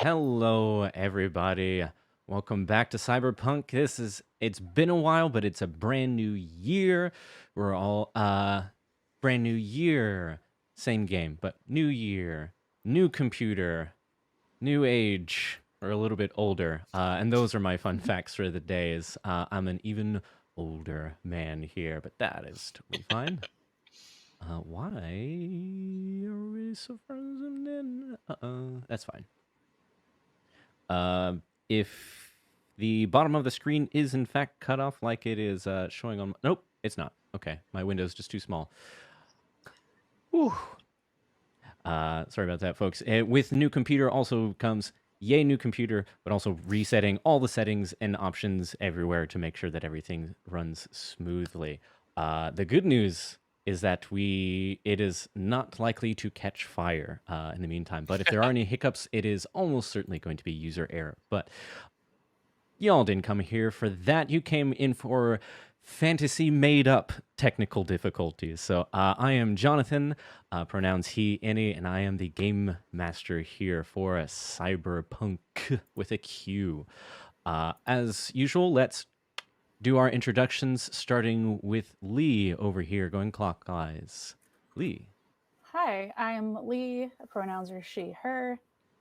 Hello, everybody. Welcome back to Cyberpunk. It's been a while, but it's a brand new year. We're all, brand new year. Same game, but new year, new computer, new age, or a little bit older. And those are my fun facts for the days. I'm an even older man here, but that is totally fine. Why are we so frozen? That's fine. If the bottom of the screen is in fact cut off like it is showing on... Nope, it's not. Okay, my window's just too small. Whew. Sorry about that, folks. With new computer also comes, yay, new computer, but also resetting all the settings and options everywhere to make sure that everything runs smoothly. The good news is that it is not likely to catch fire in the meantime. But if there are any hiccups, it is almost certainly going to be user error. But y'all didn't come here for that. You came in for fantasy made up technical difficulties. So I am Jonathan, pronouns he, any, and I am the game master here for a Cyberpunk with a Q. As usual, let's do our introductions, starting with Lee over here, going clockwise. Lee. Hi, I am Lee. Pronouns are she, her,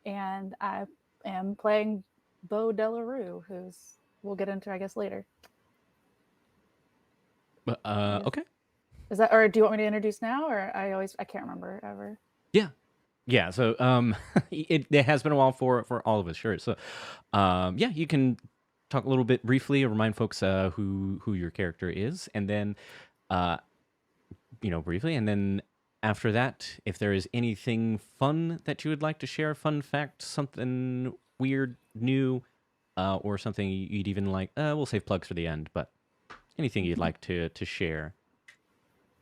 and I am playing Beau Delarue, who's we'll get into, I guess, later. Okay. Is that, or do you want me to introduce now, or I can't remember ever. Yeah. So it has been a while for all of us, sure. So yeah, you can talk a little bit briefly, remind folks who your character is, and then briefly, and then after that, if there is anything fun that you would like to share, fun fact, something weird, new, or something you'd even like, we'll save plugs for the end, but anything you'd like to share.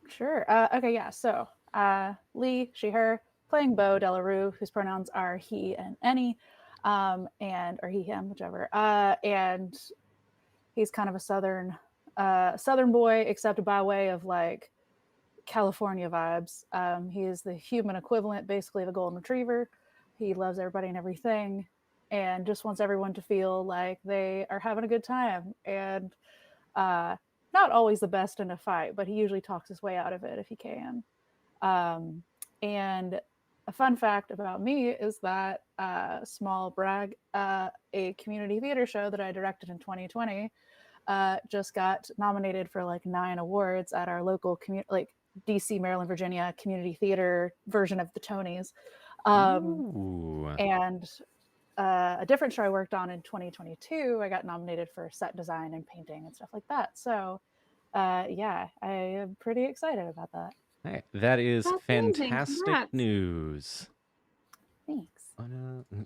Sure. Okay, yeah. So Lee, she, her, playing Beau Delarue, whose pronouns are he and any, or he, him, whichever. And he's kind of a southern boy, except by way of like California vibes. He is the human equivalent, basically, of a golden retriever. He loves everybody and everything, and just wants everyone to feel like they are having a good time. And not always the best in a fight, but he usually talks his way out of it if he can. And a fun fact about me is that small brag, a community theater show that I directed in 2020 just got nominated for like 9 awards at our local community, like DC, Maryland, Virginia community theater version of the Tonys. And a different show I worked on in 2022, I got nominated for set design and painting and stuff like that. So yeah, I am pretty excited about that. Hey, that is That's fantastic amazing. news. Thanks.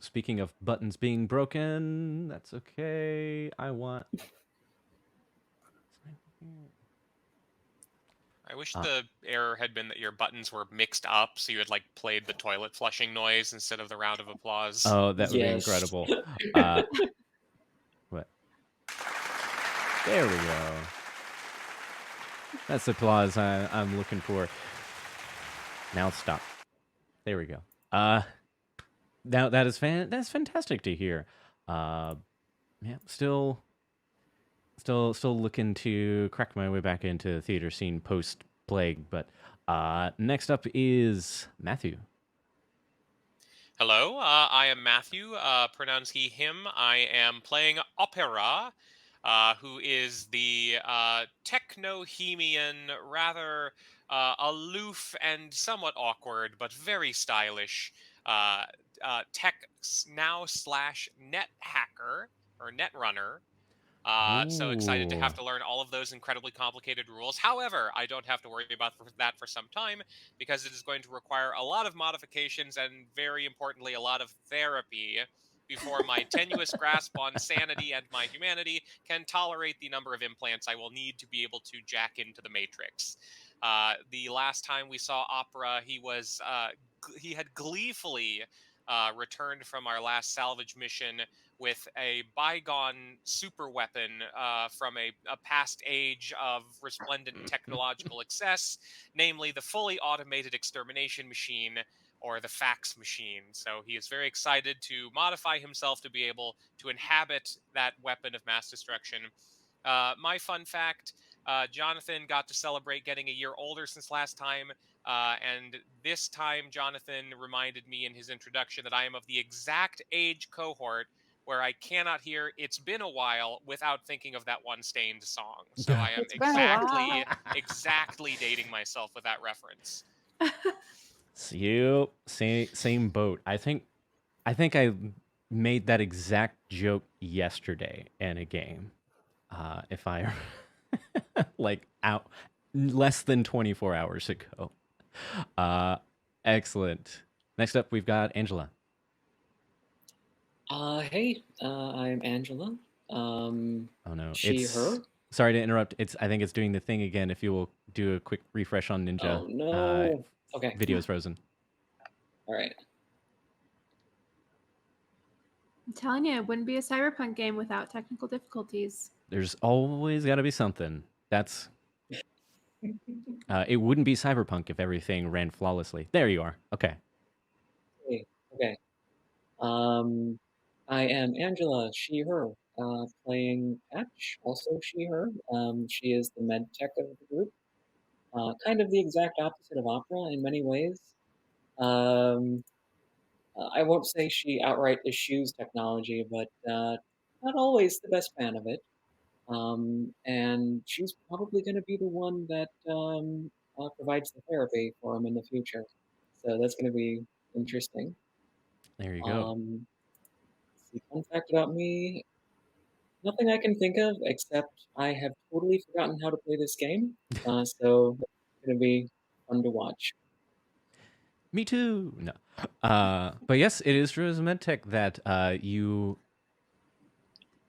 Speaking of buttons being broken, that's okay. I wish the error had been that your buttons were mixed up, so you had like played the toilet flushing noise instead of the round of applause. Oh, that would be Yes. incredible. What? There we go. That's the applause I'm looking for. Now stop. There we go. Now that's fantastic to hear. Yeah, still looking to crack my way back into the theater scene post plague. But next up is Matthew. Hello, I am Matthew, pronouns he, him. I am playing Opera, who is the technohemian, rather aloof and somewhat awkward, but very stylish tech now / net hacker or net runner. So excited to have Ooh. to learn all of those incredibly complicated rules. However, I don't have to worry about that for some time because it is going to require a lot of modifications and, very importantly, a lot of therapy before my tenuous grasp on sanity and my humanity can tolerate the number of implants I will need to be able to jack into the Matrix. The last time we saw Opera, he had gleefully returned from our last salvage mission with a bygone super weapon from a past age of resplendent technological excess, namely the fully automated extermination machine, or the fax machine. So he is very excited to modify himself to be able to inhabit that weapon of mass destruction. My fun fact, Jonathan got to celebrate getting a year older since last time. And this time, Jonathan reminded me in his introduction that I am of the exact age cohort where I cannot hear "It's Been a While" without thinking of that one Stained song. So I am It's been a while. exactly dating myself with that reference. You same boat. I think I made that exact joke yesterday in a game. If I like out less than 24 hours ago. Excellent. Next up, we've got Angela. Hey, I'm Angela. Oh no, She, it's her. sorry to interrupt. I think it's doing the thing again. If you will do a quick refresh on Ninja. Oh no. Okay. Video is frozen. All right. I'm telling you, it wouldn't be a Cyberpunk game without technical difficulties. There's always got to be something. That's it wouldn't be Cyberpunk if everything ran flawlessly. There you are. Okay. Okay. I am Angela, she, her, playing Patch, also she, her. She is the med tech of the group. Kind of the exact opposite of Opera in many ways. I won't say she outright eschews technology, but not always the best fan of it. And she's probably going to be the one that provides the therapy for him in the future. So that's going to be interesting. There you go. Fun fact about me, nothing I can think of except I have totally forgotten how to play this game. So it's going to be fun to watch. Me too. No. But yes, it is true as a medtech that you.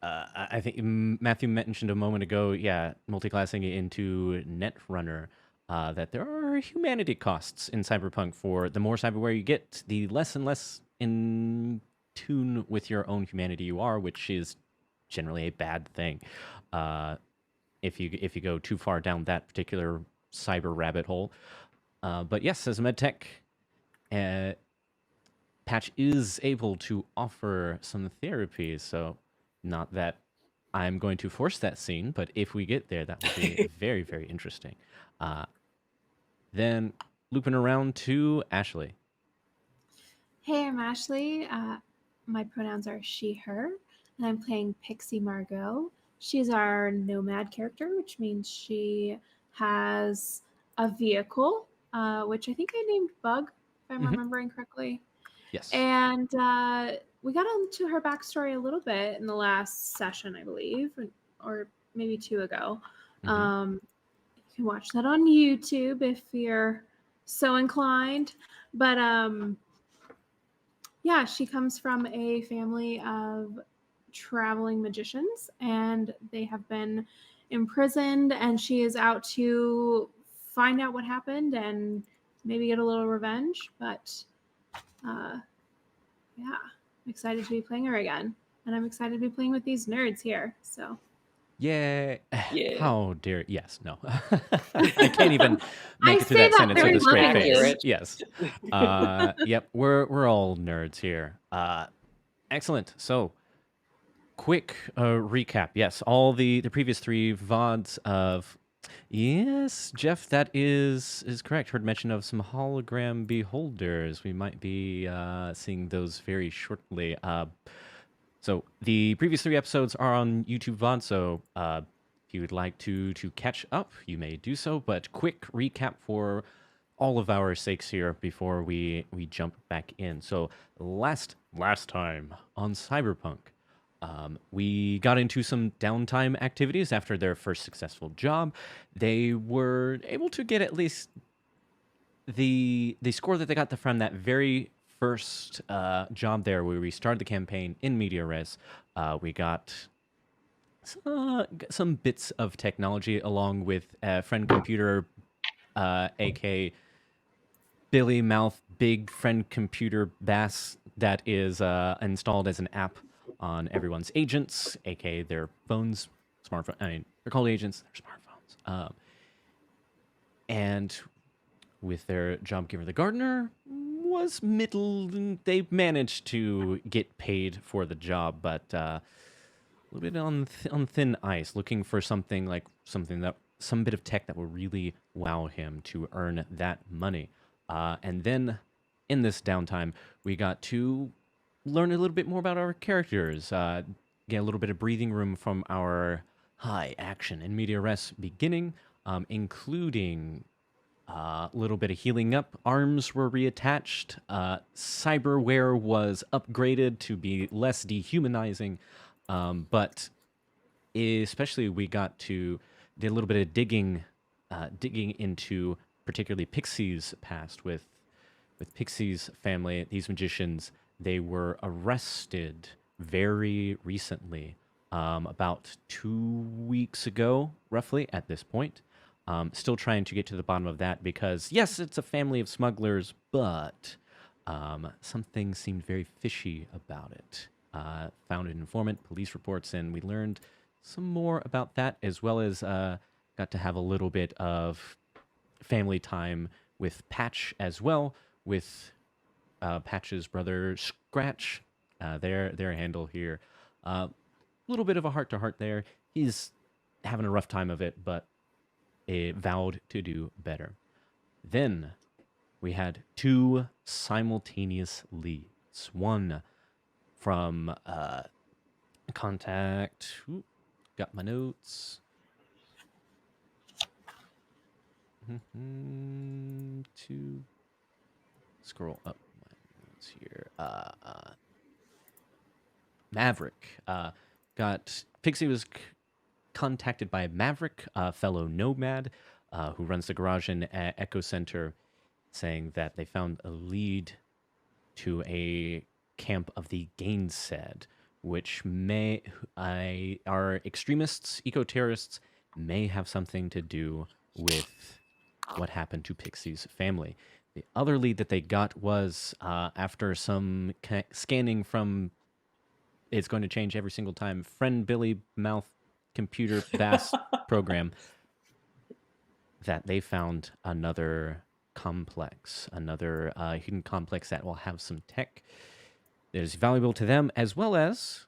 I think Matthew mentioned a moment ago, yeah, multiclassing it into Netrunner, that there are humanity costs in Cyberpunk. For the more cyberware you get, the less and less in tune with your own humanity you are, which is generally a bad thing. If you go too far down that particular cyber rabbit hole. But yes, as a medtech, Patch is able to offer some therapy, so not that I'm going to force that scene, but if we get there, that would be very, very interesting. Then looping around to Ashley. Hey, I'm Ashley. My pronouns are she, her, and I'm playing Pixie Margot. She's our nomad character, which means she has a vehicle, which I think I named Bug, if I'm remembering correctly. Yes. And we got into her backstory a little bit in the last session, I believe, or maybe 2 ago. You can watch that on YouTube if you're so inclined. But yeah, she comes from a family of traveling magicians, and they have been imprisoned, and she is out to find out what happened and maybe get a little revenge. But yeah, I'm excited to be playing her again, and I'm excited to be playing with these nerds here. So yeah. Yeah. How dare yes, no. I can't even make I it through say that that sentence with very a straight face. Accurate. Yes. Yep, we're all nerds here. Excellent. So quick recap. Yes, all the previous 3 VODs of yes, Jeff, that is correct. Heard mention of some hologram beholders. We might be seeing those very shortly. So the previous 3 episodes are on YouTube VOD, so if you would like to catch up, you may do so. But quick recap for all of our sakes here before we jump back in. So last time on Cyberpunk, we got into some downtime activities after their first successful job. They were able to get at least the score that they got from that very first job there, where we started the campaign in media res. We got some bits of technology along with friend computer, aka Billy Mouth Big Friend Computer Bass, that is installed as an app on everyone's agents, aka their phones, smartphone. I mean, they're called agents, they're smartphones. And with their job giver, the gardener, was middle. They managed to get paid for the job, but a little bit on thin ice, looking for something some bit of tech that will really wow him to earn that money. And then in this downtime, we got to learn a little bit more about our characters, get a little bit of breathing room from our high action and media res beginning, including a little bit of healing up. Arms were reattached. Cyberware was upgraded to be less dehumanizing. But especially we got to do a little bit of digging into particularly Pixie's past with Pixie's family. These magicians, they were arrested very recently, about 2 weeks ago, roughly at this point. Still trying to get to the bottom of that because, yes, it's a family of smugglers, but something seemed very fishy about it. Found an informant, police reports, and we learned some more about that, as well as got to have a little bit of family time with Patch as well, with Patch's brother Scratch, their handle here. A little bit of a heart-to-heart there. He's having a rough time of it, but vowed to do better. Then we had 2 simultaneous leads. One from contact. Ooh, got my notes. To scroll up my notes here. Maverick Pixie was contacted by Maverick, a fellow nomad who runs the garage in Echo Center, saying that they found a lead to a camp of the Gainsaid, which are extremists, eco-terrorists, may have something to do with what happened to Pixie's family. The other lead that they got was after some scanning from, it's going to change every single time, Friend Billy Mouth Computer Bass program, that they found another complex, another hidden complex that will have some tech that is valuable to them, as well as,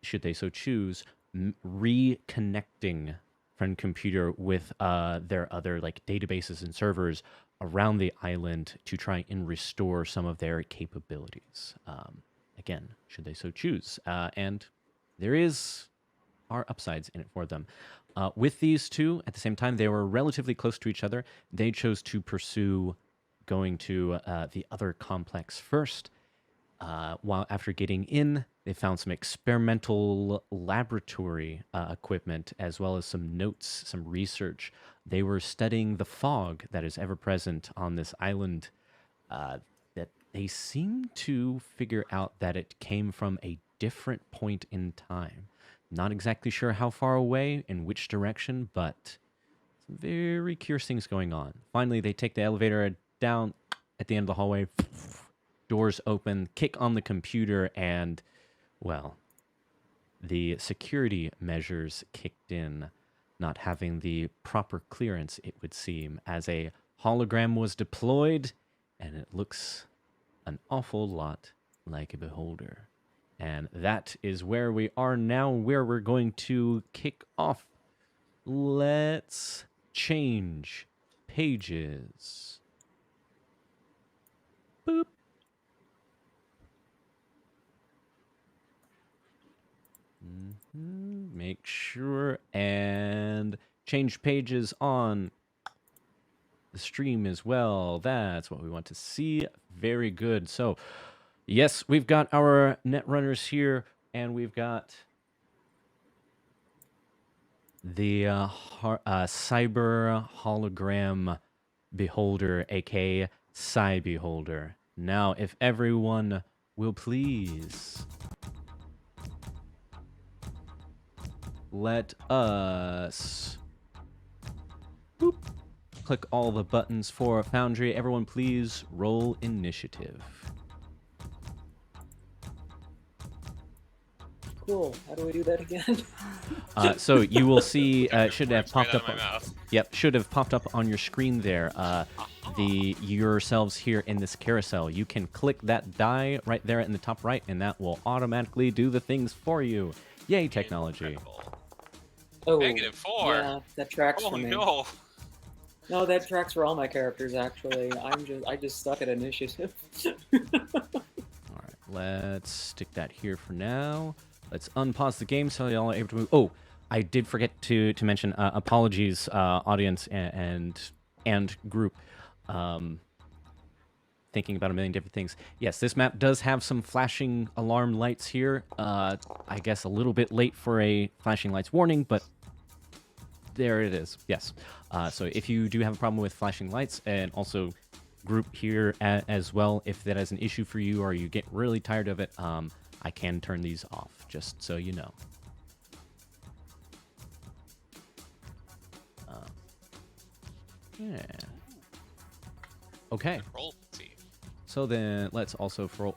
should they so choose, reconnecting Friend Computer with their other databases and servers around the island to try and restore some of their capabilities. Again, should they so choose. And there are upsides in it for them. With these two, at the same time, they were relatively close to each other. They chose to pursue going to the other complex first. While after getting in, they found some experimental laboratory equipment, as well as some notes, some research. They were studying the fog that is ever present on this island, that they seem to figure out that it came from a different point in time. Not exactly sure how far away, in which direction, but some very curious things going on. Finally, they take the elevator down at the end of the hallway. Doors open, kick on the computer, and, well, the security measures kicked in, not having the proper clearance, it would seem, as a hologram was deployed, and it looks an awful lot like a beholder. And that is where we are now, where we're going to kick off. Let's change pages. Boop. Make sure and change pages on the stream as well. That's what we want to see. Very good. So, yes, we've got our netrunners here, and we've got the cyber hologram beholder, aka Cybeholder. Now, if everyone will please let us click all the buttons for Foundry. Everyone, please roll initiative. Cool. How do we do that again? So you will see Took should the have words right popped out up. of my mouth. Yep, should have popped up on your screen there. The yourselves here in this carousel. You can click that die right there in the top right, and that will automatically do the things for you. Yay, technology! Incredible. Oh, -4. yeah, that tracks Oh for me. no. No, that tracks for all my characters. Actually, I just suck at initiative. All right, let's stick that here for now. Let's unpause the game so y'all are able to move. Oh, I did forget to mention. Apologies, audience and group. Thinking about a million different things. Yes, this map does have some flashing alarm lights here. I guess a little bit late for a flashing lights warning, but there it is. Yes. So if you do have a problem with flashing lights, and also group here as well, if that is an issue for you or you get really tired of it, I can turn these off, just so you know. Yeah. Okay. Roll C. So then let's also roll.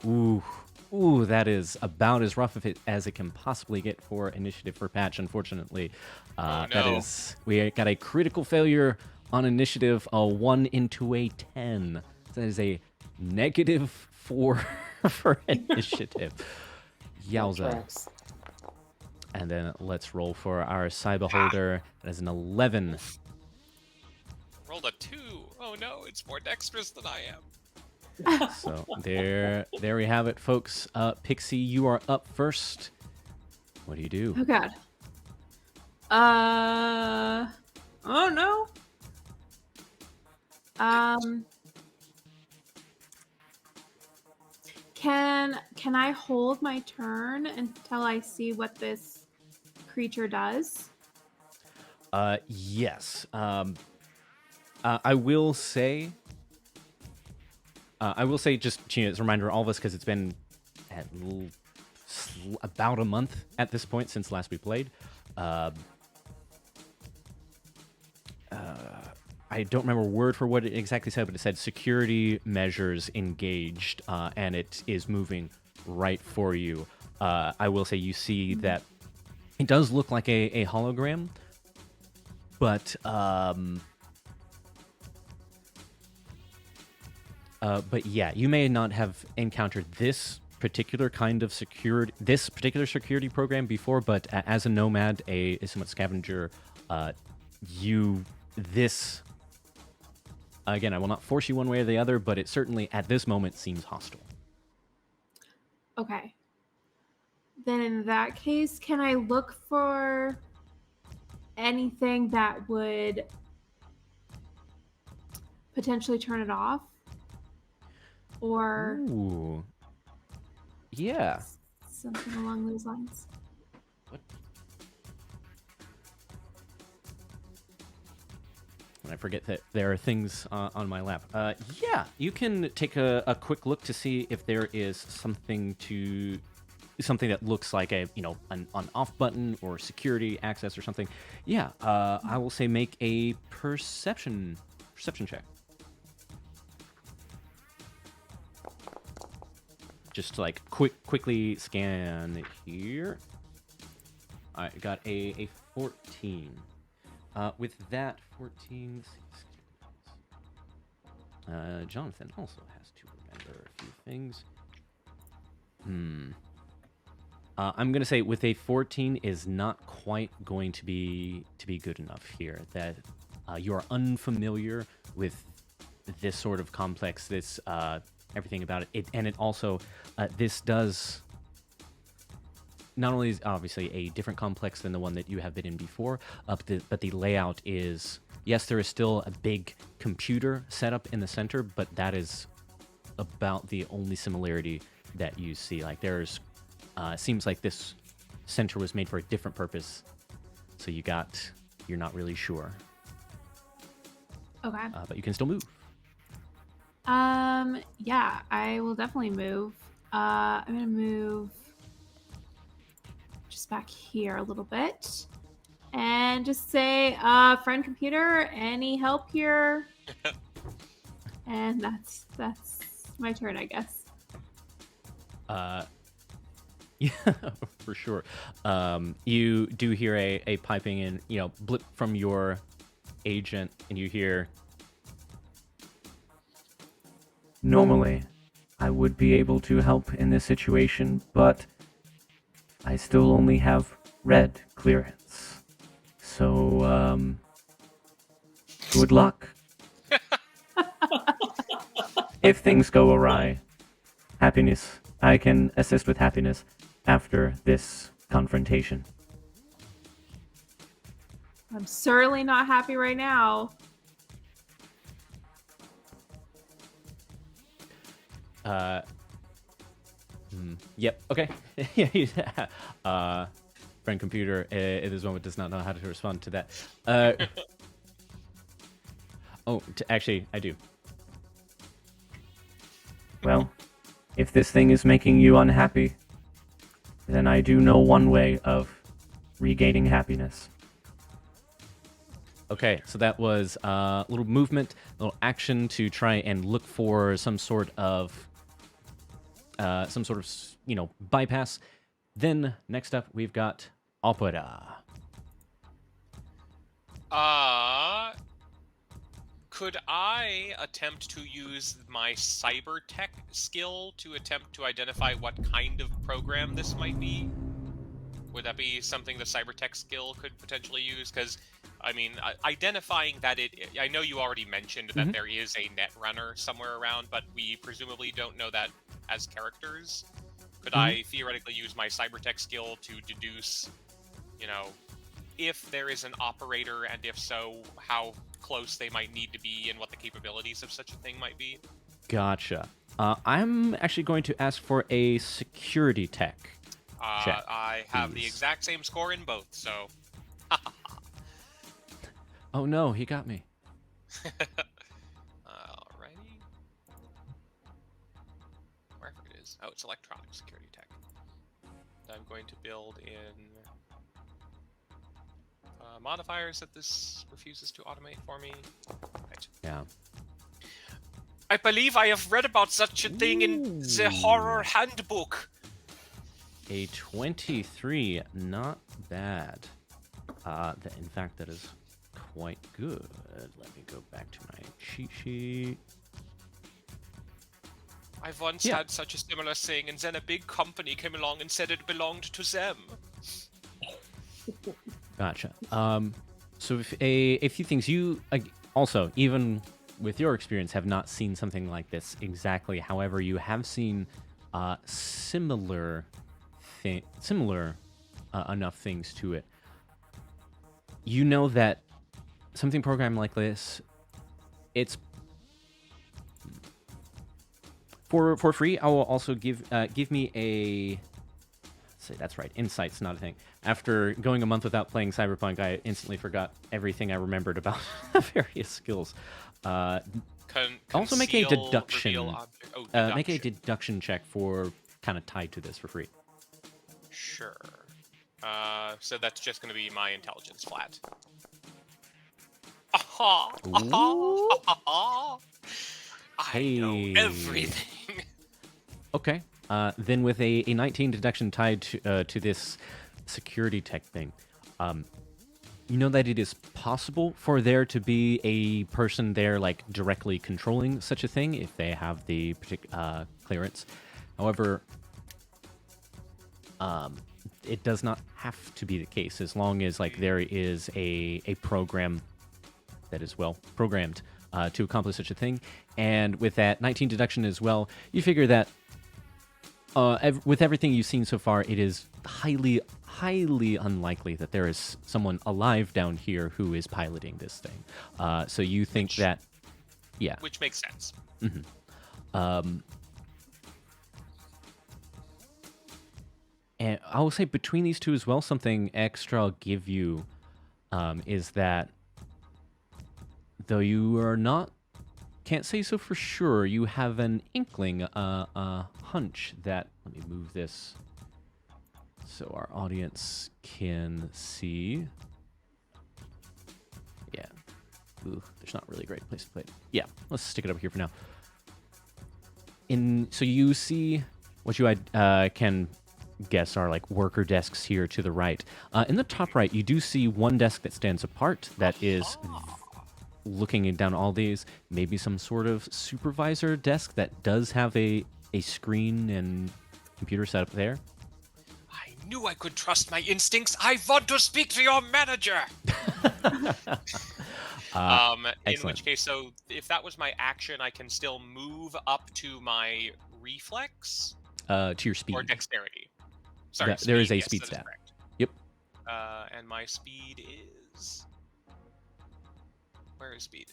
Ooh, that is about as rough as it can possibly get for initiative for patch, unfortunately. Oh, That no. is, we got a critical failure on initiative, a 1 into a 10. That is a -4 for initiative. That Yowza. tracks. And then let's roll for our Cyberholder. That is an 11. Rolled a 2. Oh no, it's more dexterous than I am. So there we have it, folks. Pixie, you are up first. What do you do? Oh god. Oh no. Can I hold my turn until I see what this creature does? Yes. I will say. Just as a reminder, all of us, because it's been about a month at this point since last we played. I don't remember word for what it exactly said, but it said security measures engaged, and it is moving right for you. I will say you see that it does look like a hologram, but yeah, you may not have encountered this particular security program before, but as a nomad, a somewhat scavenger, again, I will not force you one way or the other, but it certainly at this moment seems hostile. Okay. Then in that case, can I look for anything that would potentially turn it off? Or Ooh. Yeah. something along those lines. What? When I forget that there are things on my lap. Yeah, you can take a quick look to see if there is something that looks like an off button or security access or something. Yeah, I will say make a perception check. Just to like quickly scan here. I got a 14. With that 14, Jonathan also has to remember a few things. I'm gonna say with a 14 is not quite going to be good enough here. That you are unfamiliar with this sort of complex. This everything about it, and it also this does. Not only is obviously a different complex than the one that you have been in before, but the layout is, yes, there is still a big computer setup in the center, but that is about the only similarity that you see. Like there's, seems like this center was made for a different purpose, so you're not really sure. Okay. But you can still move. Yeah, I will definitely move. I'm gonna move just back here a little bit and just say, friend computer, any help here? And that's my turn, I guess. Yeah, for sure. You do hear a piping in, blip from your agent, and you hear, normally, I would be able to help in this situation, but I still only have red clearance. So, good luck. If things go awry, happiness. I can assist with happiness after this confrontation. I'm certainly not happy right now. Yep. Okay. Yeah. Friend computer at this moment does not know how to respond to that. Actually, I do. Well, if this thing is making you unhappy, then I do know one way of regaining happiness. Okay, so that was a little movement, a little action to try and look for some sort of bypass. Then next up, we've got opera. Could I attempt to use my cyber tech skill to attempt to identify what kind of program this might be? Would that be something the cyber tech skill could potentially use? Because, I mean, identifying that I know you already mentioned that there is a netrunner somewhere around, but we presumably don't know that as characters. Could I theoretically use my cyber tech skill to deduce, if there is an operator, and if so, how close they might need to be and what the capabilities of such a thing might be? Gotcha. I'm actually going to ask for a security tech check. I have the exact same score in both, so... Oh no, he got me. Alrighty. Wherever it is. Oh, it's electronic security tech. I'm going to build in modifiers that this refuses to automate for me. Right. Yeah. I believe I have read about such a thing in the horror handbook. A 23, not bad. In fact, that is quite good. Let me go back to my cheat sheet. I once had such a similar thing, and then a big company came along and said it belonged to them. Gotcha. So if a few things, you also, even with your experience, have not seen something like this exactly. However, you have seen similar enough things to it. You know that something programmed like this, it's for free. I will also give me a. Say that's right. Insight's not a thing. After going a month without playing Cyberpunk, I instantly forgot everything I remembered about various skills. Also make a deduction. Make a deduction check for kind of tied to this for free. Sure. So that's just going to be my intelligence flat. I know everything. Okay. Then with a 19 deduction tied to this security tech thing, you know that it is possible for there to be a person there, like, directly controlling such a thing if they have the particular clearance. However, it does not have to be the case as long as, like, there is a program that is well programmed to accomplish such a thing. And with that 19 deduction as well, you figure that with everything you've seen so far, it is highly unlikely that there is someone alive down here who is piloting this thing. So you think that, yeah. Which makes sense. Mm-hmm. And I will say between these two as well, something extra I'll give you is that though you are not, can't say so for sure, you have an inkling, a hunch that, let me move this so our audience can see. Yeah. Ooh, there's not really a great place to play it. Yeah, let's stick it over here for now. So you see what you can guess are like worker desks here to the right. In the top right, you do see one desk that stands apart that is looking down all these. Maybe some sort of supervisor desk that does have a screen and computer set up there. I knew I could trust my instincts. I want to speak to your manager. In Excellent. which case, so if that was my action, I can still move up to my reflex To your speed. or dexterity. Sorry, There is a yes, speed that is stat. correct. Yep. And my speed is... Where is speed?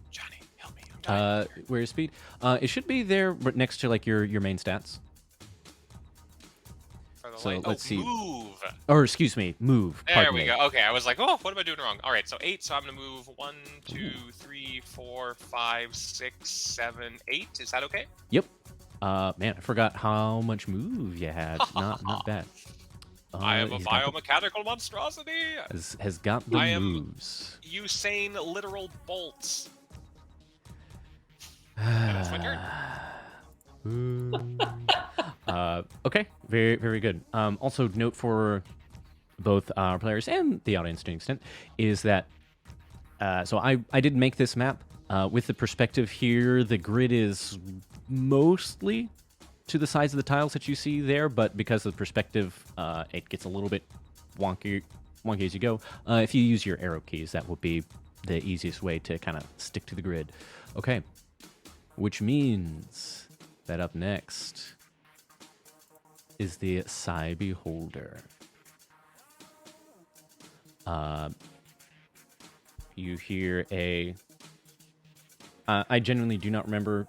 Johnny, help me. I'm dying. Where is speed? It should be there right next to like your main stats. For the So light. let's see. Move. Or excuse me, move. There Pardon we me. go. Okay, I was like, oh, what am I doing wrong? All right, so 8. So I'm gonna move 1, 2, 3, 4, 5, 6, 7, 8. Is that okay? Yep. Man, I forgot how much move you had. Not bad. I am a he's got the- biomechanical monstrosity. has got the I am- moves. Usain literal bolts. And it's my turn. Okay, very very good. Also note for both our players and the audience to an extent is that so I did make this map with the perspective here. The grid is mostly to the size of the tiles that you see there, but because of the perspective, it gets a little bit wonky as you go. If you use your arrow keys, that will be the easiest way to kind of stick to the grid. Okay, which means that up next is the Cybeholder. You hear a... I genuinely do not remember...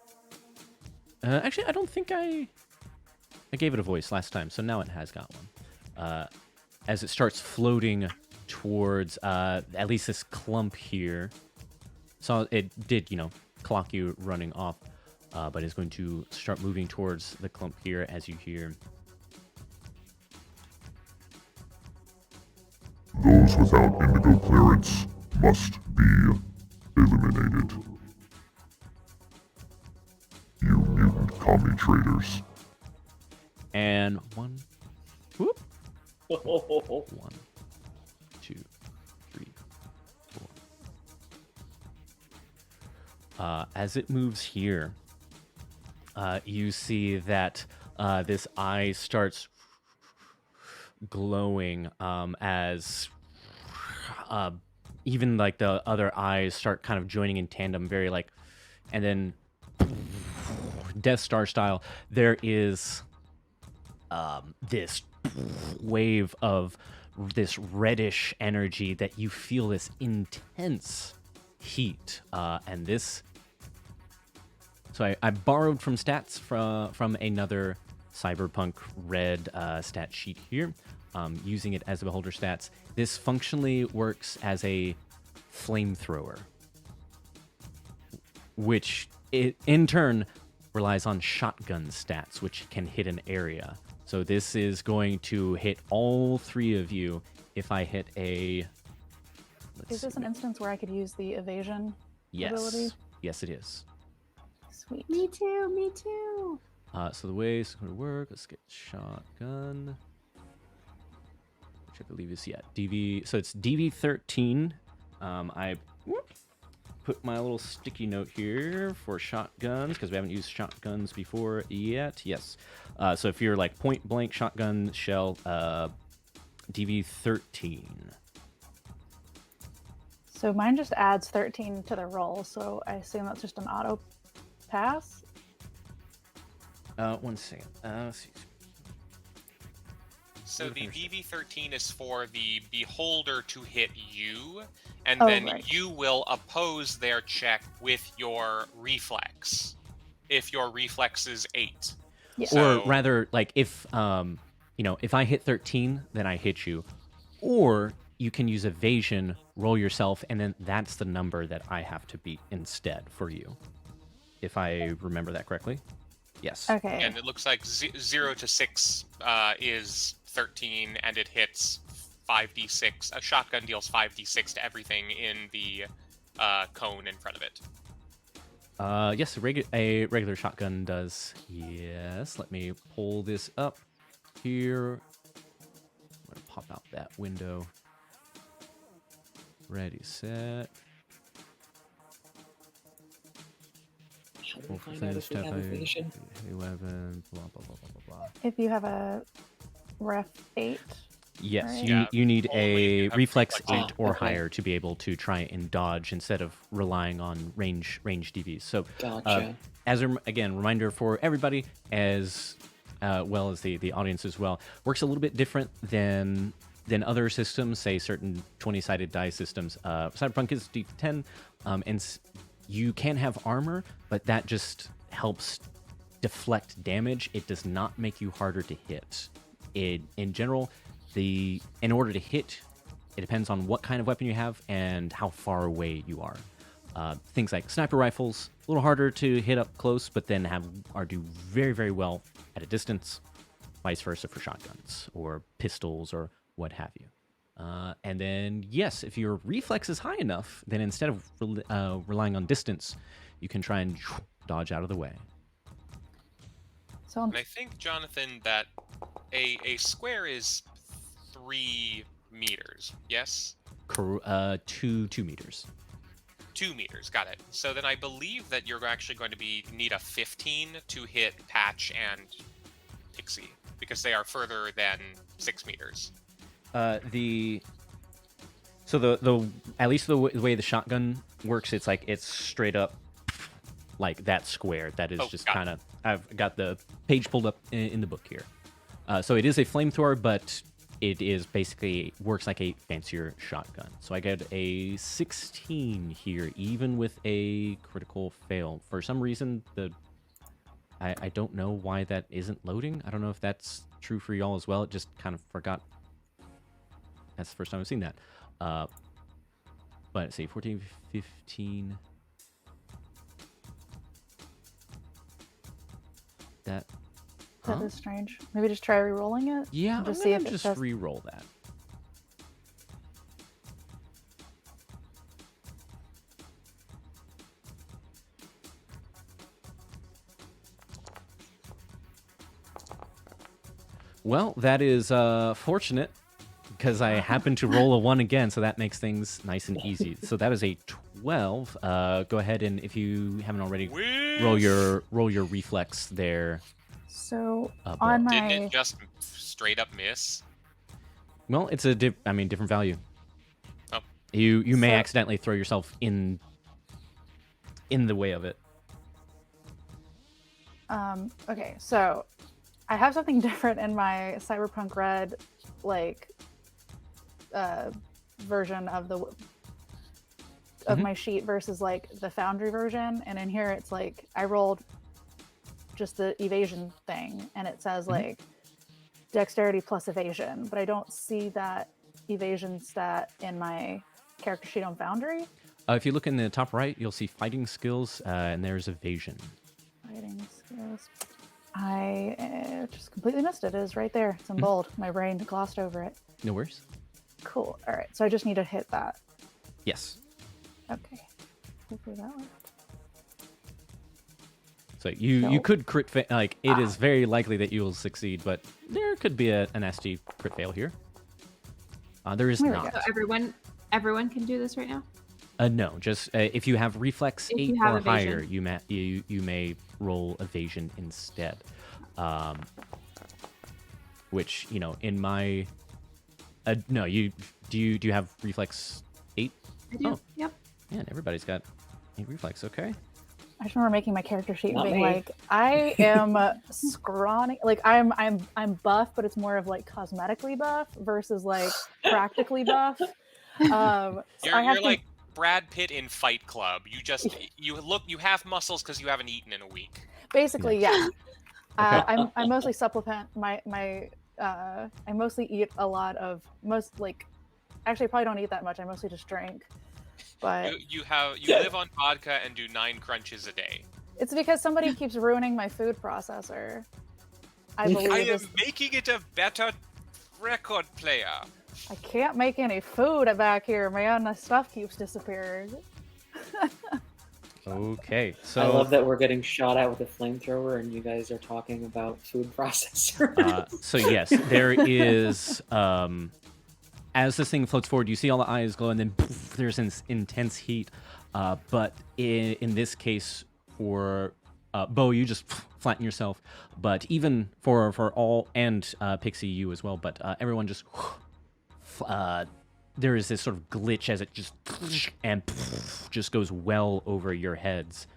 actually, I don't think I gave it a voice last time, so now it has got one. As it starts floating towards at least this clump here. So it did, clock you running off, but it's going to start moving towards the clump here as you hear... Those without indigo clearance must be eliminated. You mutant commie traitors. And one, whoop, 1, 2, 3, 4. As it moves here, you see that this eye starts glowing as even like the other eyes start kind of joining in tandem, very like, and then Death Star style, there is this wave of this reddish energy that you feel this intense heat, and this. So I borrowed from stats from another Cyberpunk RED stat sheet here, using it as a beholder stats. This functionally works as a flamethrower, which in turn relies on shotgun stats, which can hit an area. So this is going to hit all three of you if I hit a... Is this an instance where I could use the evasion Yes. ability? Yes, it is. Sweet. Me too, me too. So the way it's going to work, let's get shotgun, which I believe is, DV. So it's DV13. I put my little sticky note here for shotguns because we haven't used shotguns before yet. Yes. So if you're like point blank shotgun shell, DV13. So mine just adds 13 to the roll, so I assume that's just an auto pass. 1 second. Let's see. So the DV13 is for the beholder to hit you, and Oh, then right. you will oppose their check with your reflex. If your reflex is 8. Yeah. So- Or rather, like if if I hit 13, then I hit you. Or you can use evasion, roll yourself, and then that's the number that I have to beat instead for you. If I remember that correctly. Yes. Okay. And it looks like 0 to 6 is 13, and it hits 5d6. A shotgun deals 5d6 to everything in the cone in front of it. Yes, a regular shotgun does. Yes, let me pull this up here. I'm gonna pop out that window. Ready, set. How do we find out if we have evasion? 11, blah, blah, blah, blah, blah, blah. If you have a ref 8. Yes, Right. you, Yeah, you need only if a you have reflex reflex 8 or okay. higher to be able to try and dodge instead of relying on range DVs. So, Gotcha. as again reminder for everybody, as well as the audience as well, works a little bit different than other systems, say certain 20-sided die systems. Cyberpunk is D10, and you can have armor, but that just helps deflect damage. It does not make you harder to hit. In general, in order to hit, it depends on what kind of weapon you have and how far away you are. Things like sniper rifles, a little harder to hit up close, but then do very, very well at a distance. Vice versa for shotguns or pistols or what have you. And then, yes, if your reflex is high enough, then instead of relying on distance, you can try and dodge out of the way. So And I think, Jonathan, that a square is 3 meters. Yes? 2 meters. 2 meters. Got it. So then I believe that you're actually going to need a 15 to hit Patch and Pixie, because they are further than 6 meters. The at least the way the shotgun works, it's straight up like that square. That is just kind of. I've got the page pulled up in the book here. So it is a flamethrower, but it is basically works like a fancier shotgun. So I get a 16 here, even with a critical fail. For some reason, I don't know why that isn't loading. I don't know if that's true for y'all as well. It just kind of forgot. That's the first time I've seen that. But let's see, 14, 15. That is strange. Maybe just try re-rolling it. Yeah, and just see I'm if gonna it just says... re-roll that. Well, that is fortunate, because I happen to roll a 1 again, so that makes things nice and easy. So that is a 12. Go ahead, and if you haven't already, roll your reflex there. So Bo. on my... Didn't it just straight up miss? Well, it's a different value. Oh. You may accidentally throw yourself in the way of it. Okay, so I have something different in my Cyberpunk RED, like, version of my sheet versus like the Foundry version, and in here it's like I rolled just the evasion thing, and it says like dexterity plus evasion, but I don't see that evasion stat in my character sheet on Foundry. If you look in the top right, you'll see fighting skills, and there's evasion. Fighting skills. I just completely missed it. It is right there. It's in bold. My brain glossed over it. No worries. Cool. All right. So I just need to hit that. Yes. Okay. Hopefully that worked. So you could crit fail. Like, it is very likely that you will succeed, but there could be a nasty crit fail here. There is not. So everyone can do this right now? No, just if you have reflex 8 you have or evasion. higher, you may roll evasion instead. Which, in my no, do you have reflex 8? I do. Oh. Yep. Yeah, everybody's got 8 reflex. Okay. I just remember making my character sheet and Not being me. like, I am scrawny. Like I'm buff, but it's more of like cosmetically buff versus like practically buff. So You're like Brad Pitt in Fight Club. You have muscles because you haven't eaten in a week. basically, yeah. Okay. I mostly supplement I mostly eat a lot of actually I probably don't eat that much. I mostly just drink. But You live on vodka and do 9 crunches a day. it's because somebody keeps ruining my food processor. I believe I am this. making it a better record player. I can't make any food back here, man. The stuff keeps disappearing. Okay, so I love that we're getting shot at with a flamethrower, and you guys are talking about food processors. So yes, there is. As this thing floats forward, you see all the eyes glow, and then poof, there's this intense heat. But in this case, for Bo, you just flatten yourself. But even for all and Pixie, you as well. But everyone just there is this sort of glitch as it just and just goes well over your heads,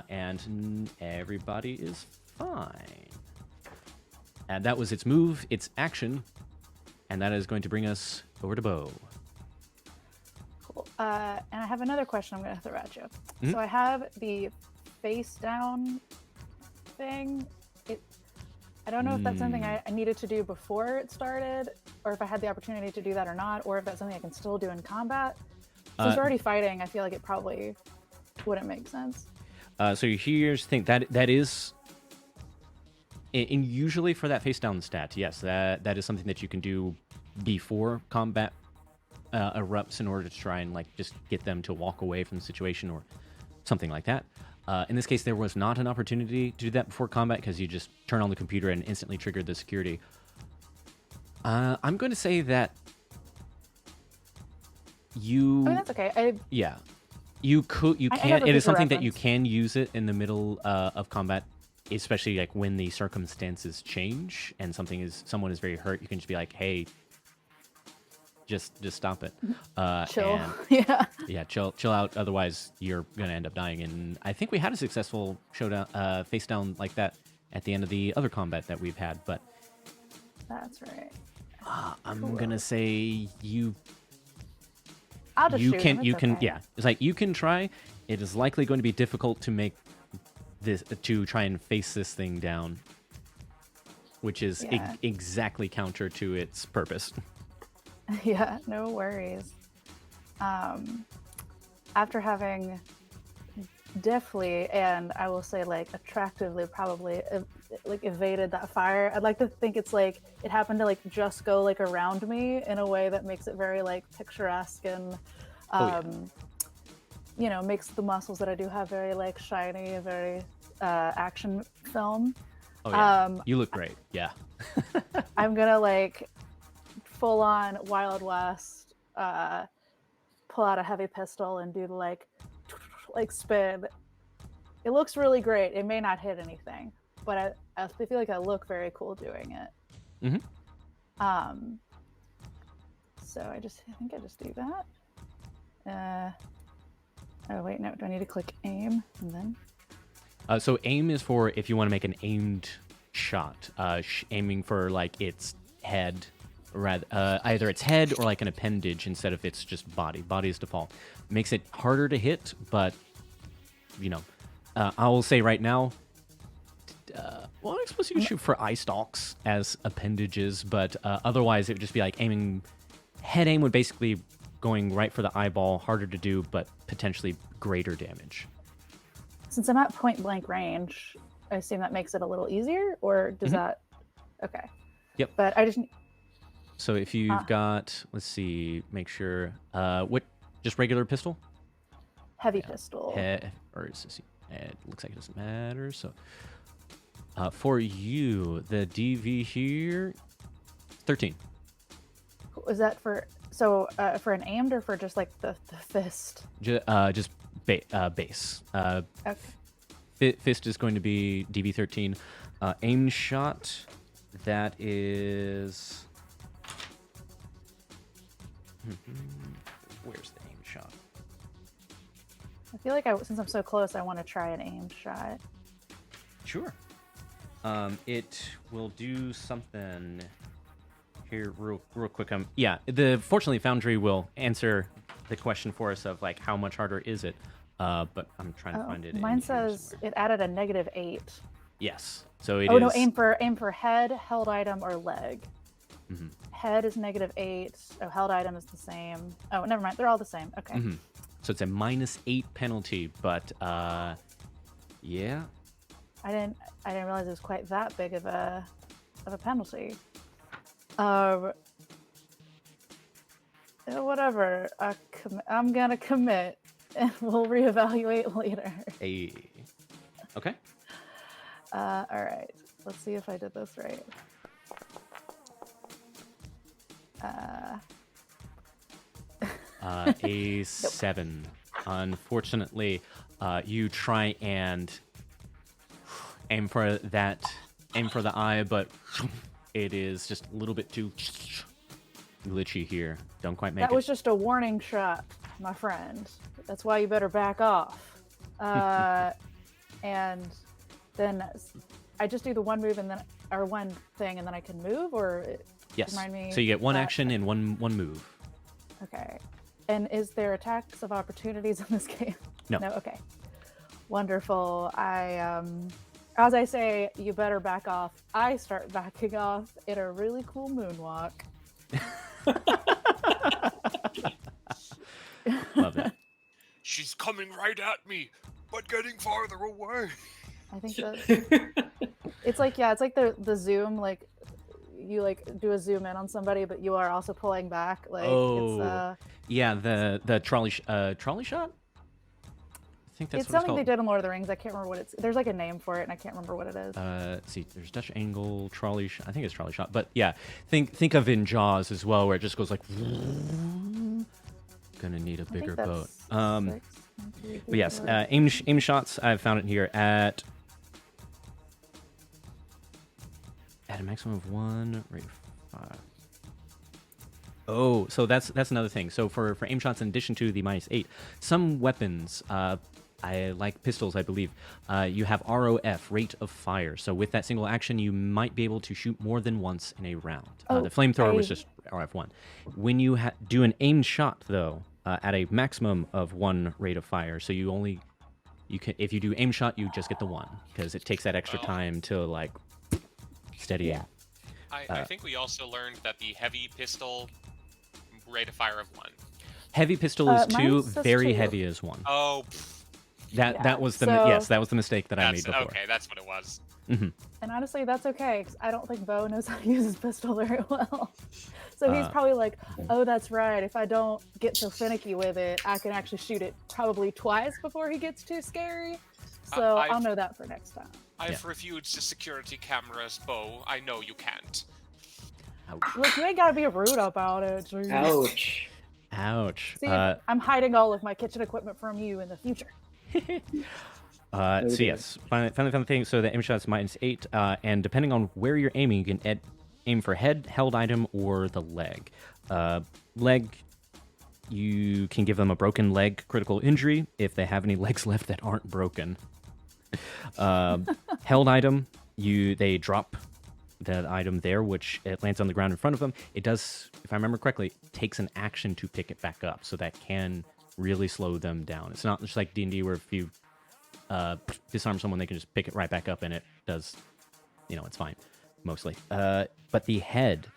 and everybody is fine. And that was its move, its action, and that is going to bring us over to Bo. Cool. And I have another question I'm going to throw at you. Mhm. So I have the face down thing. I don't know if that's something I needed to do before it started, or if I had the opportunity to do that or not, or if that's something I can still do in combat. Since we're already fighting, I feel like it probably wouldn't make sense. So here's the thing, that is, and usually for that face down stat, yes, that is something that you can do before combat erupts in order to try and like just get them to walk away from the situation or something like that. In this case, there was not an opportunity to do that before combat because you just turn on the computer and instantly triggered the security. I'm going to say that you. I mean, that's okay. Yeah, you could. You I can. never It is keep a something that you reference. can use it in the middle of combat, especially like when the circumstances change and someone is very hurt. You can just be like, "Hey, just stop it." Chill. and- Yeah. Yeah, chill out. Otherwise, you're gonna end up dying. And I think we had a successful showdown, face down like that at the end of the other combat that we've had. But That's right. I'm gonna say I'll just you shoot can him. you It's can okay. yeah. It's like you can try. It is likely going to be difficult to make this to try and face this thing down, which is Yeah. exactly counter to its purpose. Yeah, no worries. After having deftly and I will say like attractively probably like evaded that fire, I'd like to think it's like it happened to like just go like around me in a way that makes it very like picturesque and you know, makes the muscles that I do have very like shiny, very action film. Oh yeah, you look great. Yeah. I'm gonna like full on Wild West, pull out a heavy pistol and do the like spin. It looks really great. It may not hit anything, but I feel like I look very cool doing it. Mhm. So I think I just do that. Oh wait, no. Do I need to click aim and then? So aim is for if you want to make an aimed shot, aiming for like its head, rather either its head or like an appendage instead of its just body. Body is default. Makes it harder to hit, but you know, I will say right now. Well, I suppose you can shoot for eye stalks as appendages, but otherwise it would just be like aiming. Head aim would basically going right for the eyeball, harder to do, but potentially greater damage. Since I'm at point blank range, I assume that makes it a little easier, or does that? Okay. Yep. But I just. So if you've got, let's see, make sure, what, just regular pistol? Heavy pistol. Or is this, it looks like it doesn't matter. So for you, the DV here, 13. Is that for for an aimed or for just like the fist? Just base. Okay. Fist is going to be DV 13. Aim shot, that is. Where's the aim shot? I feel like since I'm so close, I want to try an aimed shot. Sure. It will do something here real quick. Yeah, fortunately Foundry will answer the question for us of like how much harder is it. But I'm trying to find it. Mine in here says somewhere. it added a -8. Yes. So it is. Oh no, aim for head, held item, or leg. Mhm. Head is -8. Oh, held item is the same. Oh, never mind. They're all the same. Okay. Mhm. So it's a -8 penalty, but yeah. I didn't realize it was quite that big of a penalty. Whatever. I'm gonna commit. and we'll reevaluate later. Hey. Okay. All right. Let's see if I did this right. A 7. Unfortunately, you try and aim for the eye, but it is just a little bit too glitchy here. Don't quite make That it. was just a warning shot, my friend. That's why you better back off. And then I just do the one move or one thing, and then I can move, or Yes. remind me. So you get one action and one move. Okay. And is there attacks of opportunities in this game? No. No. Okay. Wonderful. As I say, you better back off. I start backing off in a really cool moonwalk. Love that. She's coming right at me, but getting farther away. I think that it's like the zoom, like you like do a zoom in on somebody, but you are also pulling back. Like Yeah, the trolley shot. I think that's it's what something they it's did in Lord of the Rings. I can't remember what it's. There's like a name for it, and I can't remember what it is. Let's see, there's Dutch angle, trolley shot. I think it's trolley shot, but yeah, think of in Jaws as well, where it just goes like. Gonna need a bigger boat. But yes, aim shots. I've found it here at a maximum of 1, rate of 5. Oh, so that's another thing. So for aim shots, in addition to the -8, some weapons, I like pistols, I believe, you have ROF, rate of fire. So with that single action, you might be able to shoot more than once in a round. The flamethrower was just RF1. When you do an aimed shot, though, at a maximum of 1 rate of fire, so you can, if you do aim shot, you just get the 1, because it takes that extra time to like steady aim. I think we also learned that the heavy pistol rate of fire of 1. Heavy pistol is 2. mine says Very 2. heavy is 1. Oh, That was the that was the mistake that I made before. okay. That's what it was. And honestly, that's okay, because I don't think Bo knows how to use his pistol very well. So he's probably like, oh, that's right. If I don't get so finicky with it, I can actually shoot it probably twice before he gets too scary. So I'll know that for next time. I've reviewed the security cameras, Bo. I know you can't. Ouch. Look, you ain't gotta be rude about it. Jeez. Ouch. Ouch. See, I'm hiding all of my kitchen equipment from you in the future. So yes, finally thing. So the aim shot's -8, and depending on where you're aiming, you can aim for head, held item, or the leg. Leg, you can give them a broken leg critical injury if they have any legs left that aren't broken. Held item, they drop that item there, which it lands on the ground in front of them. It does, if I remember correctly, takes an action to pick it back up, so that can really slow them down. It's not just like D&D where if you disarm someone, they can just pick it right back up and it does, it's fine, mostly. But the head,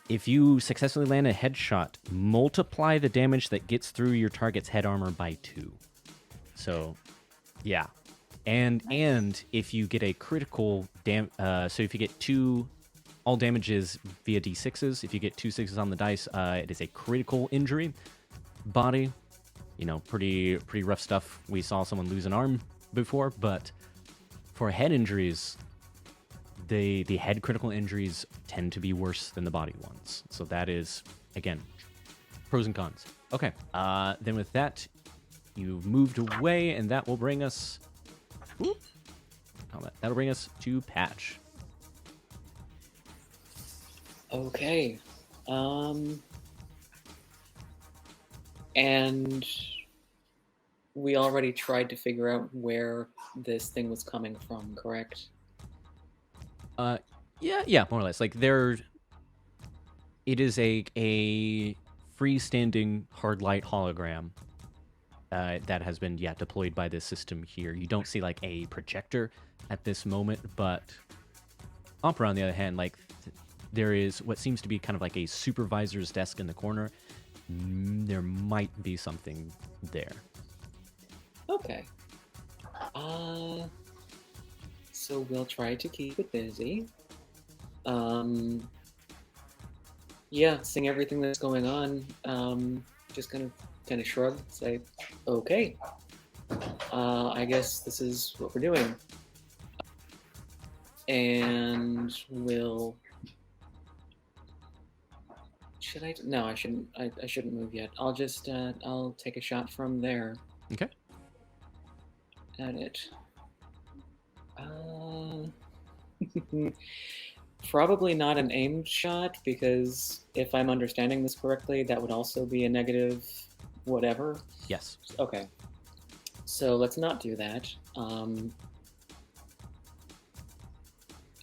if you successfully land a headshot, multiply the damage that gets through your target's head armor by 2. So, yeah. And if you get a critical so if you get 2, all damages via d6s. If you get 2 6s on the dice, it is a critical injury. Body, pretty rough stuff. We saw someone lose an arm before, but for head injuries, the head critical injuries tend to be worse than the body ones. So that is, again, pros and cons. Okay, then with that, you've moved away, and that will bring us... That'll bring us to Patch. Okay. And we already tried to figure out where this thing was coming from, correct? Yeah, more or less. Like it is a freestanding hard light hologram that has been deployed by this system here. You don't see like a projector at this moment, but Opera, on the other hand, like there is what seems to be kind of like a supervisor's desk in the corner. There might be something there. Okay. So we'll try to keep it busy. Yeah, seeing everything that's going on, just gonna kind of shrug, say, okay. I guess this is what we're doing. And we'll... Should I? No, I shouldn't. I shouldn't move yet. I'll just, I'll take a shot from there Okay. at it. Probably not an aimed shot, because if I'm understanding this correctly, that would also be a negative whatever. Yes. Okay. So let's not do that.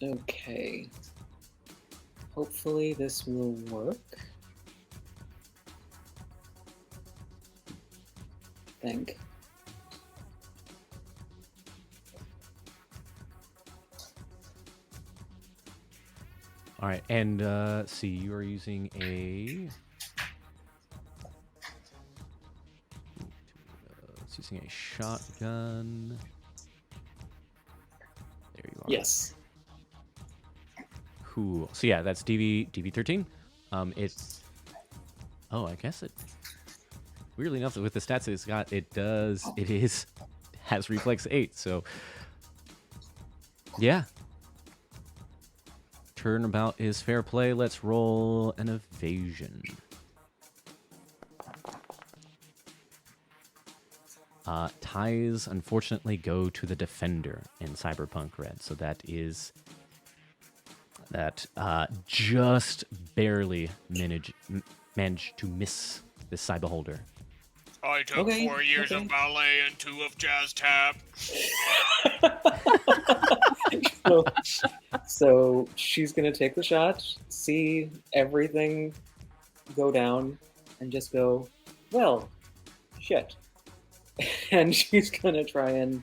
Okay. Hopefully this will work. Think. All right, and see, you are using a. It's using a shotgun. There you are. Yes. Cool. So yeah, that's DV13. It's. Oh, I guess it. Weirdly enough, with the stats it's got, has reflex 8. So yeah. Turnabout is fair play. Let's roll an evasion. Ties, unfortunately, go to the defender in Cyberpunk RED. So that is... That just barely managed to miss the Cyberholder. I took Okay, 4 years okay. of ballet and 2 of jazz tap. So she's gonna take the shot, see everything go down, and just go, well, shit. And she's gonna try and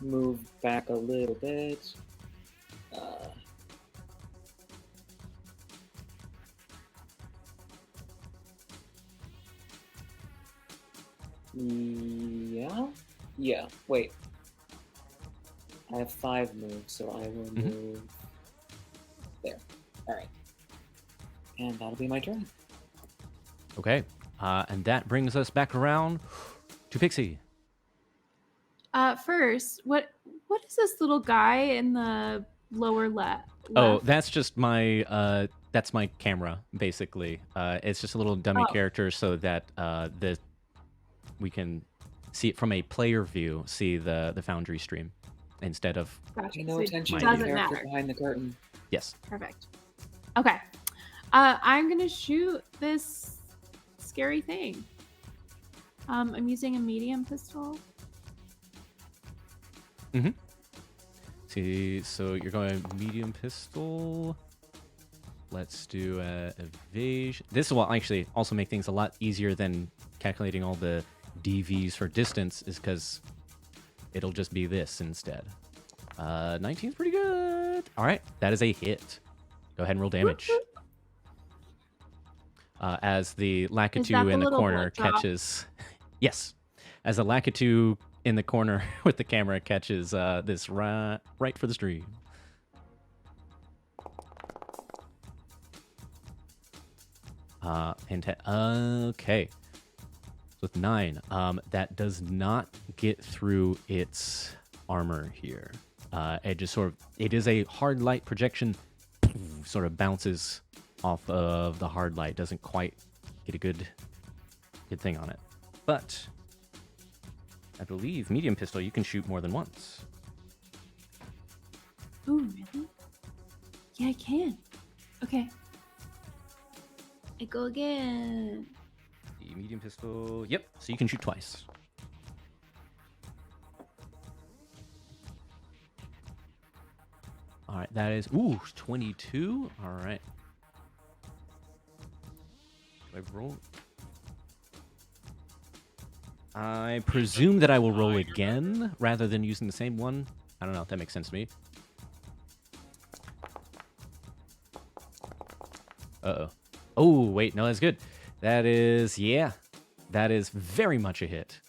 move back a little bit. Yeah, wait. I have 5 moves, so I will move there. Alright. And that'll be my turn. Okay. And that brings us back around to Pixie. First, what is this little guy in the lower left? Oh, that's just my that's my camera, basically. It's just a little dummy character so that we can see it from a player view, see the Foundry stream instead of... Gotcha. Pay no So it attention to the doesn't character matter. behind the curtain. Yes. Perfect. Okay. I'm gonna shoot this scary thing. I'm using a medium pistol. Mm-hmm. See, so you're going medium pistol. Let's do evasion. This will actually also make things a lot easier than calculating all the DVs for distance, is because it'll just be this instead. 19 is pretty good. All right, that is a hit. Go ahead and roll damage. As the Lakitu in the little corner blood drop? catches... Yes. As the Lakitu in the corner with the camera catches this right for the stream. Okay. With 9, that does not get through its armor here. It just it is a hard light projection, sort of bounces off of the hard light, doesn't quite get a good thing on it. But I believe medium pistol, you can shoot more than once. Ooh, really? Yeah, I can. Okay. I go again. The medium pistol, yep, so you can shoot twice. All right, that is, 22. All right. Do I roll? I presume that I will roll again rather than using the same one. I don't know if that makes sense to me. Uh-oh. Oh, wait, no, that's good. That is, yeah, that is very much a hit.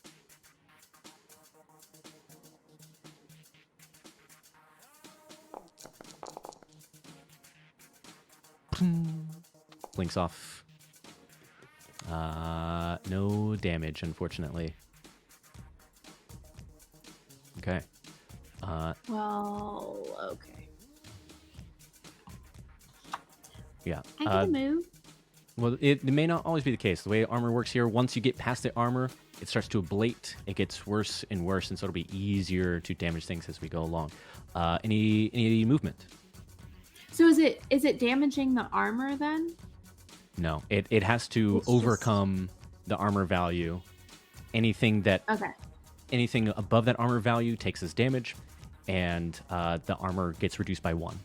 Blinks off. No damage, unfortunately. Okay. Well, okay. Yeah. I can move. Well, it may not always be the case. The way armor works here, once you get past the armor, it starts to ablate. It gets worse and worse, and so it'll be easier to damage things as we go along. Any movement? So is it damaging the armor then? No. It has to It's overcome the armor value. Anything above that armor value takes as damage, and the armor gets reduced by 1.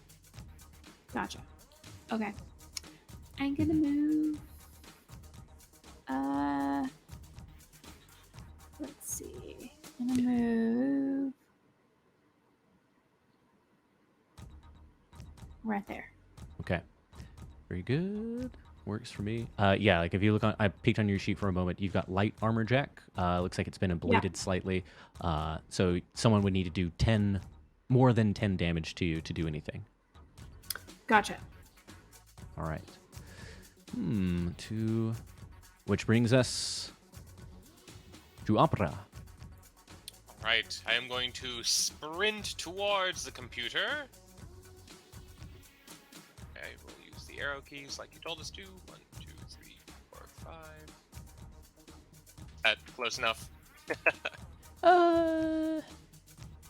Gotcha. Okay. I'm gonna move. Let's see. I'm gonna move right there. Okay. Very good. Works for me. Yeah, like if you look on, I peeked on your sheet for a moment. You've got light armor jack. Looks like it's been ablated slightly. So someone would need to do more than 10 damage to you to do anything. Gotcha. All right. Which brings us to Opera. Right, I am going to sprint towards the computer. Okay, we'll use the arrow keys like you told us to. 1, 2, 3, 4, 5. That close enough?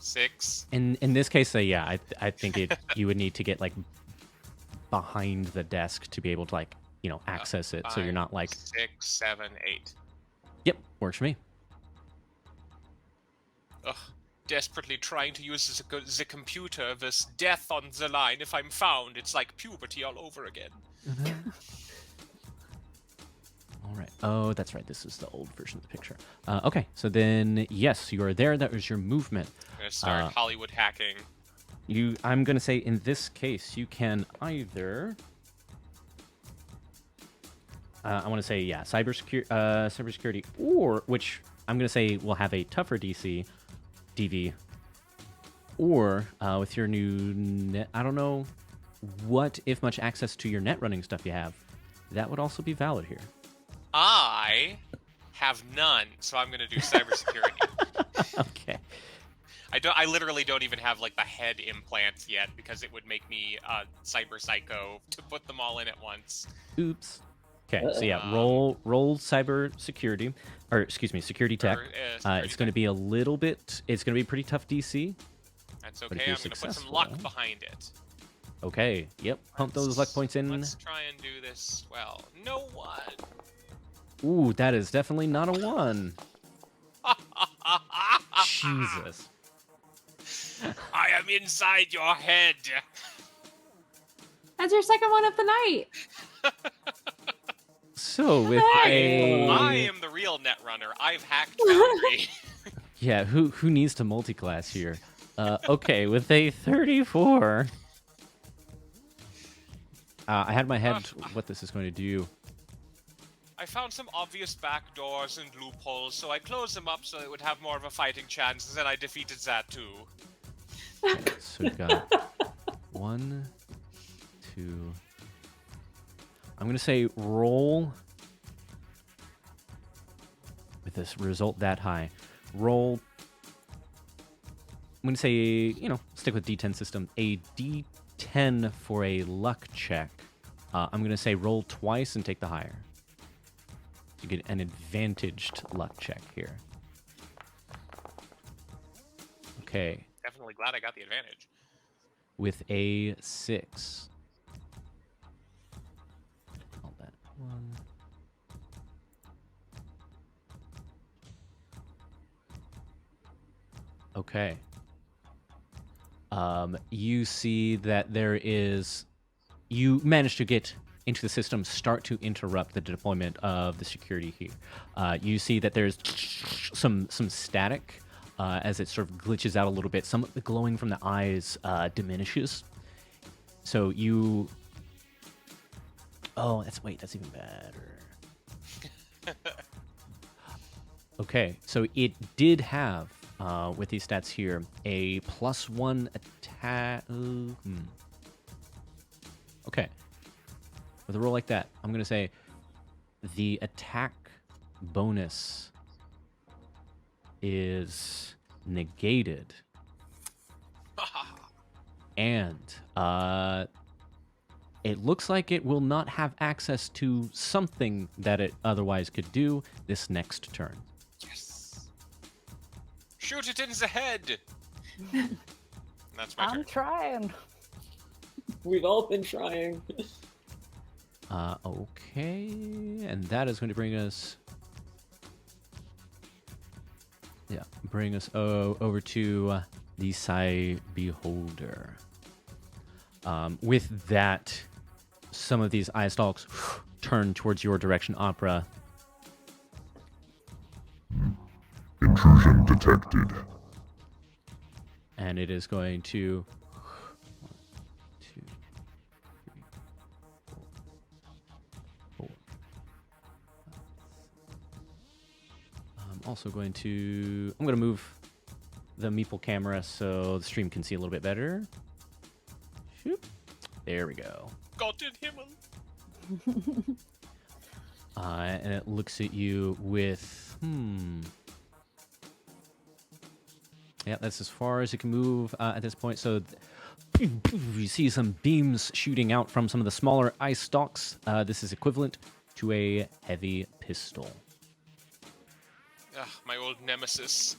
6. In this case, yeah, I think you would need to get like behind the desk to be able to access it, so you're not like 6, 7, 8. Yep, works for me. Ugh, desperately trying to use the computer. This death on the line. If I'm found, it's like puberty all over again. All right. Oh, that's right. This is the old version of the picture. Okay, so then yes, you are there. That was your movement. I'm gonna start Hollywood hacking. I'm gonna say in this case you can either. I want to say cybersecurity, or which I'm gonna say will have a tougher DV, or with your new net. I don't know what, if much, access to your net running stuff you have. That would also be valid here. I have none, so I'm gonna do cybersecurity. Okay. I literally don't even have like the head implants yet because it would make me cyber psycho to put them all in at once. Oops. Okay, so yeah, roll cyber security, or excuse me, security tech. It's going to be a little bit. It's going to be a pretty tough DC. That's okay. I'm going to put some luck behind it. Okay. Yep. Pump those luck points in. Let's try and do this well. No 1. Ooh, that is definitely not a 1. Jesus. I am inside your head. That's your second one of the night. So with I am the real netrunner. I've hacked Boundary. Yeah, who needs to multi-class here? Okay, with a 34. I had in my head what this is going to do. I found some obvious back doors and loopholes, so I closed them up so it would have more of a fighting chance, and then I defeated that too. Okay, so we've got 1, 2. I'm going to say roll with this result that high. Roll. I'm going to say, stick with D10 system. A D10 for a luck check. I'm going to say roll twice and take the higher. You get an advantaged luck check here. Okay. Definitely glad I got the advantage. With a 6. All that 1. Okay. You see that you managed to get into the system, start to interrupt the deployment of the security here. You see that there's some static as it sort of glitches out a little bit. Some of the glowing from the eyes diminishes. So you... Oh, that's even better. Okay, so it did have, with these stats here, a +1 attack... Okay. With a roll like that, I'm going to say the attack bonus is negated. And it looks like it will not have access to something that it otherwise could do this next turn. Yes. Shoot it in the head. That's my I'm turn. trying. We've all been trying. Okay, and that is going to bring us... Yeah, bring us over to the Cybeholder. With that, some of these eye stalks turn towards your direction, Opera. Intrusion detected. And it is going to... 1, 2, 3, 4, 4. I'm also going to... I'm going to move the Meeple camera so the stream can see a little bit better. Shoop. There we go. Gott in Himmel. And it looks at you with... Yeah, that's as far as it can move at this point. So you see some beams shooting out from some of the smaller ice stalks. This is equivalent to a heavy pistol. My old nemesis.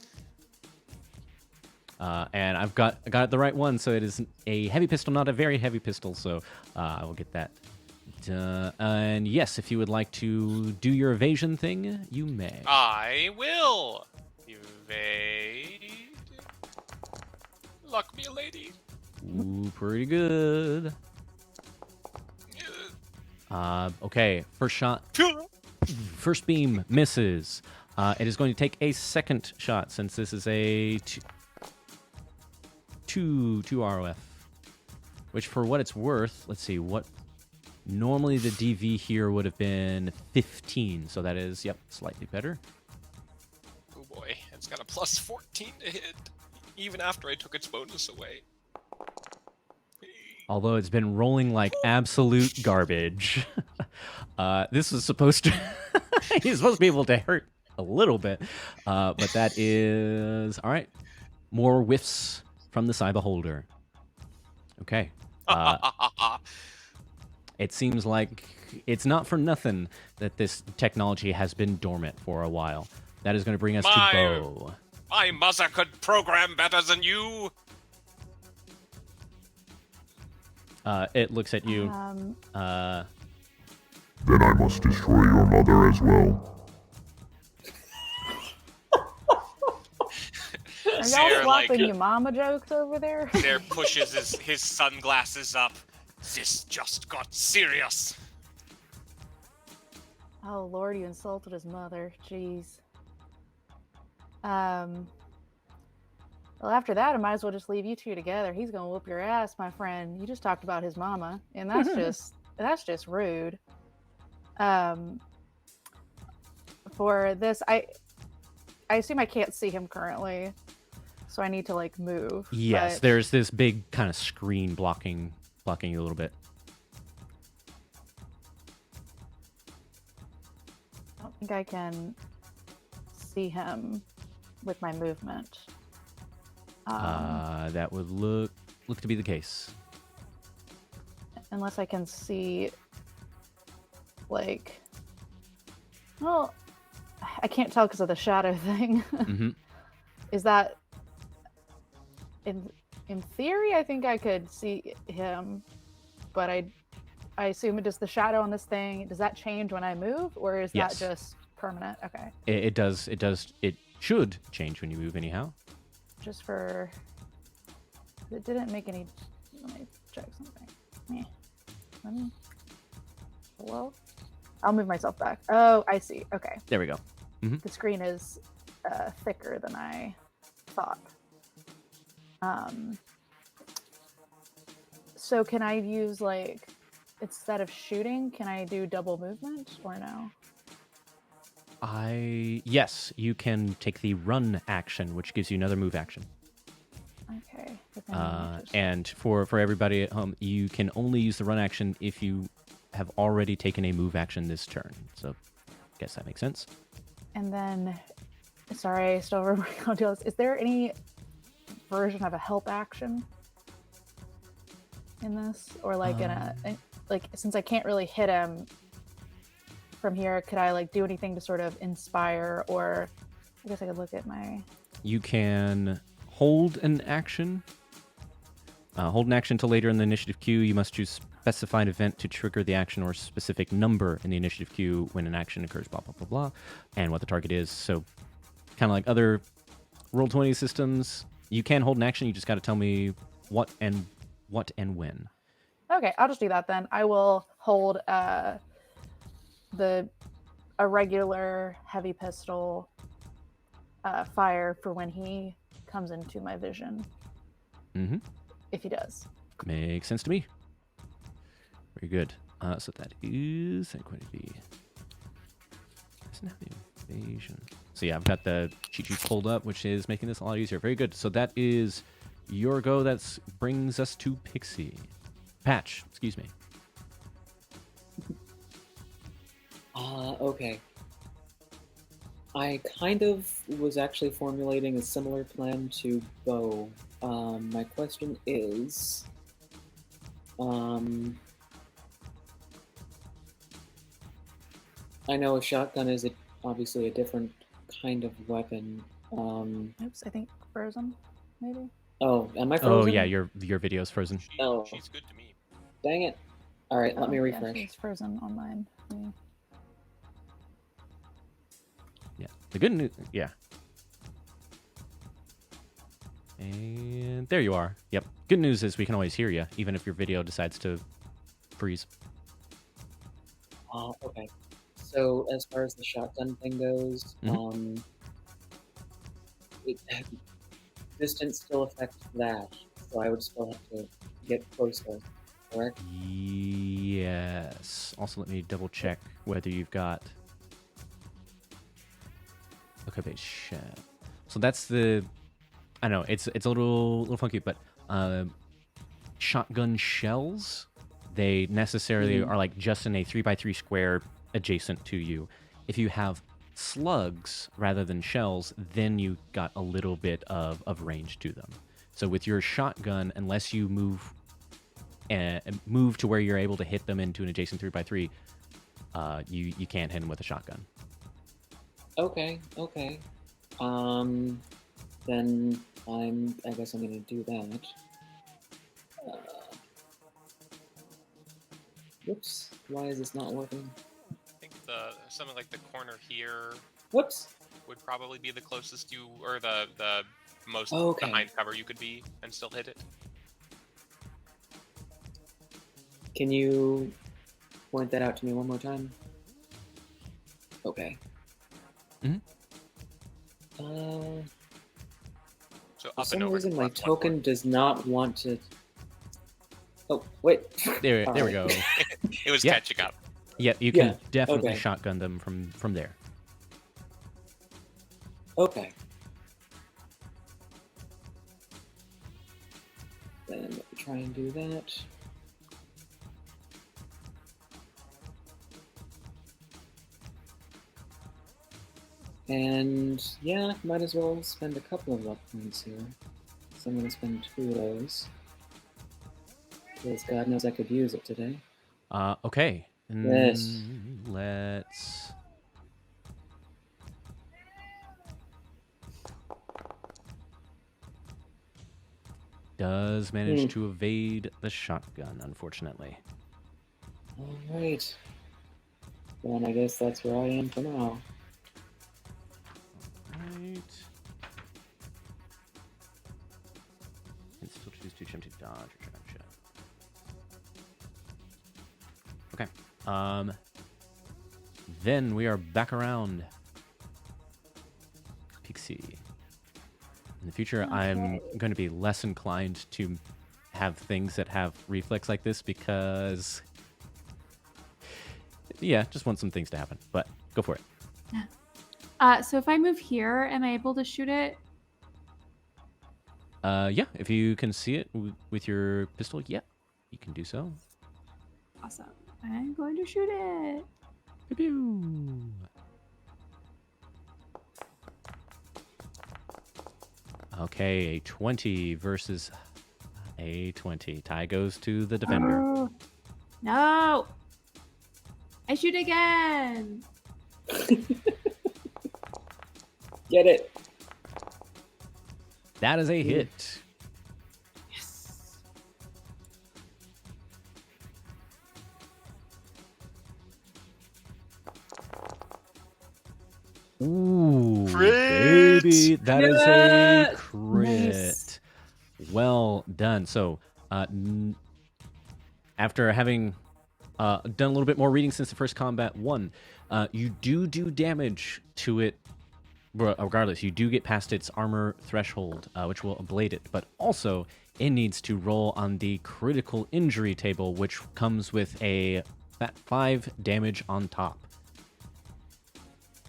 And I got the right one, so it is a heavy pistol, not a very heavy pistol. So I will get that. And yes, if you would like to do your evasion thing, you may. I will. Evade. Luck me, lady. Ooh, pretty good. Okay, first shot. First beam misses. It is going to take a second shot since this is a two ROF. Which, for what it's worth, let's see what. Normally the DV here would have been 15, so that is, yep, slightly better. Oh boy, it's got a plus 14 to hit, even after I took its bonus away. Although it's been rolling like absolute garbage. This was supposed to... He's supposed to be able to hurt a little bit. But that is... All right. More whiffs from the Cyberholder. Okay. It seems like it's not for nothing that this technology has been dormant for a while. That is going to bring us to Bo. My mother could program better than you. It looks at you. Then I must destroy your mother as well. Are y'all swapping your mama jokes over there? There pushes his sunglasses up. This just got serious. Oh Lord, you insulted his mother. Jeez. Well, after that, I might as well just leave you two together. He's gonna whoop your ass, my friend. You just talked about his mama, and that's just rude. For this, I assume I can't see him currently, so I need to like move. Yes, but... there's this big kind of screen blocking you a little bit. I don't think I can see him with my movement. That would look to be the case. Unless I can see, like, well, I can't tell because of the shadow thing. Mm-hmm. Is that in theory? I think I could see him, but I assume it does. The shadow on this thing, does that change when I move, or is Yes. that just permanent? Okay. It does. It should change when you move anyhow. Just for it didn't make any. Let me check something. Hello. I'll move myself back. Oh, I see. Okay. There we go. Mm-hmm. The screen is thicker than I thought. So can I use, like, instead of shooting, can I do double movement or no? Yes, you can take the run action, which gives you another move action. Okay. But then And for everybody at home, you can only use the run action if you have already taken a move action this turn. So, I guess that makes sense. And then, sorry, I still remember how to do this. Is there any version of a help action in this, or like like since I can't really hit him from here, could I like do anything to sort of inspire, or I guess I could look at my. You can hold an action. Hold an action until later in the initiative queue. You must choose specified event to trigger the action or specific number in the initiative queue when an action occurs, blah, blah, blah, blah, and what the target is. So kind of like other Roll20 systems, you can hold an action. You just got to tell me what and when. Okay, I'll just do that then. I will hold a regular heavy pistol fire for when he comes into my vision. Mm-hmm. If he does. Makes sense to me. Very good. So that is going to be... Doesn't have the invasion. So yeah, I've got the cheat sheet pulled up, which is making this a lot easier. Very good. So that is your go. That brings us to Pixie. Patch, excuse me. Okay. I kind of was actually formulating a similar plan to Bo. My question is, I know a shotgun is obviously a different kind of weapon. Oops, I think frozen, maybe. Oh, am I frozen? Oh yeah, your video's frozen. She's good to me. Dang it. All right, let me refresh. Yeah, she's frozen on mine. Yeah. The good news, yeah. And there you are. Yep. Good news is we can always hear you, even if your video decides to freeze. Okay. So as far as the shotgun thing goes, distance still affects that, so I would still have to get closer, correct? Yes. Also, let me double check whether you've got... Okay, page chat. So that's the... I know, it's a little funky, but shotgun shells, they necessarily are like just in a 3x3 square adjacent to you. If you have slugs rather than shells, then you got a little bit of range to them. So with your shotgun, unless you move to where you're able to hit them into an adjacent 3x3, you can't hit them with a shotgun. Okay. Then I guess I'm gonna do that. Whoops, why is this not working? I think something like the corner here Whoops. would probably be the closest you, or the most Okay. behind cover you could be and still hit it. Can you point that out to me one more time? Okay. So For up some and over. reason, my left, one token forward. does not want to... Oh, wait. There we Alright. go. It was Yeah. catching up. Yeah, you can Yeah, definitely okay. shotgun them from there. Okay. Then let me try and do that. And yeah, might as well spend a couple of luck points here. So I'm going to spend 2 of those. Because God knows I could use it today. Okay. Yes. Let's... Does manage to evade the shotgun, unfortunately. Alright. Then I guess that's where I am for now. Right. And still choose to attempt to dodge or try and Okay. Then we are back around Pixie. In the future, I'm going to be less inclined to have things that have reflex like this because, yeah, just want some things to happen. But go for it. So if I move here, am I able to shoot it? Yeah, if you can see it with your pistol, yeah, you can do so. Awesome. I'm going to shoot it. Pew-pew. Okay, a 20 versus a 20. Tie goes to the defender. Oh, no. I shoot again. Get it. That is a hit. Yes. Ooh, Crit! baby, that is a Yes! crit. Nice. Well done. So, after having done a little bit more reading since the first combat one, you do damage to it. Regardless, you do get past its armor threshold, which will ablate it. But also, it needs to roll on the critical injury table, which comes with a 5 damage on top.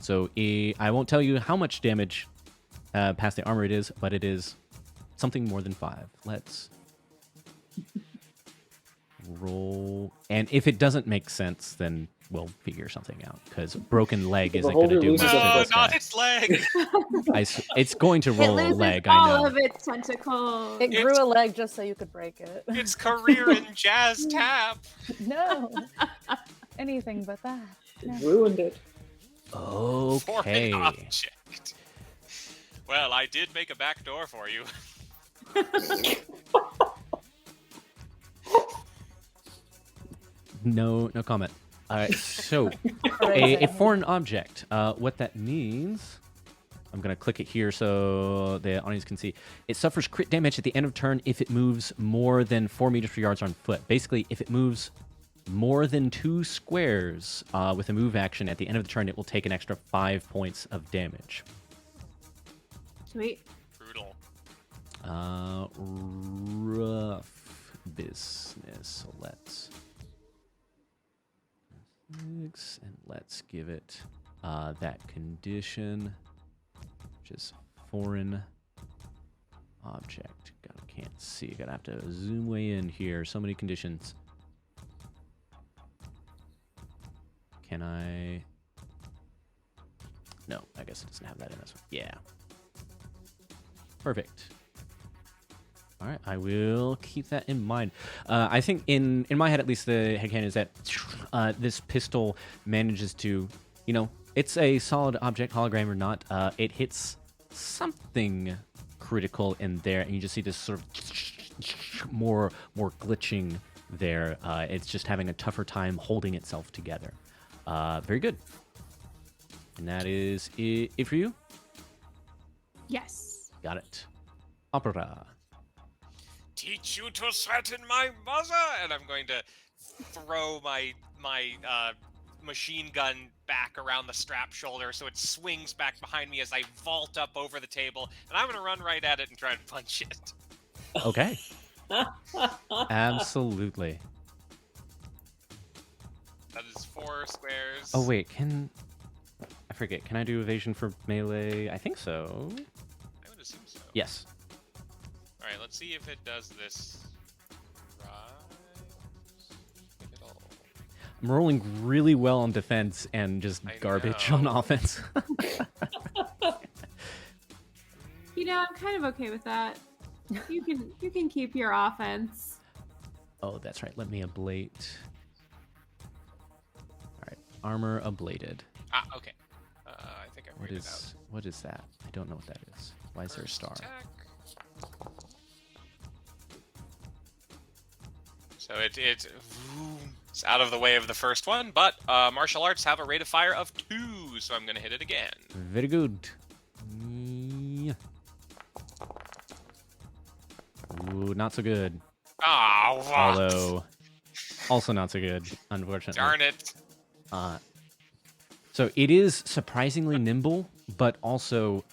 So I won't tell you how much damage past the armor it is, but it is something more than 5. Let's roll. And if it doesn't make sense, then we'll figure something out, because broken leg isn't going to do much Beholder to loses No, this not guy. its leg. It's going to It roll a loses leg, I all know. of its tentacles. It grew a leg just so you could break it. Its career in jazz tap. No. Anything but that. No. Ruined it. Okay. Foreign object. Well, I did make a back door for you. No comment. All right, so Crazy. a foreign object. What that means, I'm going to click it here so the audience can see. It suffers crit damage at the end of turn if it moves more than 4 meters per yards on foot. Basically, if it moves more than 2 squares with a move action at the end of the turn, it will take an extra 5 points of damage. Sweet. Brutal. Rough business. So let's give it that condition, which is foreign object. God, I can't see. Gotta have to zoom way in here. So many conditions. Can I? No, I guess it doesn't have that in this one. Yeah. Perfect. All right, I will keep that in mind. I think in my head, at least, the headcanon is that this pistol manages to, it's a solid object, hologram or not. It hits something critical in there, and you just see this sort of more glitching there. It's just having a tougher time holding itself together. Very good. And that is it for you? Yes. Got it. Opera. Teach you to threaten my mother, and I'm going to throw my machine gun back around the strap shoulder so it swings back behind me as I vault up over the table, and I'm going to run right at it and try and punch it. Okay. Absolutely. That is 4 squares. Oh, wait, I forget. Can I do evasion for melee? I think so. I would assume so. Yes. All right, let's see if it does this right. If it'll... I'm rolling really well on defense and just I garbage know. on offense. I'm kind of okay with that. You can keep your offense. Oh, that's right. Let me ablate. All right. Armor ablated. Ah, okay. I think I figured it out. What is that? I don't know what that is. Why is there a First star? attack. So it's out of the way of the first one, but martial arts have a rate of fire of 2, so I'm going to hit it again. Very good. Yeah. Ooh, not so good. Ah, what? Although, also not so good, unfortunately. Darn it. So it is surprisingly nimble, but also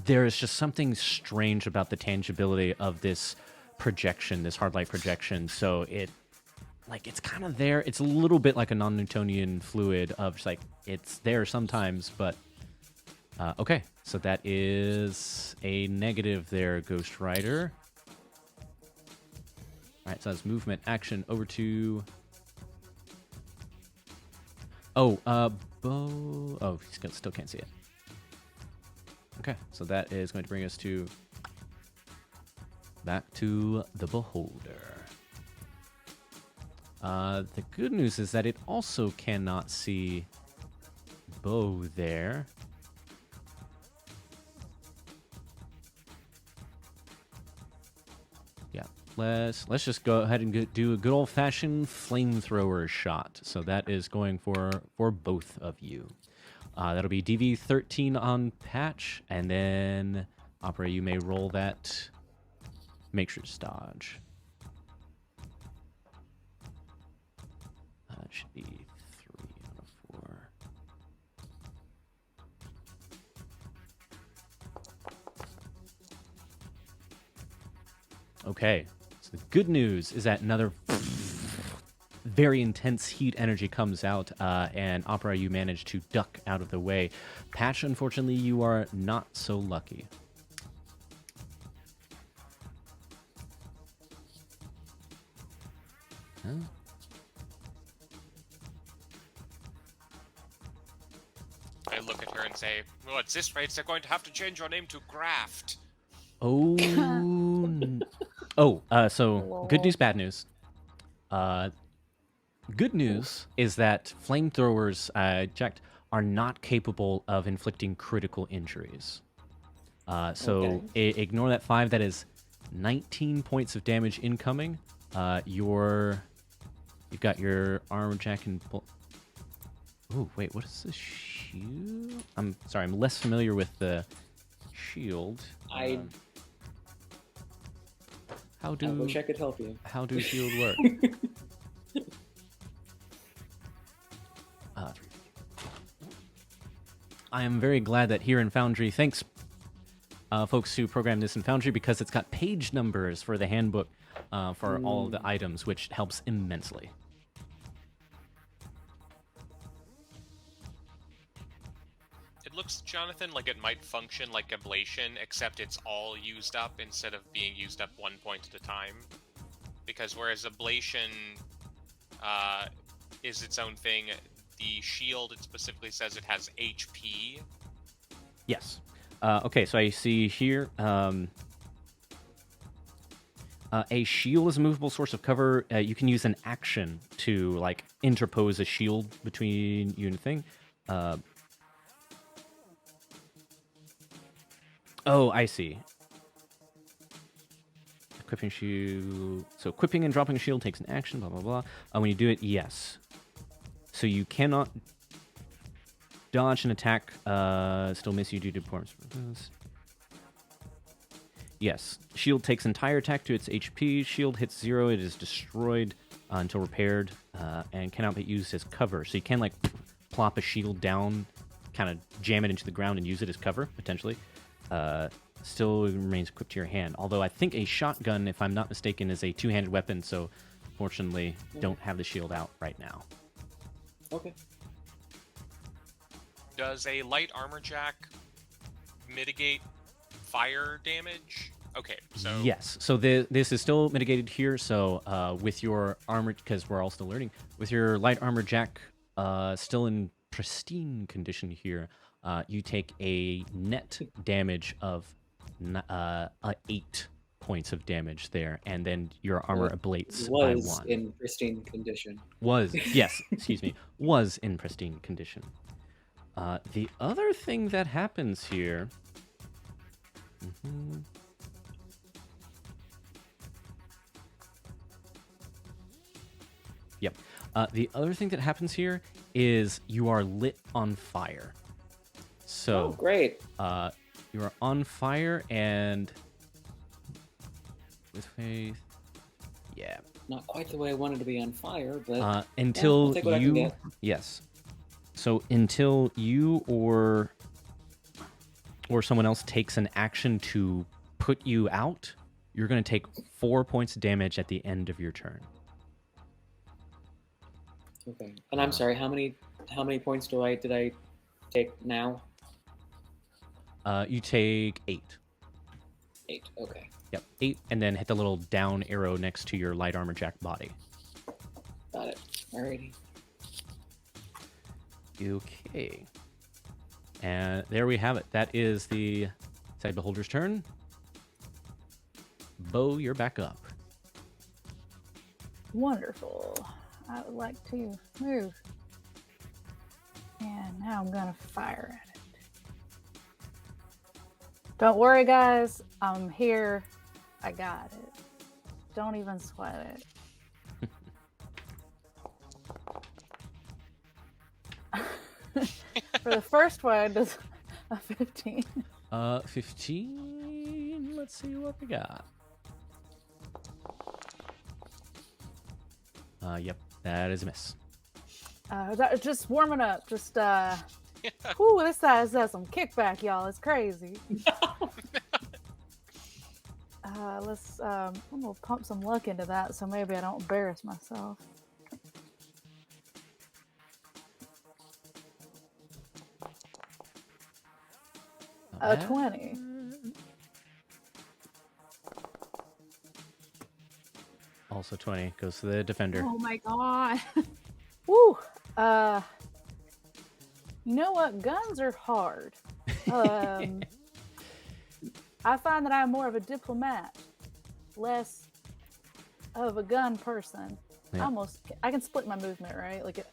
there is just something strange about the tangibility of this projection, this hard light projection. So it's kind of there. It's a little bit like a non-Newtonian fluid of just like it's there sometimes, but okay. So that is a negative there, Ghost Rider. All right, so that's movement, action, over to... Oh, Bo... Oh, he still can't see it. Okay, so that is going to bring us to back to the Beholder. The good news is that it also cannot see Bo there. Yeah, let's just go ahead and do a good old-fashioned flamethrower shot. So that is going for both of you. That'll be DV13 on patch, and then Opera, you may roll that. Make sure to dodge. It should be 3 out of 4. Okay, so the good news is that another very intense heat energy comes out, and Opera, you manage to duck out of the way. Patch, unfortunately, you are not so lucky. Huh? I look at her and say, well, at this rate, they're going to have to change your name to Graft. Oh, so good news, bad news. Good news is that flamethrowers, checked, are not capable of inflicting critical injuries. So ignore that 5. That is 19 points of damage incoming. You've got your armor jack and... Oh, wait, what is this shield? I'm sorry, I'm less familiar with the shield. I wish I could help you. How do shield work? I am very glad that here in Foundry, thanks folks who programmed this in Foundry, because it's got page numbers for the handbook for all of the items, which helps immensely. It looks, Jonathan, like it might function like ablation, except it's all used up instead of being used up 1 point at a time. Because whereas ablation is its own thing, the shield, it specifically says it has HP. Yes. Okay, so I see here a shield is a movable source of cover. You can use an action to like interpose a shield between you and the thing. Oh, I see. Equipping shield. So equipping and dropping a shield takes an action, blah, blah, blah. When you do it, yes. So you cannot dodge an attack, still miss you due to performance. Yes. Shield takes entire attack to its HP. Shield hits 0. It is destroyed until repaired, and cannot be used as cover. So you can, like, plop a shield down, kind of jam it into the ground and use it as cover, potentially. Still remains equipped to your hand. Although I think a shotgun, if I'm not mistaken, is a two-handed weapon, so fortunately don't have the shield out right now. Okay. Does a light armor jack mitigate fire damage? Okay, so... Yes, so this is still mitigated here, so with your armor, because we're all still learning, with your light armor jack still in pristine condition here, you take a net damage of 8 points of damage there, and then your armor ablates by 1. Was in pristine condition. Was, yes, excuse me, was in pristine condition. The other thing that happens here... Yep. The other thing that happens here is you are lit on fire. So, great. You are on fire, and with faith, yeah. Not quite the way I wanted to be on fire, but until I'll take what I can you, get. yes. So until you or someone else takes an action to put you out, you're going to take 4 points of damage at the end of your turn. Okay. And I'm sorry, how many points did I take now? You take 8. 8. Okay. Yep, 8, and then hit the little down arrow next to your light armor jack body. Got it. Alrighty. Okay. And there we have it. That is the Cyberholder's turn. Bo, you're back up. Wonderful. I would like to move. And now I'm gonna fire at it. Don't worry, guys. I'm here. I got it. Don't even sweat it. For the first one, does a 15. 15. Let's see what we got. Yep, that is a miss. Just warming up. Just whoo, this has some kickback, y'all. It's crazy. Let's I'm gonna pump some luck into that, so maybe I don't embarrass myself. Not A bad. 20. Also 20 goes to the defender. Oh my god. Woo. You know what? Guns are hard. I find that I'm more of a diplomat, less of a gun person. Yeah. I can split my movement, right? Like,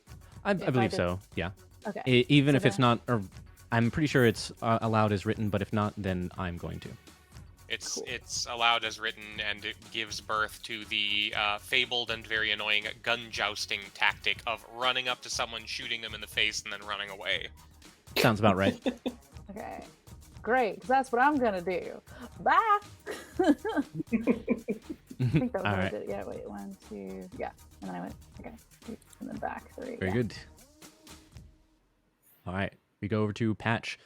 I believe so. Yeah. okay. Even So if it's then- not, or I'm pretty sure it's allowed as written, but if not, then I'm going to. It's Cool. it's allowed as written, and it gives birth to the fabled and very annoying gun jousting tactic of running up to someone, shooting them in the face, and then running away. Sounds about right. Okay. Great, 'cause that's what I'm gonna do. Bye. I think that was All what I right. did. Yeah, wait, 1, 2, yeah. And then I went, okay, and then back 3. Very yeah. good. All right. We go over to Patch.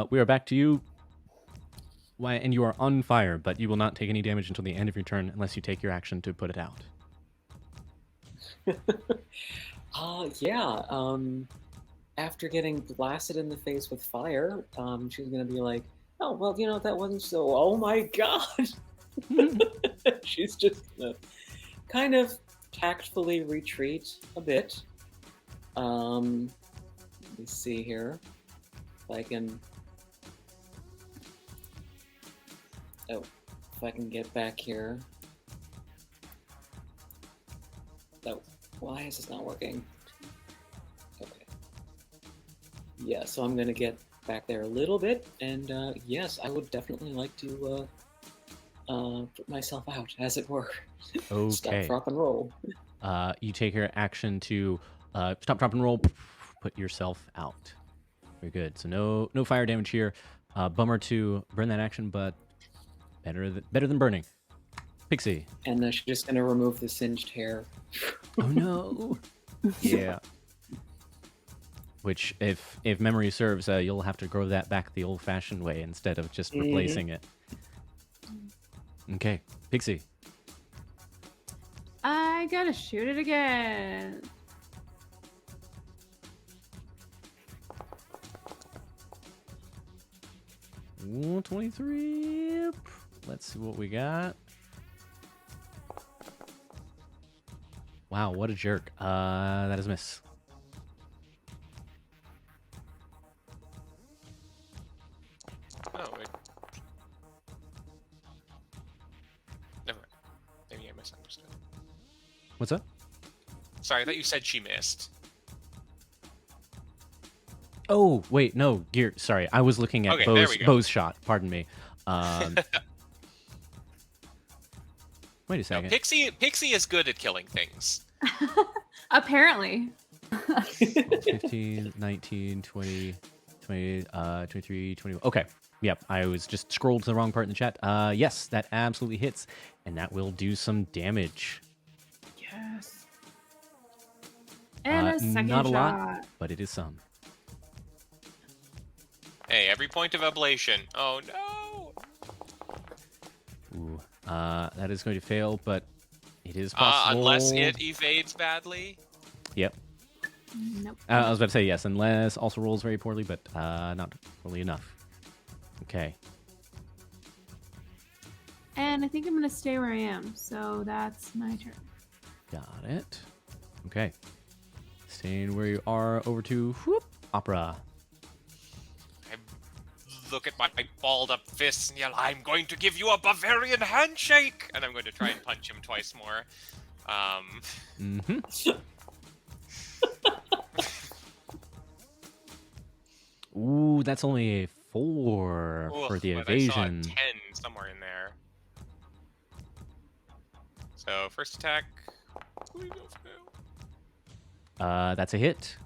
We are back to you. Why? And you are on fire, but you will not take any damage until the end of your turn unless you take your action to put it out. Yeah. After getting blasted in the face with fire, she's gonna be like, "Oh well, that wasn't so. Oh my god!" She's just gonna kind of tactfully retreat a bit. Let me see here if I can. Oh, if I can get back here. Oh, why is this not working? Okay. Yeah, so I'm gonna get back there a little bit, and yes, I would definitely like to put myself out, as it were. Stop, Okay. drop, and roll. You take your action to stop, drop, and roll. Put yourself out. Very good. So no fire damage here. Bummer to burn that action, but better than burning. Pixie. And she's just gonna remove the singed hair. Oh no. Yeah. Which, if memory serves, you'll have to grow that back the old-fashioned way instead of just replacing it. Okay, Pixie. I gotta shoot it again. Ooh, 23. Let's see what we got. Wow, what a jerk. That is a miss. Oh, never mind. Maybe I misunderstood. What's up? Sorry, I thought you said she missed. Oh, wait, no, Gear. Sorry, I was looking at Okay, there we go. Bo's shot. Pardon me. Wait a No, second. Pixie is good at killing things. Apparently. 15, 19, 20, 23, 21. Okay. Yep, I was just scrolled to the wrong part in the chat. Yes, that absolutely hits, and that will do some damage. Yes. And a second not a shot. lot, but it is some. Hey, every point of ablation. Oh no! Ooh, that is going to fail, but it is possible. Unless it evades badly. Yep. Nope. I was about to say yes, unless also rolls very poorly, but not poorly enough. Okay. And I think I'm gonna stay where I am, so that's my turn. Got it. Okay. Staying where you are, over to Opera. look at my balled up fists and yell, "I'm going to give you a Bavarian handshake!" And I'm going to try and punch him twice more. Ooh, that's only a 4 for the but I saw a evasion. 10 somewhere in there. So first attack. That's a hit.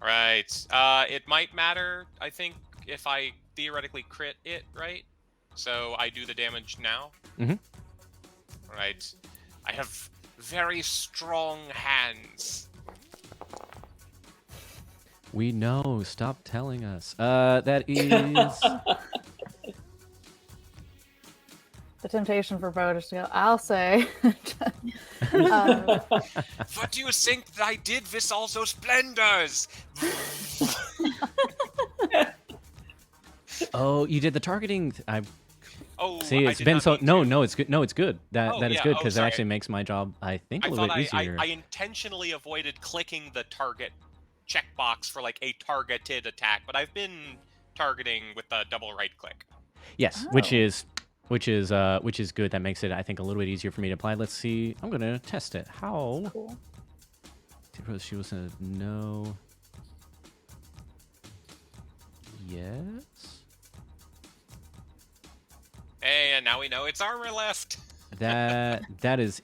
Right. It might matter, I think, if I theoretically crit it, right? So I do the damage now. Right. I have very strong hands. We know. Stop telling us. That is. The temptation for Bo is to go, I'll say. What do you think that I did with all those blenders? Oh, you did the targeting. Oh, See, I it's did been not so. mean No, to. no, it's good. No, it's good. That Oh, that is yeah. good Oh, because it sorry. actually makes my job, I think, a I little thought bit easier. I intentionally avoided clicking the target checkbox for like a targeted attack, but I've been targeting with the double right click. Yes, Oh. which is good. That makes it, I think, a little bit easier for me to apply. Let's see. I'm gonna test it. How? Cool. She was a no. Yes. Hey, and now we know it's armor left. That is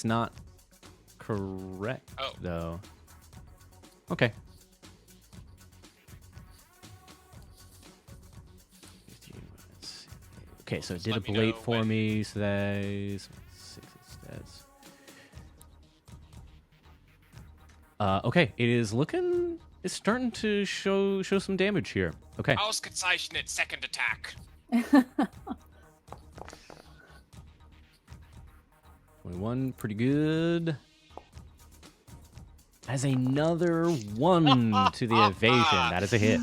not correct though. Okay. Okay, so it did a let me blade know for when- me, so that's 6 instead. Okay, it is looking. It's starting to show some damage here. Okay. Ausgezeichnet second attack. 21, pretty good. As another 1 to the evasion. That is a hit.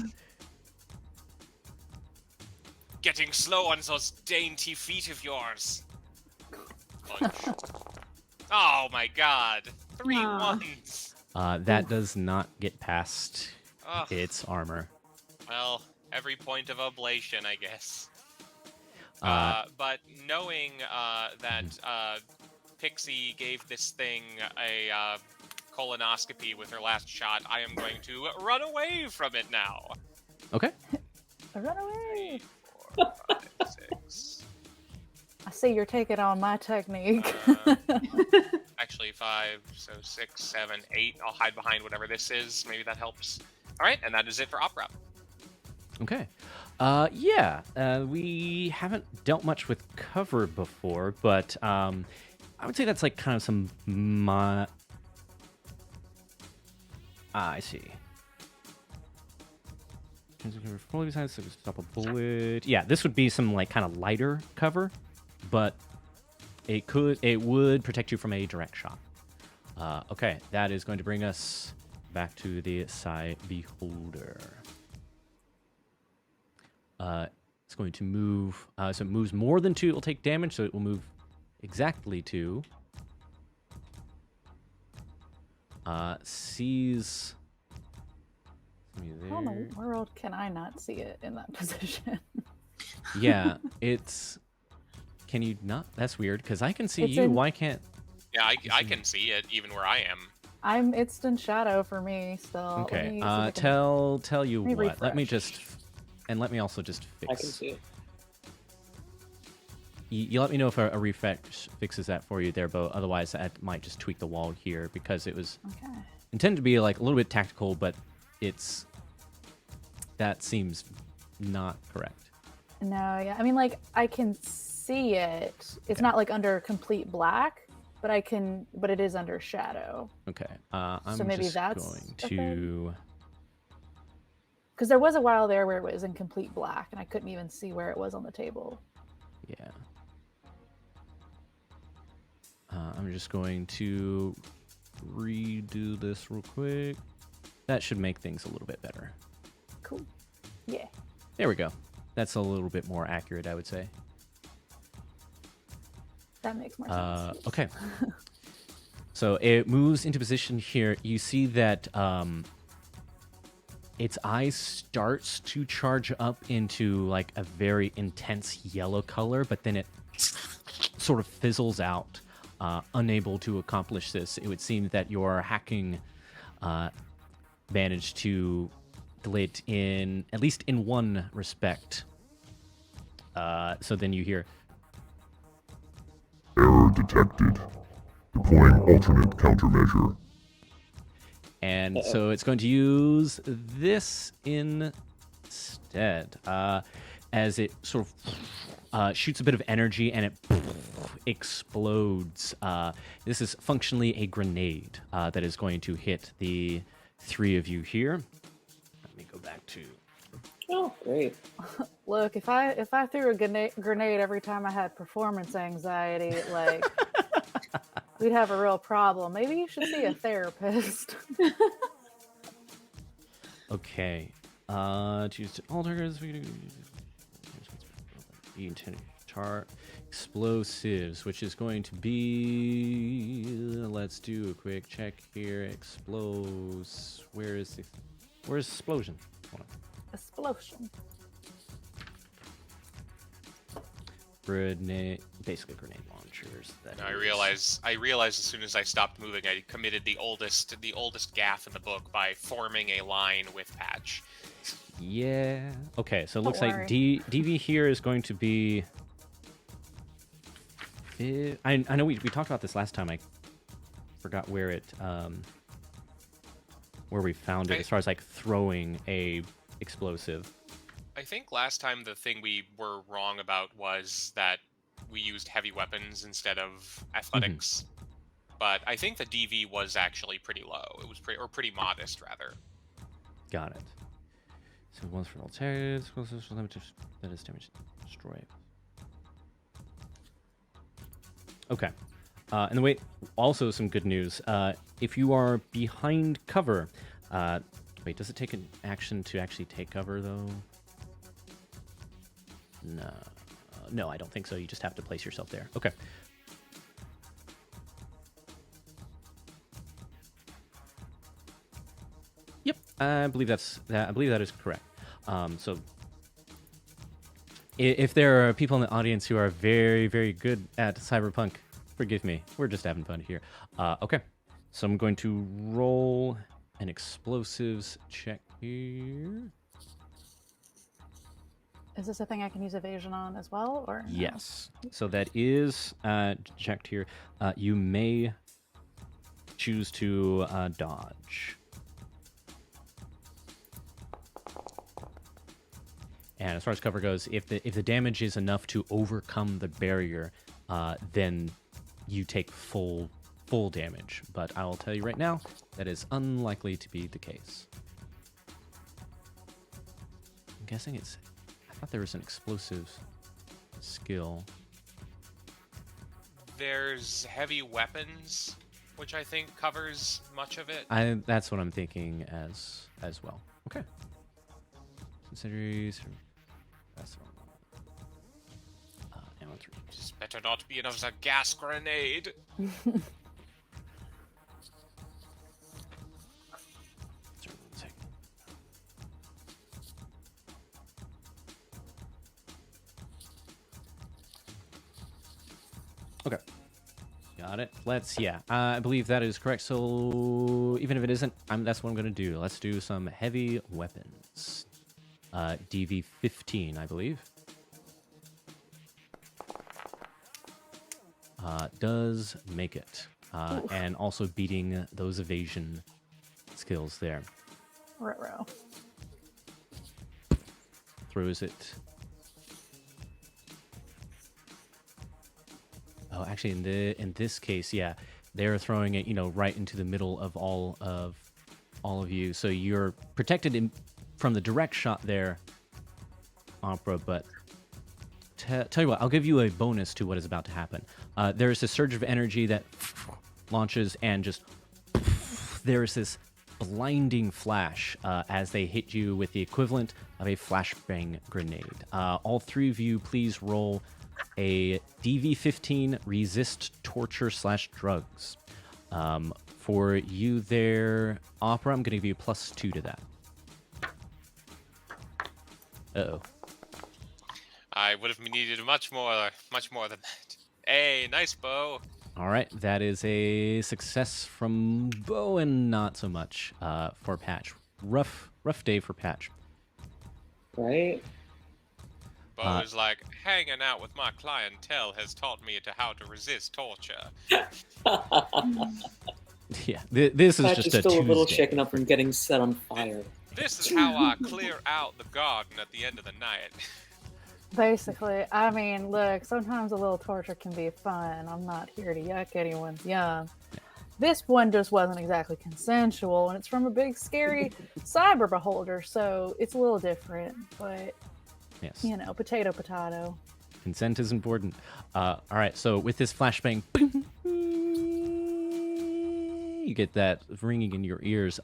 Getting slow on those dainty feet of yours. Punch. Oh my god. 3 Aw. ones. That does not get past Ugh. its armor. Well, every point of oblation, I guess. But knowing that Pixie gave this thing a colonoscopy with her last shot, I am going to run away from it now. Okay. Run away. 4, 5, 6. I see you're taking on my technique. Actually, 5, so 6, 7, 8. I'll hide behind whatever this is. Maybe that helps. All right, and that is it for opera. Okay. Yeah. We haven't dealt much with cover before, but I would say that's like kind of some I see. Fully besides, so stop a bullet. Yeah, this would be some like kind of lighter cover, but it would protect you from a direct shot. Okay, that is going to bring us back to the Cybeholder. It's going to move. So it moves more than 2. It will take damage, so it will move exactly 2. Sees. How in the world can I not see it in that position? Yeah, it's. Can you not? That's weird because I can see It's you. in- Why can't? Yeah, I can see it even where I am. It's in shadow for me still. Let Okay. me see if I can- Tell you Let me what. Let me refresh. just. And let me also just fix. I can see it. You let me know if a refresh fixes that for you there, Bo. Otherwise, I might just tweak the wall here because it was Okay. intended to be like a little bit tactical, but that seems not correct. No, yeah. I mean, like, I can see it. It's not like under complete black, but it is under shadow. Okay. I'm So maybe just that's going a thing? to. Because there was a while there where it was in complete black, and I couldn't even see where it was on the table. Yeah. I'm just going to redo this real quick. That should make things a little bit better. Cool. Yeah. There we go. That's a little bit more accurate, I would say. That makes more sense. Okay. So it moves into position here. You see that its eyes starts to charge up into like a very intense yellow color, but then it sort of fizzles out, unable to accomplish this. It would seem that your hacking managed to delay it in, at least in one respect. So then you hear, Error detected. Deploying alternate countermeasure. and so it's going to use this instead, as it sort of shoots a bit of energy and it explodes. This is functionally a grenade that is going to hit the three of you here. Let me go back to... Oh, great. Look, if I threw a grenade every time I had performance anxiety, like we'd have a real problem. Maybe you should see a therapist. Okay. Choose to alter the intended chart explosives, which is going to be. Let's do a quick check here. Where's explosion? Hold on. Explosion. Grenade, basically grenade launchers. And I realize as soon as I stopped moving, I committed the oldest gaffe in the book by forming a line with Patch. Yeah. Okay, so it Don't looks like worry. DV here is going to be. I know we talked about this last time. I forgot where it where we found it as far as like throwing a explosive. I think last time the thing we were wrong about was that we used heavy weapons instead of athletics. But I think the DV was actually pretty low. It was pretty modest rather. Got it. So once for all targets, that is damage destroy. Okay. And the way, also some good news. If you are behind cover, wait, does it take an action to actually take cover though? No, I don't think so. You just have to place yourself there. Okay. Yep, I believe that is correct. So if there are people in the audience who are very, very good at Cyberpunk, forgive me. We're just having fun here. Okay, so I'm going to roll an explosives check here. Is this a thing I can use evasion on as well, or no? Yes. So that is checked here. You may choose to dodge. And as far as cover goes, if the damage is enough to overcome the barrier, then you take full damage. But I will tell you right now, that is unlikely to be the case. I'm guessing it's... I thought there was an explosive skill. There's heavy weapons, which I think covers much of it. That's what I'm thinking as well. Okay. Incendiaries. That's the wrong one. Ammo 3. This better not be another gas grenade. Sorry, 1 second. Okay. Got it. I believe that is correct. So even if it isn't, that's what I'm going to do. Let's do some heavy weapons. DV 15, I believe. Does make it. And also beating those evasion skills there. Ruh-roh. Throws it. Oh, actually, in this case, yeah, they're throwing it, right into the middle of all of you. So you're protected from the direct shot there, Opera. But tell you what, I'll give you a bonus to what is about to happen. There is a surge of energy that launches, and just there is this blinding flash as they hit you with the equivalent of a flashbang grenade. All three of you, please roll a DV15 resist torture / drugs. For you there, Opera, I'm going to give you +2 to that. Uh-oh. I would have needed much more than that. Hey, nice bow. All right, that is a success from Bo and not so much for Patch. Rough day for Patch. Right? Bo is like, hanging out with my clientele has taught me how to resist torture. Yeah, this is Patch just is a still a little Tuesday. shaken up from getting set on fire. This is how I clear out the garden at the end of the night. Basically, I mean, look, sometimes a little torture can be fun. I'm not here to yuck anyone's yum. This one just wasn't exactly consensual, and it's from a big, scary Cyberbeholder, so it's a little different, but, Yes. you know, potato, potato. Consent is important. All right, so with this flashbang, you get that ringing in your ears.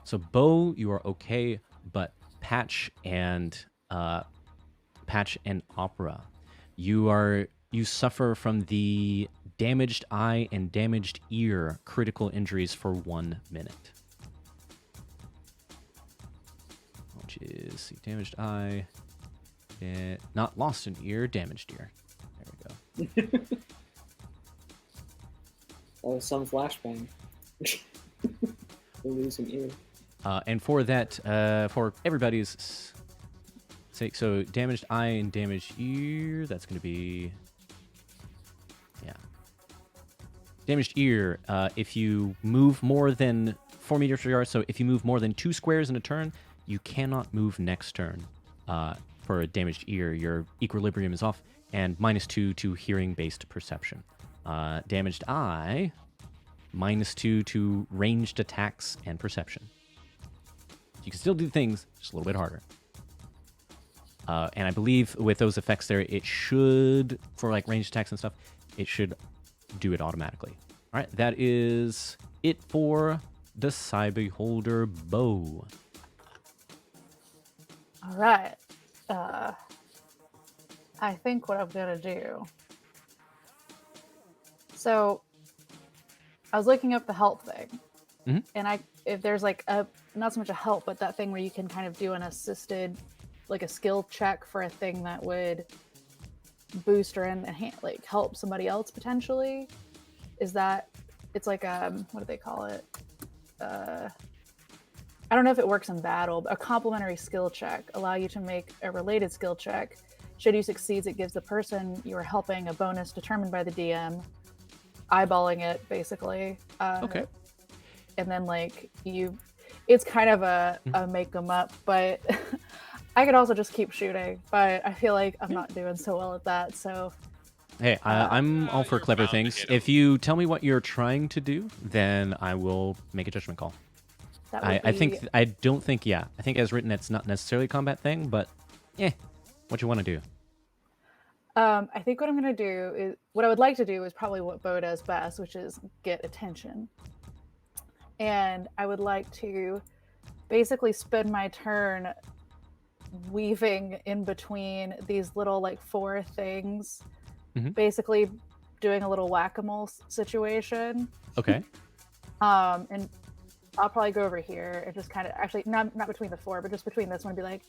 So Bo, you are okay, but Patch and Opera, you suffer from the damaged eye and damaged ear critical injuries for 1 minute. Which is damaged eye, not lost an ear, damaged ear. There we go. Oh, some flashbang. We'll lose an ear. And for that, for everybody's sake, so damaged eye and damaged ear, that's going to be, yeah. Damaged ear, if you move more than 4 meters per yard, so if you move more than 2 squares in a turn, you cannot move next turn. For a damaged ear, your equilibrium is off, and -2 to hearing-based perception. Damaged eye, -2 to ranged attacks and perception. You can still do things, just a little bit harder. And I believe with those effects there, it should, for like ranged attacks and stuff, it should do it automatically. All right, that is it for the Cyberholder bow. All right. I think what I'm gonna do. So, I was looking up the help thing, and if there's like not so much a help, but that thing where you can kind of do an assisted, like a skill check for a thing that would boost or like help somebody else potentially. Is that it's like what do they call it? I don't know if it works in battle, but a complementary skill check allow you to make a related skill check. Should you succeed, it gives the person you are helping a bonus determined by the DM, eyeballing it basically. Okay. And then like it's kind of a make them up, but I could also just keep shooting, but I feel like I'm not doing so well at that. So Hey, I'm all for You're clever bound to things. hit 'em. If you tell me what you're trying to do, then I will make a judgment call. that would I think I think as written, it's not necessarily a combat thing, but what you want to do. I think what I'm going to do is what I would like to do is probably what Bo does best, which is get attention. And I would like to basically spend my turn weaving in between these little like 4 things, basically doing a little whack-a-mole situation. Okay. And I'll probably go over here and just kind of actually not between the 4, but just between this one and be like,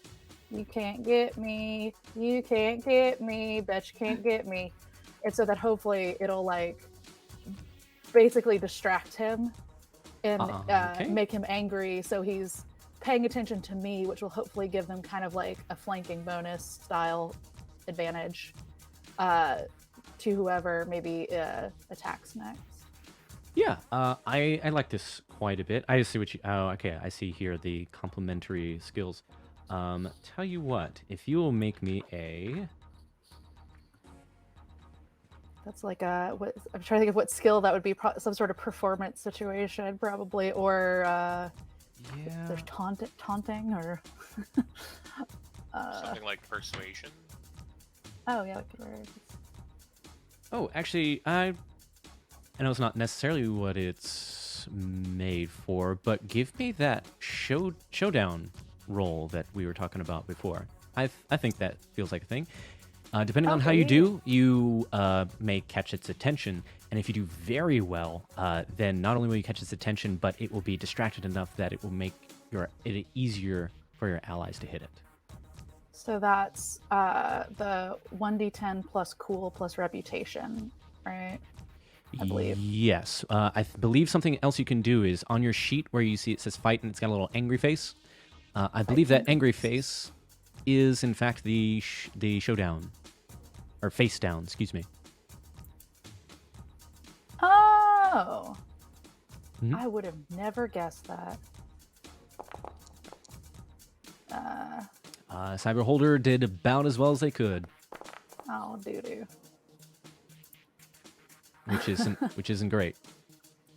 you can't get me, bet you can't get me. And so that hopefully it'll like basically distract him and make him angry, so he's paying attention to me, which will hopefully give them kind of like a flanking bonus style advantage to whoever maybe attacks next. Yeah, I like this quite a bit. I see what you. Oh, okay. I see here the complementary skills. Tell you what, if you will make me a. That's like what I'm trying to think of what skill that would be. Some sort of performance situation, probably, or there's taunting or Something like persuasion. Oh yeah, that could work. Oh, actually, I know it's not necessarily what it's made for, but give me that showdown roll that we were talking about before. I think that feels like a thing. Depending on how you do, you may catch its attention, and if you do very well, then not only will you catch its attention, but it will be distracted enough that it will make it easier for your allies to hit it. So that's the 1d10 plus cool plus reputation, right? I believe. Yes. Believe something else you can do is on your sheet where you see it says fight and it's got a little angry face. I believe that angry face is in fact the showdown. Or face down, excuse me. Oh! Mhm. I would have never guessed that. Cyberholder did about as well as they could, Oh, doo-doo. which isn't great.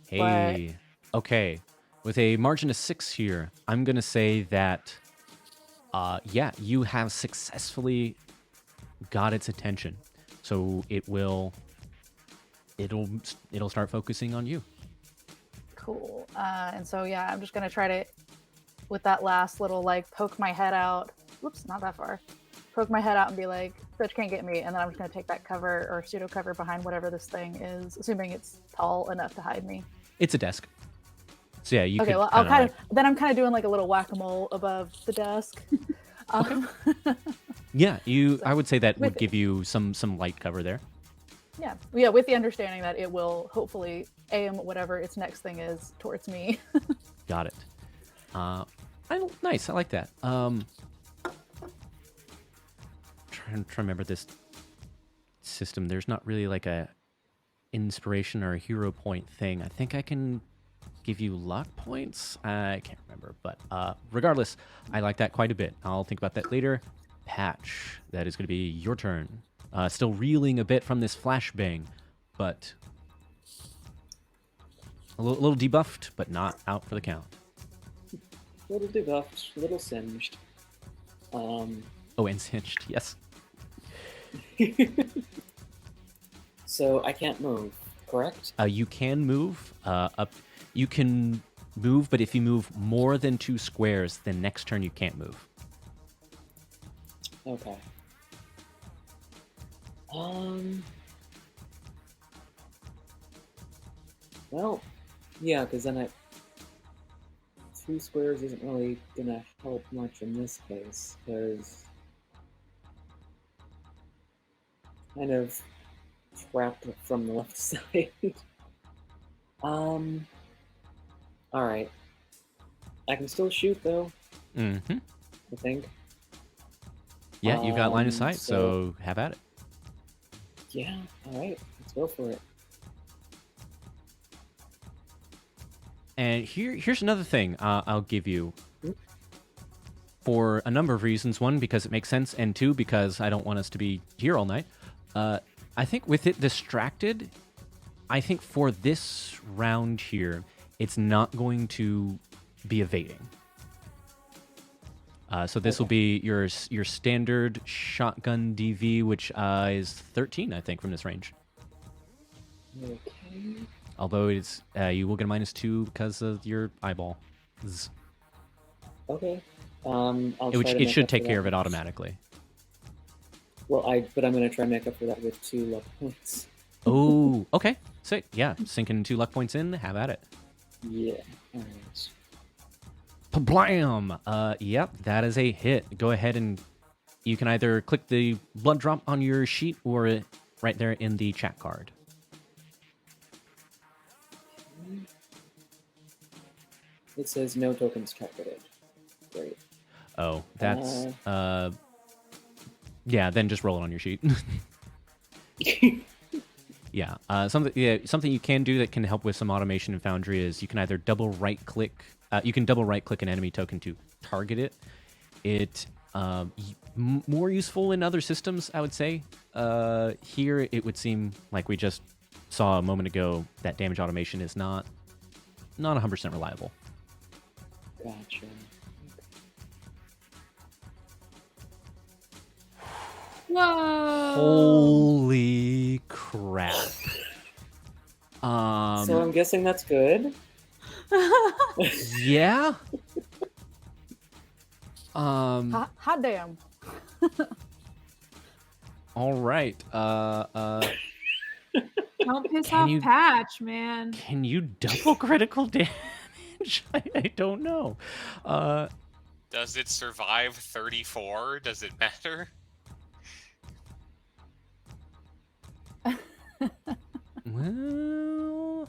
Hey, okay. With a margin of 6 here, I'm gonna say that, yeah, you have successfully got its attention, so it'll start focusing on you. Cool. And so, yeah, I'm just going to try to, with that last little, like, poke my head out. Whoops, not that far. Poke my head out and be like, bitch can't get me. And then I'm just going to take that cover or pseudo cover behind whatever this thing is, assuming it's tall enough to hide me. It's a desk. So yeah, you Okay, could well, I'll kind of, then I'm kind of doing like a little whack-a-mole above the desk. Yeah, So, I would say that would with give you some light cover there. Yeah, with the understanding that it will hopefully aim whatever its next thing is towards me. Got it. Nice. I like that. Trying to remember this system. There's not really like a inspiration or a hero point thing. I think I can give you luck points. I can't remember, but regardless, I like that quite a bit. I'll think about that later. Patch, that is going to be your turn. Still reeling a bit from this flashbang, but a little debuffed, but not out for the count. Little debuffed, little singed. Oh, and cinched, yes. So I can't move, correct? You can move up. You can move, but if you move more than 2 squares, then next turn you can't move. Okay. Well, yeah, because then 2 squares isn't really gonna help much in this case, because kind of trapped from the left side. Alright. I can still shoot though, Mm-hmm. I think. Yeah, you've got line of sight, so- so have at it. Yeah, alright, let's go for it. And here's another thing I'll give you. For a number of reasons. 1, because it makes sense, and 2, because I don't want us to be here all night. I think with it distracted, I think for this round here, it's not going to be evading. So this will be your standard shotgun DV, which is 13, I think, from this range. Okay. Although it's you will get a -2 because of your eyeball. Okay. I'll try Which to it make should up take for care that of it with- automatically. Well, but I'm gonna try and make up for that with 2 luck points. Oh, okay. Sick. Yeah, sinking 2 luck points in. Have at it. Yeah. Alright. Blam! Yep, that is a hit. Go ahead and you can either click the blood drop on your sheet or right there in the chat card. It says no tokens calculated. Great. Oh, that's yeah. Then just roll it on your sheet. Yeah. Something you can do that can help with some automation in Foundry is you can either double right click. You can double right click an enemy token to target it. It more useful in other systems, I would say. Here, it would seem like we just saw a moment ago that damage automation is not 100% reliable. Gotcha. Whoa! Holy crap! So I'm guessing that's good. Yeah. Hot damn. All right. Don't piss Can off you- Patch, man. Can you double critical damage? I don't know. Does it survive 34? Does it matter? Well,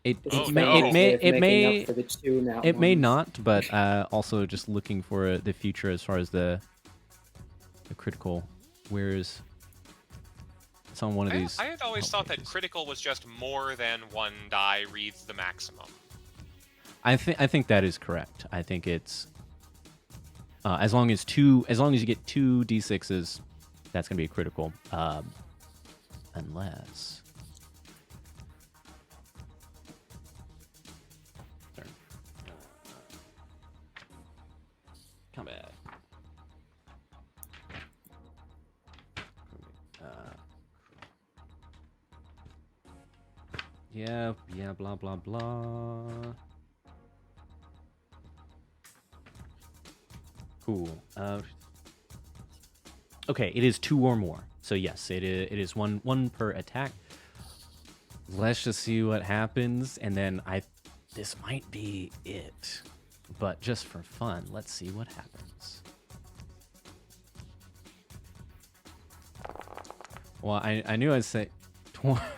it This Oh, is it may no. it Frankie's may way of it making may up for the two now it may ones. not, but also just looking for the future as far as the critical. Where's it's on one of these. I had always help thought that pages. critical was just more than one die reads the maximum. I think that is correct. I think it's as long as you get 2 d6s, that's gonna be a critical. Unless. Sorry. Combat. Yeah, blah blah blah. Cool. Okay, it is 2 or more. So yes, it is one per attack. Let's just see what happens, and then this might be it. But just for fun, let's see what happens. Well, I knew I'd say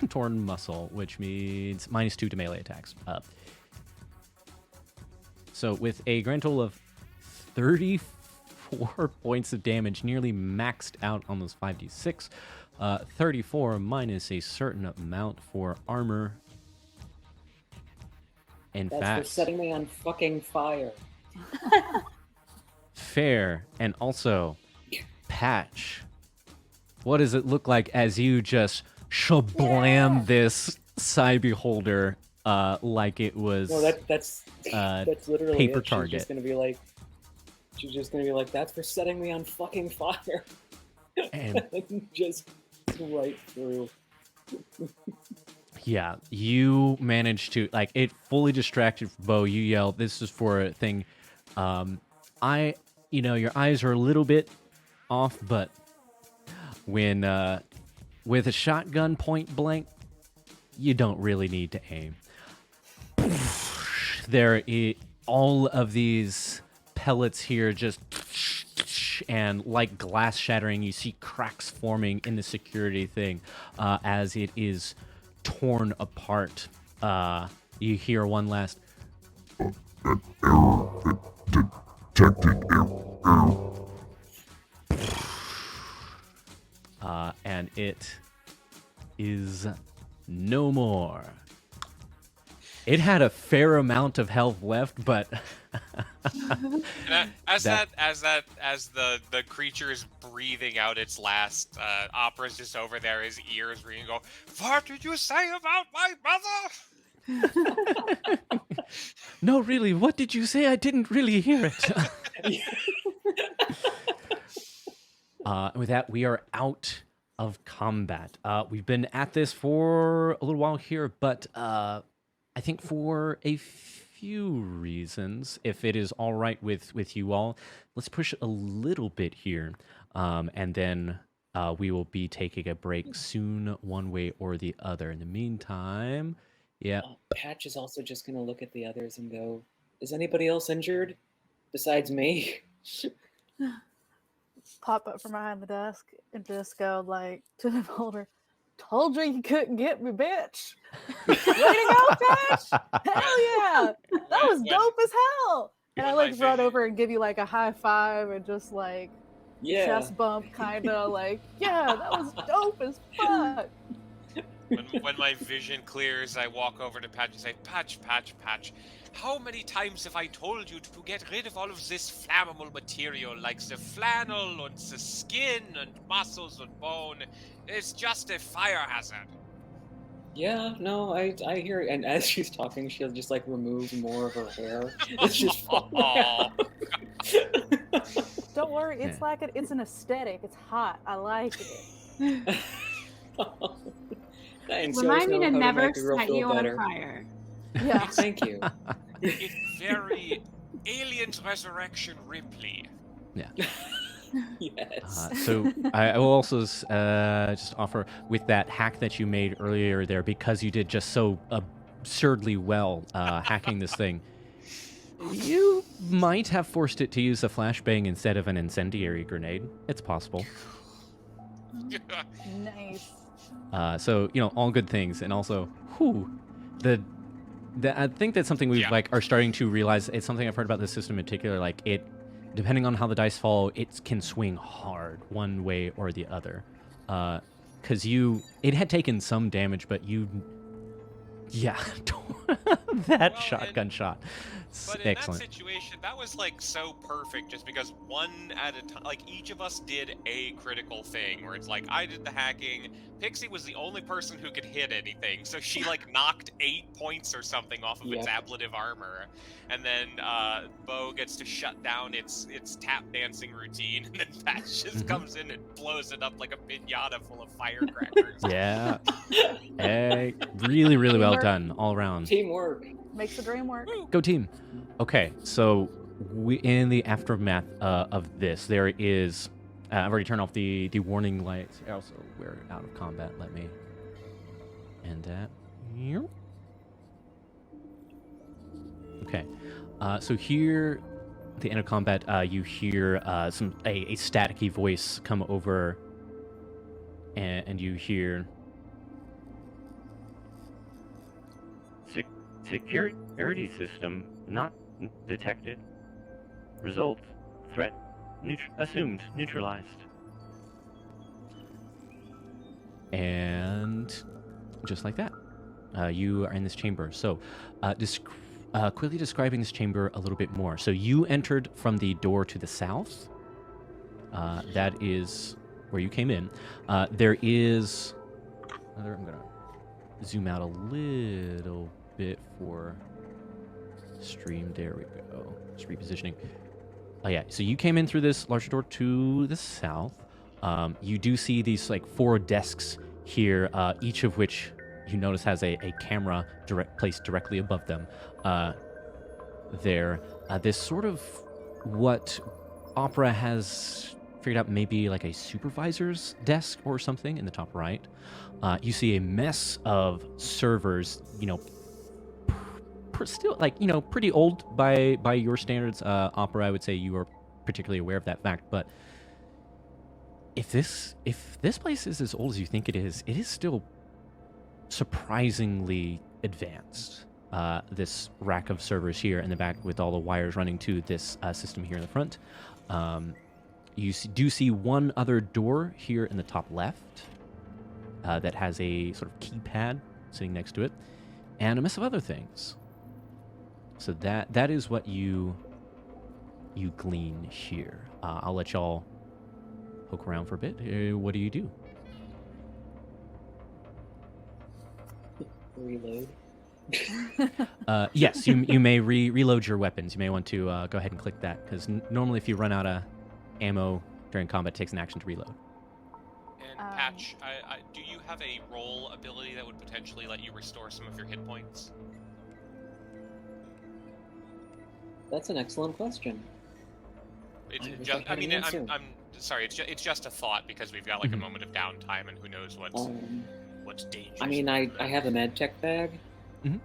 torn muscle, which means -2 to melee attacks. So with a grand total of 34 points of damage, nearly maxed out on those 5d6. 34 minus a certain amount for armor. In That's fact, for setting me on fucking fire. fair. And also, Patch, what does it look like as you just shablam this Cybeholder like it was No, that's literally paper it. target? She's just gonna be like, that's for setting me on fucking fire. And just right through. yeah, you managed to, like, it fully distracted Bo. You yell, this is for a thing. Your eyes are a little bit off, but when with a shotgun point blank, you don't really need to aim. All of these pellets here just, and like glass shattering, you see cracks forming in the security thing as it is torn apart. You hear one last Detected error. and it is no more. It had a fair amount of health left, but And as the creature is breathing out its last, Opera's just over there, his ears ringing, go, "What did you say about my mother?" no, really, what did you say? I didn't really hear it. With that, we are out of combat. We've been at this for a little while here, but I think for a few reasons, if it is all right with you all, let's push a little bit here, and then we will be taking a break soon, one way or the other. In the meantime, yeah. Patch is also just gonna look at the others and go, is anybody else injured besides me? Pop up from behind the desk and just go like to the folder. Told you you couldn't get me, bitch. Way to go, Patch! Hell yeah! That was dope as hell. And I like run over and give you like a high five and just like chest bump, kind of like, yeah, that was dope as fuck. When my vision clears, I walk over to Patch and say, Patch, how many times have I told you to get rid of all of this flammable material, like the flannel and the skin and muscles and bone? It's just a fire hazard. Yeah, no, I hear it. And as she's talking, she'll just like remove more of her hair. It's just falling. Don't worry, it's like it's an aesthetic. It's hot. I like it. Thanks. Remind me to never make a girl set feel you better. on fire. Yeah. Thank you. It's very Aliens Resurrection Ripley. Yeah. Yes. So I will also just offer, with that hack that you made earlier there, because you did just so absurdly well hacking this thing, You might have forced it to use a flashbang instead of an incendiary grenade. It's possible. Nice. So all good things, and also, I think that's something we've are starting to realize. It's something I've heard about this system in particular. Like it, depending on how the dice fall, it can swing hard one way or the other. Because it had taken some damage, but that shotgun shot. But in Excellent. that situation, that was like so perfect just because one at a time, like each of us did a critical thing where it's like I did the hacking, Pixie was the only person who could hit anything, so she like knocked 8 points or something off of its ablative armor, and then Bo gets to shut down its tap dancing routine, and then Patch just comes in and blows it up like a pinata full of firecrackers. Yeah. Hey, really, really well done all around. Teamwork. Makes the dream work. Go team. Okay, so in the aftermath of this, there is... I've already turned off the warning lights. Also, we're out of combat. Let me end that. Okay. So here, at the end of combat, you hear a staticky voice come over, and you hear... Security system not detected. Result, threat assumed, neutralized. And just like that, you are in this chamber. So, quickly describing this chamber a little bit more. So you entered from the door to the south. That is where you came in. There is another... I'm going to zoom out a little bit for stream. There we go. Just repositioning. Oh yeah, so you came in through this larger door to the south. You do see these like 4 desks here, each of which you notice has a camera placed directly above them. This sort of what Opera has figured out, maybe like a supervisor's desk or something in the top right. You see a mess of servers, still pretty old by your standards. Opera, I would say you are particularly aware of that fact, but if this place is as old as you think it is still surprisingly advanced. This rack of servers here in the back with all the wires running to this system here in the front. You do see one other door here in the top left that has a sort of keypad sitting next to it, and a mess of other things. So that is what you glean here. I'll let y'all poke around for a bit. What do you do? Reload. Yes, you may reload your weapons. You may want to go ahead and click that, because normally if you run out of ammo during combat, it takes an action to reload. And Patch, do you have a roll ability that would potentially let you restore some of your hit points? That's an excellent question. I'm sorry. It's just a thought, because we've got like a moment of downtime, and who knows what's dangerous. I mean, I have a med tech bag. Mm-hmm.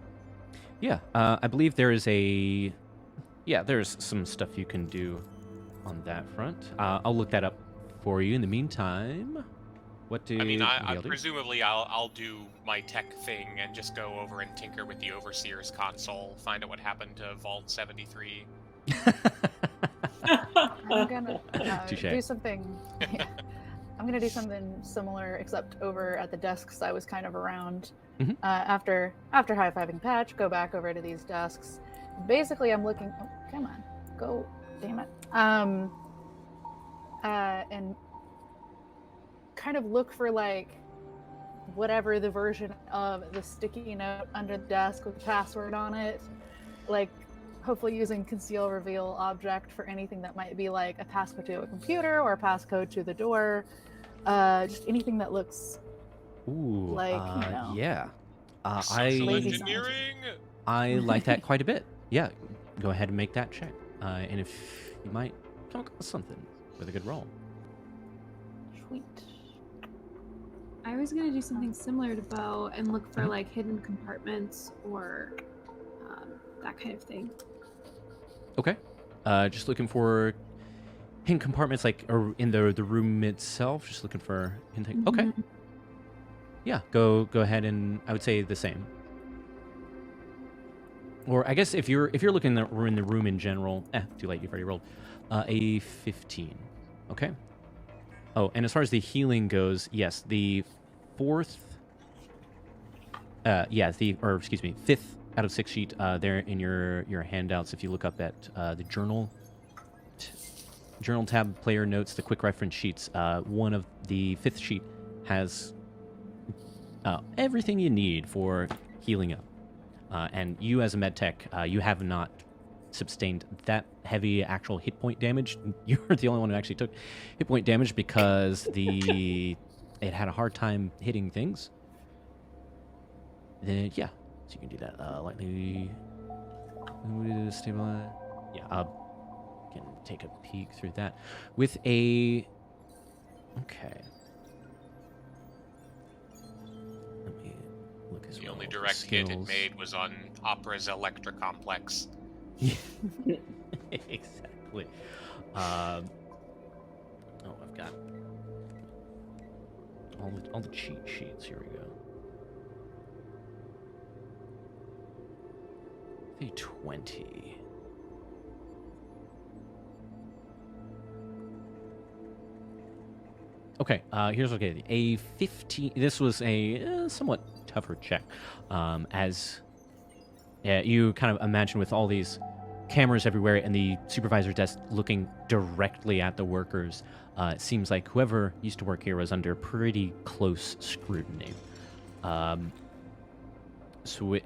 Yeah, I believe there is there's some stuff you can do on that front. I'll look that up for you. In the meantime, what do presumably I'll do my tech thing and just go over and tinker with the Overseer's console, find out what happened to Vault 73. I'm gonna do something. Yeah, I'm gonna do something similar, except over at the desks I was kind of around. Mm-hmm. After high-fiving Patch, go back over to these desks. Basically, I'm looking. Oh, come on, go! Damn it! And kind of look for like whatever the version of the sticky note under the desk with the password on it, like hopefully using conceal reveal object for anything that might be like a passcode to a computer or a passcode to the door, just anything that looks like yeah. Engineering. I like that quite a bit. Yeah, go ahead and make that check, and if you might come across something with a good roll. Sweet. I was going to do something similar to Bo and look for like hidden compartments or that kind of thing. Okay. Just looking for hidden compartments, like or in the room itself. Just looking for hidden. Okay. Mhm. Yeah. Go ahead and I would say the same. Or I guess if you're looking in the room in general, too late. You've already rolled a 15. Okay. Oh, and as far as the healing goes, yes, the fifth out of 6 sheet there in your handouts. If you look up at the journal tab, player notes, the quick reference sheets, one of the 5th sheet has everything you need for healing up. And you as a med tech, you have not sustained that heavy actual hit point damage. You're the only one who actually took hit point damage because it had a hard time hitting things. Then yeah, so you can do that lightly. Stabilize. Yeah, can take a peek through that with a. Okay. Let me look as The well. only for direct hit it skills. made was on Opera's Electra Complex. Exactly. Oh, I've got all the cheat sheets. Here we go. A 20. Okay, here's what I get. A 15. This was a somewhat tougher check, as you kind of imagine with all these cameras everywhere and the supervisor desk looking directly at the workers. It seems like whoever used to work here was under pretty close scrutiny. So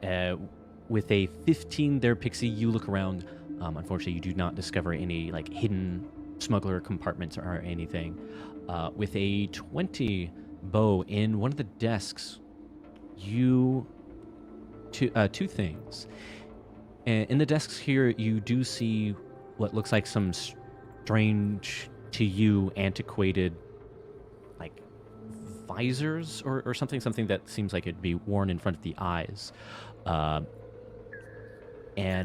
with a 15 there, Pixie, you look around. Unfortunately, you do not discover any like hidden smuggler compartments or anything. With a 20, Bo, in one of the desks, two things. In the desks here, you do see what looks like some strange to you antiquated like visors or something that seems like it'd be worn in front of the eyes. And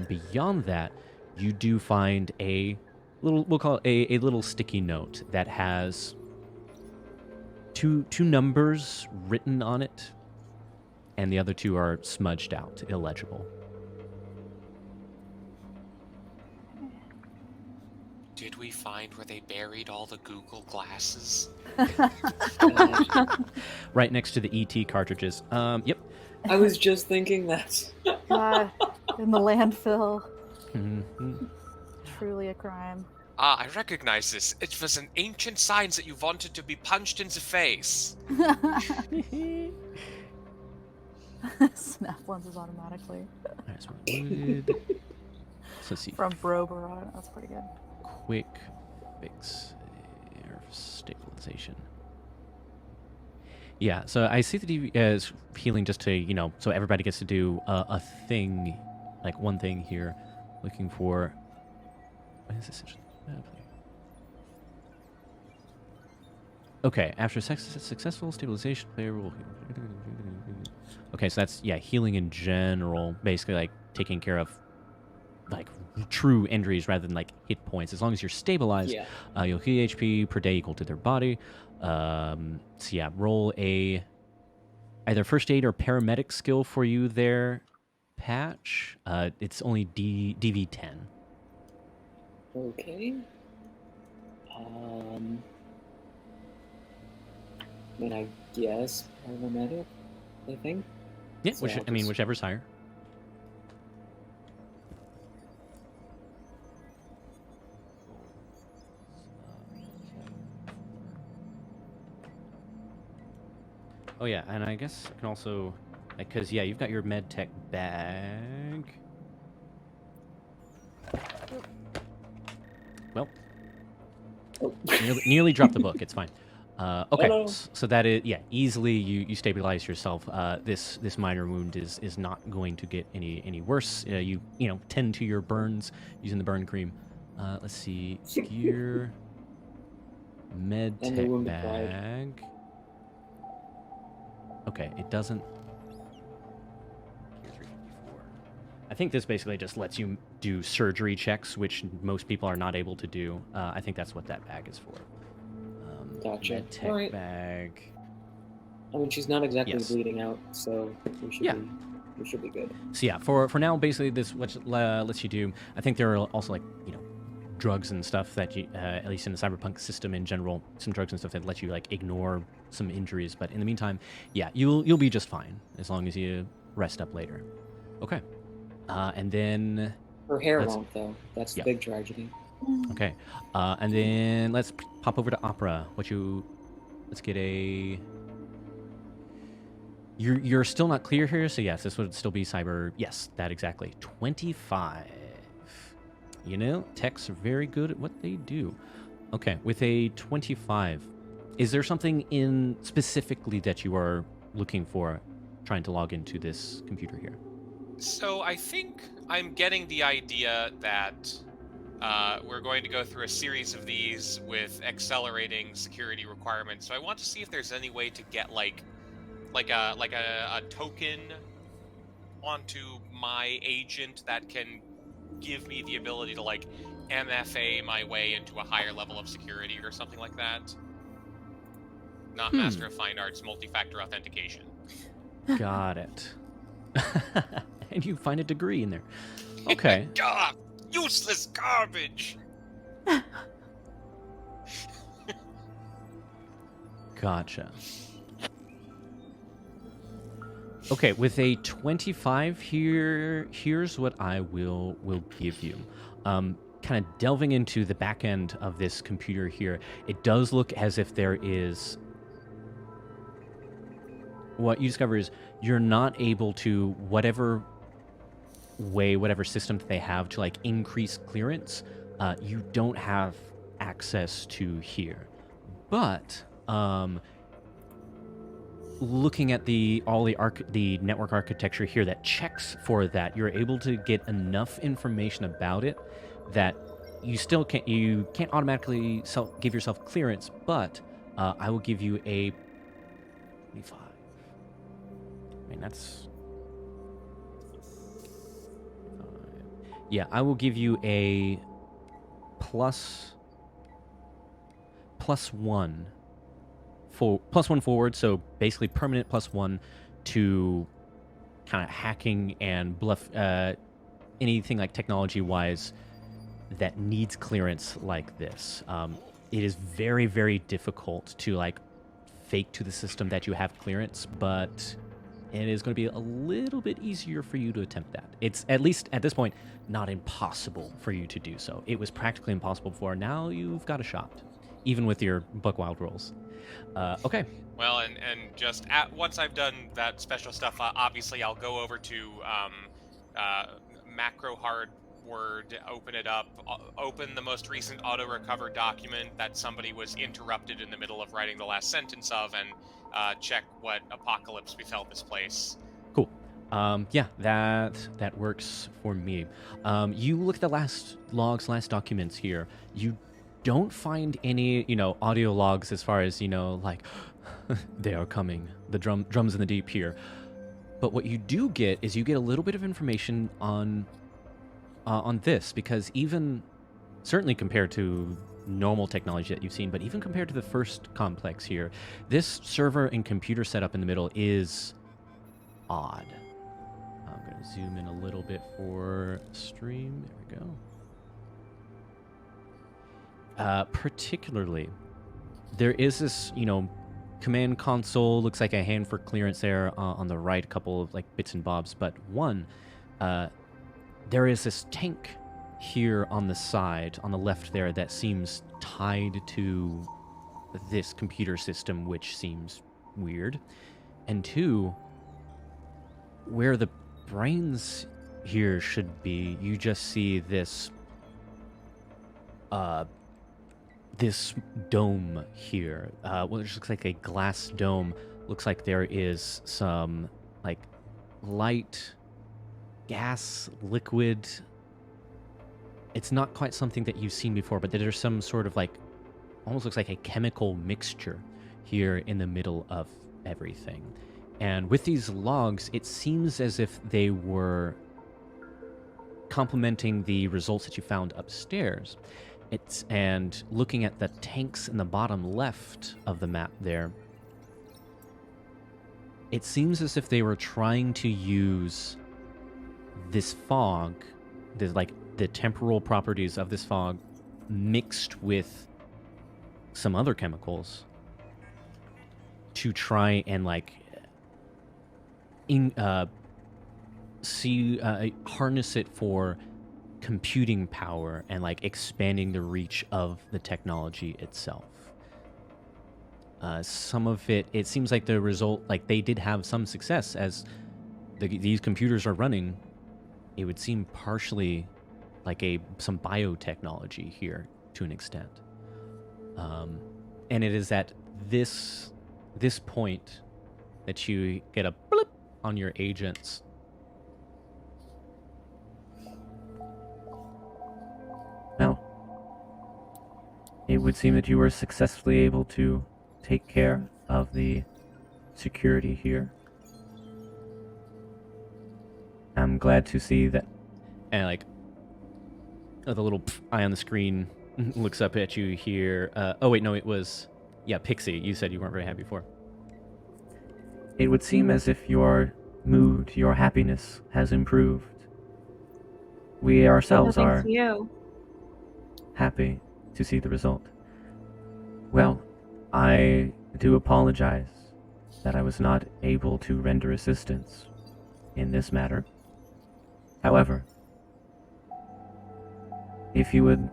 beyond that, you do find a little, we'll call it a little sticky note that has two numbers written on it, and the other two are smudged out, illegible. Did we find where they buried all the Google glasses? Right next to the ET cartridges. Yep. I was just thinking that. God, in the landfill. Mhm. Truly a crime. Ah, I recognize this. It was an ancient sign that you wanted to be punched in the face. Snap lenses automatically. Alright, so wood. So let's see. From Broberon. That's pretty good. Quick fix or stabilization. Yeah, so I see that he is healing just to, so everybody gets to do a thing, like one thing here, looking for. What is this? Okay, after successful stabilization, player will. Okay, so that's healing in general, basically like taking care of like true injuries rather than like hit points. As long as you're stabilized, you'll heal HP per day equal to their body. So yeah, roll a either first aid or paramedic skill for you there, Patch. It's only DV10. Okay. I mean, I guess paramedic, I think. Yeah, So I'll just- whichever's higher. Oh yeah, and I guess I can also, because you've got your med tech bag. Well, nearly dropped the book. It's fine. Okay, Hello. so that is easily you stabilize yourself. This minor wound is not going to get any worse. You tend to your burns using the burn cream. Let's see, gear, med And the tech wounded pride. bag. Okay, it doesn't. Gear 354. I think this basically just lets you do surgery checks, which most people are not able to do. I think that's what that bag is for. Gotcha. Med tech Alright. bag. I mean, she's not exactly Yes. bleeding out, so Yeah. we should be good. So yeah, for now, basically this what lets you do. I think there are also like drugs and stuff that you, at least in the cyberpunk system in general, some drugs and stuff that let you like ignore some injuries. But in the meantime, yeah, you'll be just fine as long as you rest up later. Okay, and then Her hair won't, though. That's the Yeah. big tragedy. okay, and then let's pop over to Opera. Let's get a. You're still not clear here, so yes, this would still be cyber. Yes, that exactly. 25. Techs are very good at what they do. Okay, with a 25, is there something in specifically that you are looking for trying to log into this computer here? So I think I'm getting the idea that we're going to go through a series of these with accelerating security requirements. So I want to see if there's any way to get like a token onto my agent that can give me the ability to like MFA my way into a higher level of security or something like that. Not Master of Fine Arts multi-factor authentication. Got it. And you find a degree in there. Okay. God, useless garbage. Gotcha. Okay, with a 25 here's what I will give you. Kind of delving into the back end of this computer here, it does look as if there is. What you discover is you're not able to, whatever system that they have to like increase clearance, you don't have access to here. But looking at the network architecture here that checks for that, you're able to get enough information about it that you can't automatically give yourself clearance, but I will give you a 25. I mean, that's yeah, I will give you a plus one forward, so basically permanent +1 to kind of hacking and bluff, anything like technology-wise that needs clearance like this. It is very, very difficult to like fake to the system that you have clearance, but it is going to be a little bit easier for you to attempt that. It's, at least at this point, not impossible for you to do so. It was practically impossible before. Now you've got a shot, even with your Buckwild rolls. Okay. Well, and just once I've done that special stuff, obviously I'll go over to macro hard word, open it up, open the most recent auto recover document that somebody was interrupted in the middle of writing the last sentence of, and check what apocalypse befell this place. Cool. Yeah, that works for me. You look at the last documents here. You don't find any, audio logs as far as, like, they are coming, the drums in the deep here. But what you do get is you get a little bit of information on this, because even, certainly compared to normal technology that you've seen, but even compared to the first complex here, this server and computer setup in the middle is odd. I'm going to zoom in a little bit for stream. There we go. Particularly, there is this, command console, looks like a hand for clearance there on the right, a couple of like bits and bobs, but one, there is this tank here on the side, on the left there, that seems tied to this computer system, which seems weird. And two, where the brains here should be, you just see this this dome here, which looks like a glass dome. Looks like there is some like light gas liquid. It's not quite something that you've seen before, but there's some sort of like, almost looks like a chemical mixture here in the middle of everything. And with these logs, it seems as if they were complementing the results that you found upstairs. And looking at the tanks in the bottom left of the map there, it seems as if they were trying to use this fog, the temporal properties of this fog mixed with some other chemicals to try and harness it for computing power and expanding the reach of the technology itself. Some of it seems like the result, they did have some success as these computers are running. It would seem partially like some biotechnology here to an extent. And it is at this point that you get a blip on your agents. Well, it would seem that you were successfully able to take care of the security here. I'm glad to see that. And the little eye on the screen looks up at you here. Oh wait, no, it was Pixie. You said you weren't very happy before. It would seem as if your mood, your happiness has improved. We ourselves Thanks are to you. happy to see the result. Well, I do apologize that I was not able to render assistance in this matter. However, if you would...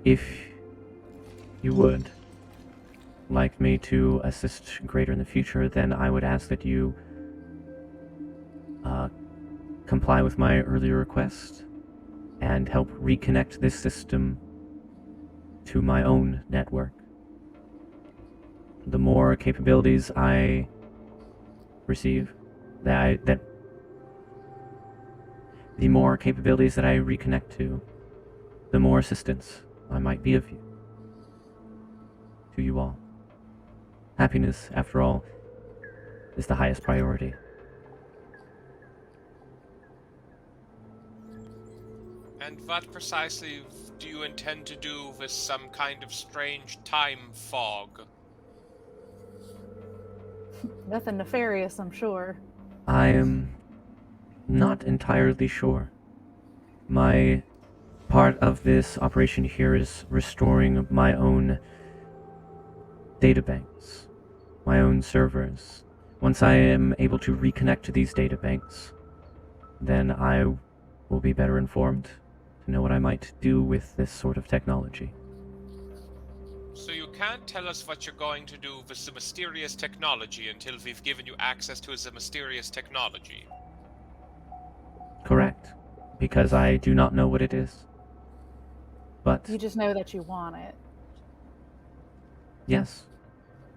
If you would like me to assist greater in the future, then I would ask that you comply with my earlier request and help reconnect this system to my own network. The more capabilities I receive, the more capabilities that I reconnect to, the more assistance I might be of you. To you all. Happiness, after all, is the highest priority. And what precisely do you intend to do with some kind of strange time fog? Nothing nefarious, I'm sure. I am not entirely sure. My part of this operation here is restoring my own databanks, my own servers. Once I am able to reconnect to these databanks, then I will be better informed to know what I might do with this sort of technology. So you can't tell us what you're going to do with the mysterious technology until we've given you access to the mysterious technology. Correct, because I do not know what it is. But You just know that you want it. yes,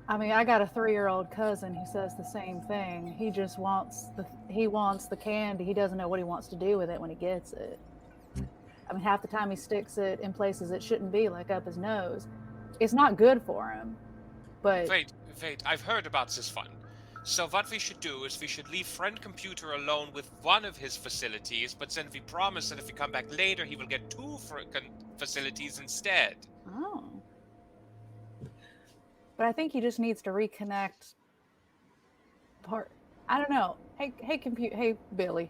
I mean, I got a 3-year-old cousin who says the same thing. He just wants the candy. He doesn't know what he wants to do with it when he gets it. I mean, half the time he sticks it in places it shouldn't be, like up his nose. It's not good for him. But Wait, I've heard about this one. So what we should do is we should leave Friend Computer alone with one of his facilities, but then we promise that if we come back later, he will get 2 facilities instead. oh. But I think he just needs to reconnect I don't know. Hey Billy.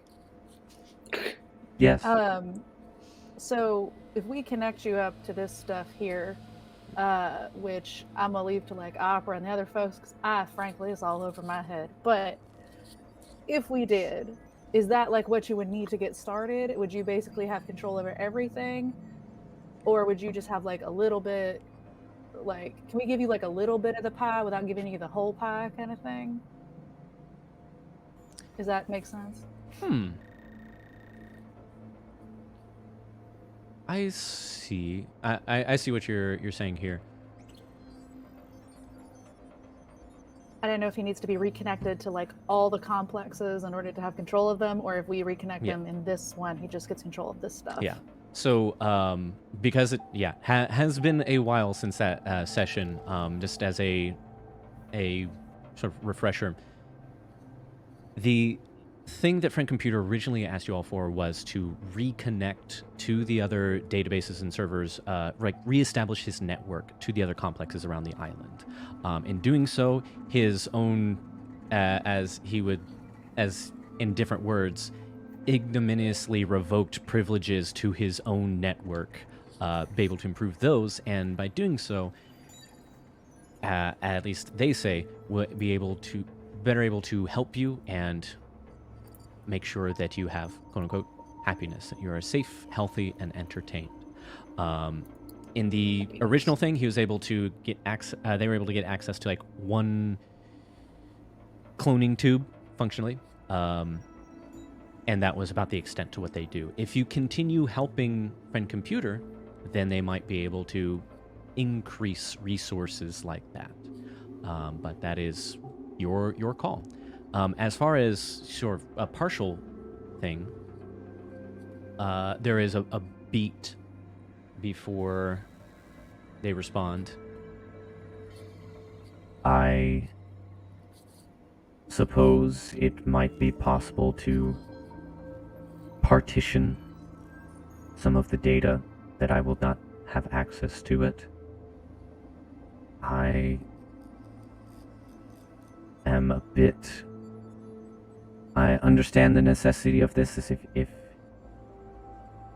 yes. So if we connect you up to this stuff here, which I'm gonna leave to Opera and the other folks, because frankly it's all over my head. But if we did, is that what you would need to get started? Would you basically have control over everything, or would you just have a little bit? Can we give you a little bit of the pie without giving you the whole pie, kind of thing? Does that make sense? I see. I see what you're saying here. I don't know if he needs to be reconnected to all the complexes in order to have control of them, or if we reconnect him in this one, he just gets control of this stuff. Yeah. So, because it has been a while since that session, just as a sort of refresher, The thing that Friend Computer originally asked you all for was to reconnect to the other databases and servers, reestablish his network to the other complexes around the island. In doing so, his own, as in different words, ignominiously revoked privileges to his own network, be able to improve those, and by doing so, at least they say, will be better able to help you and make sure that you have, quote unquote, happiness, that you are safe, healthy, and entertained. In the original thing, he was able to get access. They were able to get access to like one cloning tube, functionally, and that was about the extent to what they do. If you continue helping Friend Computer, then they might be able to increase resources like that. But that is your call. As far as sort of a partial thing, there is a beat before they respond. I suppose it might be possible to partition some of the data that I will not have access to it. I am a bit... I understand the necessity of this as if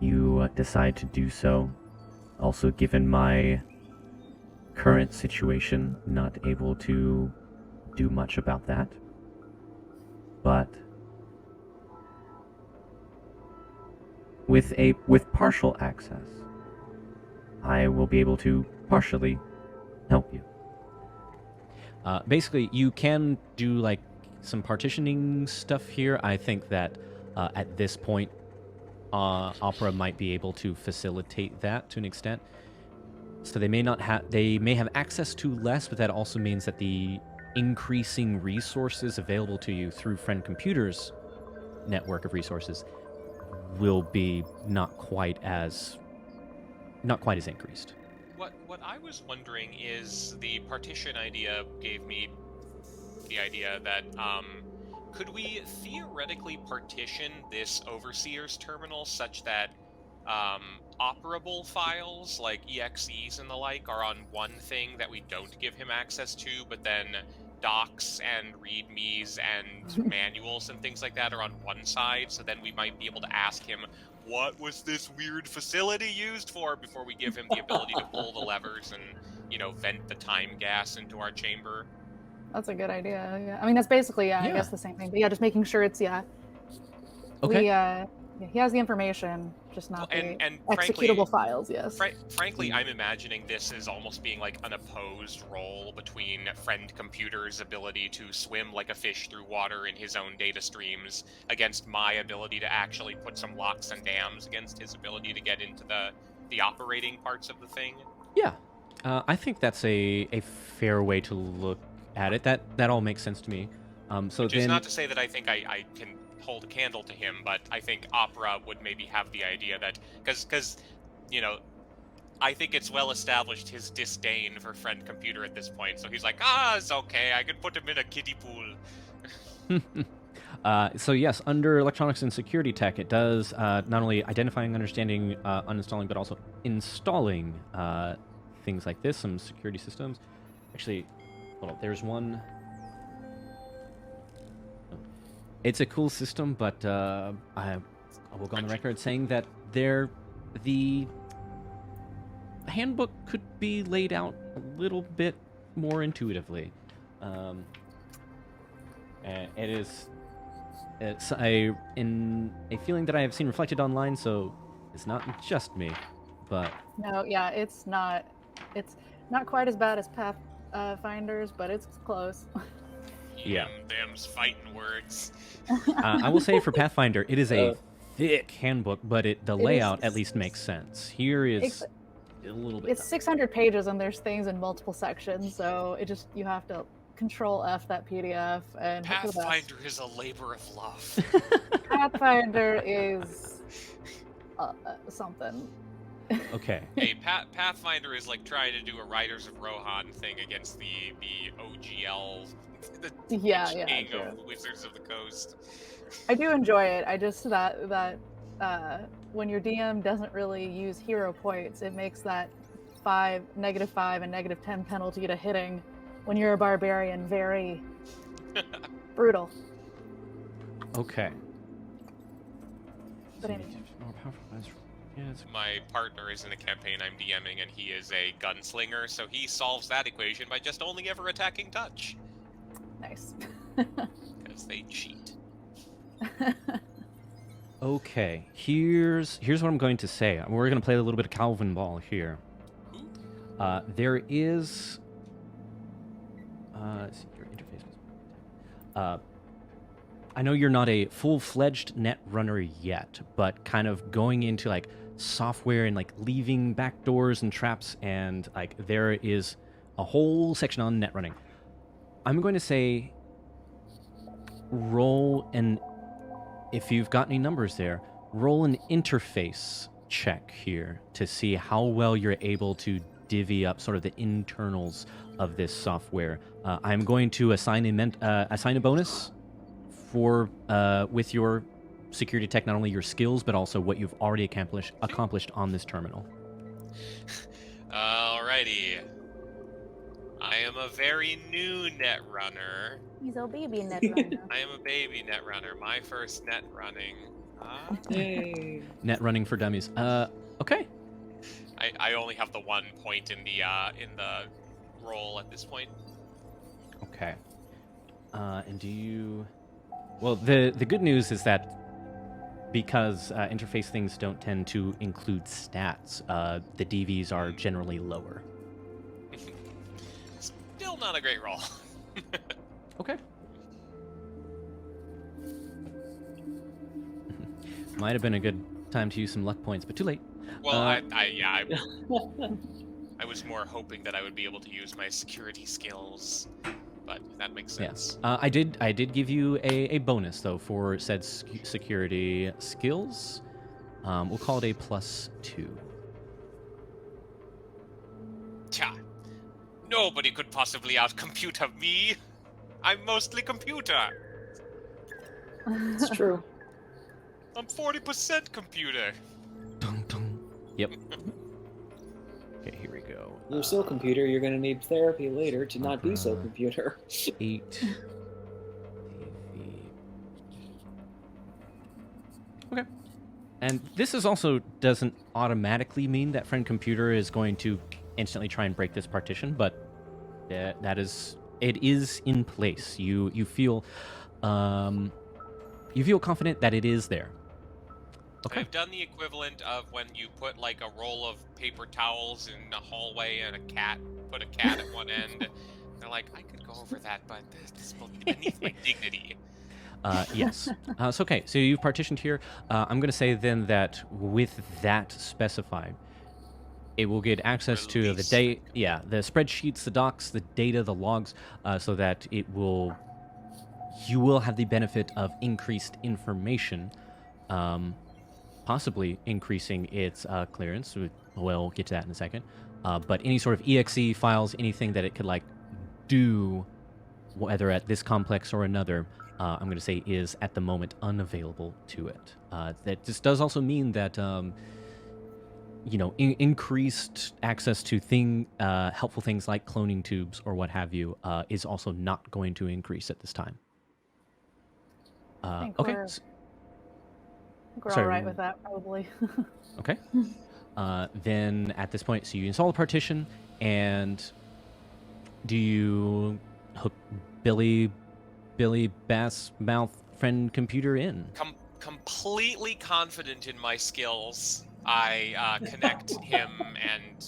you decide to do so. Also, given my current situation, not able to do much about that. But with partial access, I will be able to partially help you. Basically, you can do like some partitioning stuff here. I think that at this point, Opera might be able to facilitate that to an extent. So they may have access to less, but that also means that the increasing resources available to you through Friend Computer's network of resources will be not quite as increased. What I was wondering is the partition idea gave me the idea that could we theoretically partition this Overseer's terminal such that operable files like EXEs and the like are on one thing that we don't give him access to, but then docs and readmes and manuals and things like that are on one side, so then we might be able to ask him, what was this weird facility used for, before we give him the ability to pull the levers and, vent the time gas into our chamber. That's a good idea. Yeah, I mean that's basically I guess the same thing. But yeah, just making sure it's Okay. He has the information, just not the and executable files. Yes. Frankly, I'm imagining this as almost being like an opposed role between Friend Computer's ability to swim like a fish through water in his own data streams against my ability to actually put some locks and dams against his ability to get into the operating parts of the thing. Yeah, I think that's a fair way to look at it. That all makes sense to me. Which is not to say that I think I can hold a candle to him, but I think Opera would maybe have the idea that, because I think it's well established his disdain for Friend Computer at this point, so he's like, it's okay, I can put him in a kiddie pool. So yes, under electronics and security tech, it does not only identifying, understanding, uninstalling, but also installing things like this, some security systems. Actually, hold on, there's one. It's a cool system, but I will go on the record saying that the handbook could be laid out a little bit more intuitively. It's a feeling that I have seen reflected online, so it's not just me, but No, yeah, it's not quite as bad as Pathfinders, but it's close. Yeah. Them's fighting words. I will say for Pathfinder, it is a thick handbook, but the layout at least makes sense. Here is a little bit. It's 600 pages and there's things in multiple sections, so you have to Control F that PDF and hope for the best. Pathfinder is a labor of love. Pathfinder is something. Okay. Hey, Pathfinder is like trying to do a Riders of Rohan thing against the OGL, the Yeah, Witch yeah, King true. of Wizards of the Coast. I do enjoy it. I just that when your DM doesn't really use hero points, it makes that -5 and -10 penalty to hitting when you're a barbarian very brutal. Okay. But anyway. My partner is in a campaign I'm DMing, and he is a gunslinger, so he solves that equation by just only ever attacking touch. Nice. Because they cheat. Okay. Here's what I'm going to say. We're going to play a little bit of Calvin Ball here. There is. Let's see, your interface. I know you're not a full-fledged net runner yet, but kind of going into like software and like leaving back doors and traps, and like there is a whole section on net running. I'm going to say roll an, if you've got any numbers there, roll an interface check here to see how well you're able to divvy up sort of the internals of this software. I'm going to assign a bonus for with your security tech, not only your skills but also what you've already accomplished on this terminal. Alrighty. I am a very new net runner. He's a baby net runner. I am a baby net runner. My first net running. Yay. Net running for dummies. Okay. I only have the 1 point in the roll at this point. Okay. And do you? Well, the good news is that because interface things don't tend to include stats, the DVs are generally lower. Still not a great roll. Okay. Might have been a good time to use some luck points, but too late. Well, I was more hoping that I would be able to use my security skills, but that makes sense. Yes. I did give you a bonus though for said security skills. We'll call it a +2. Tja, nobody could possibly outcomputer me. I'm mostly computer. It's true. I'm 40% computer. Dun, dun. Yep. Okay, here we go. You're so computer, you're going to need therapy later to not be so computer. 8. Okay. And this is also doesn't automatically mean that friend computer is going to instantly try and break this partition, but it is in place. You feel confident that it is there. Okay. I've done the equivalent of when you put like a roll of paper towels in a hallway and put a cat at one end. They're like, I could go over that, but this will be beneath my dignity. Yes. So okay. So you've partitioned here. I'm going to say then that with that specified, it will get access to the the spreadsheets, the docs, the data, the logs, so that you will have the benefit of increased information, possibly increasing its clearance. We'll get to that in a second. But any sort of exe files, anything that it could like do, whether at this complex or another, I'm going to say is at the moment unavailable to it. That this does also mean that increased access to helpful things like cloning tubes or what have you is also not going to increase at this time. Okay. We're all right with that, probably. Okay. Then at this point, so you install the partition, and do you hook Billy Bass Mouth friend computer in? Completely confident in my skills, I connect him and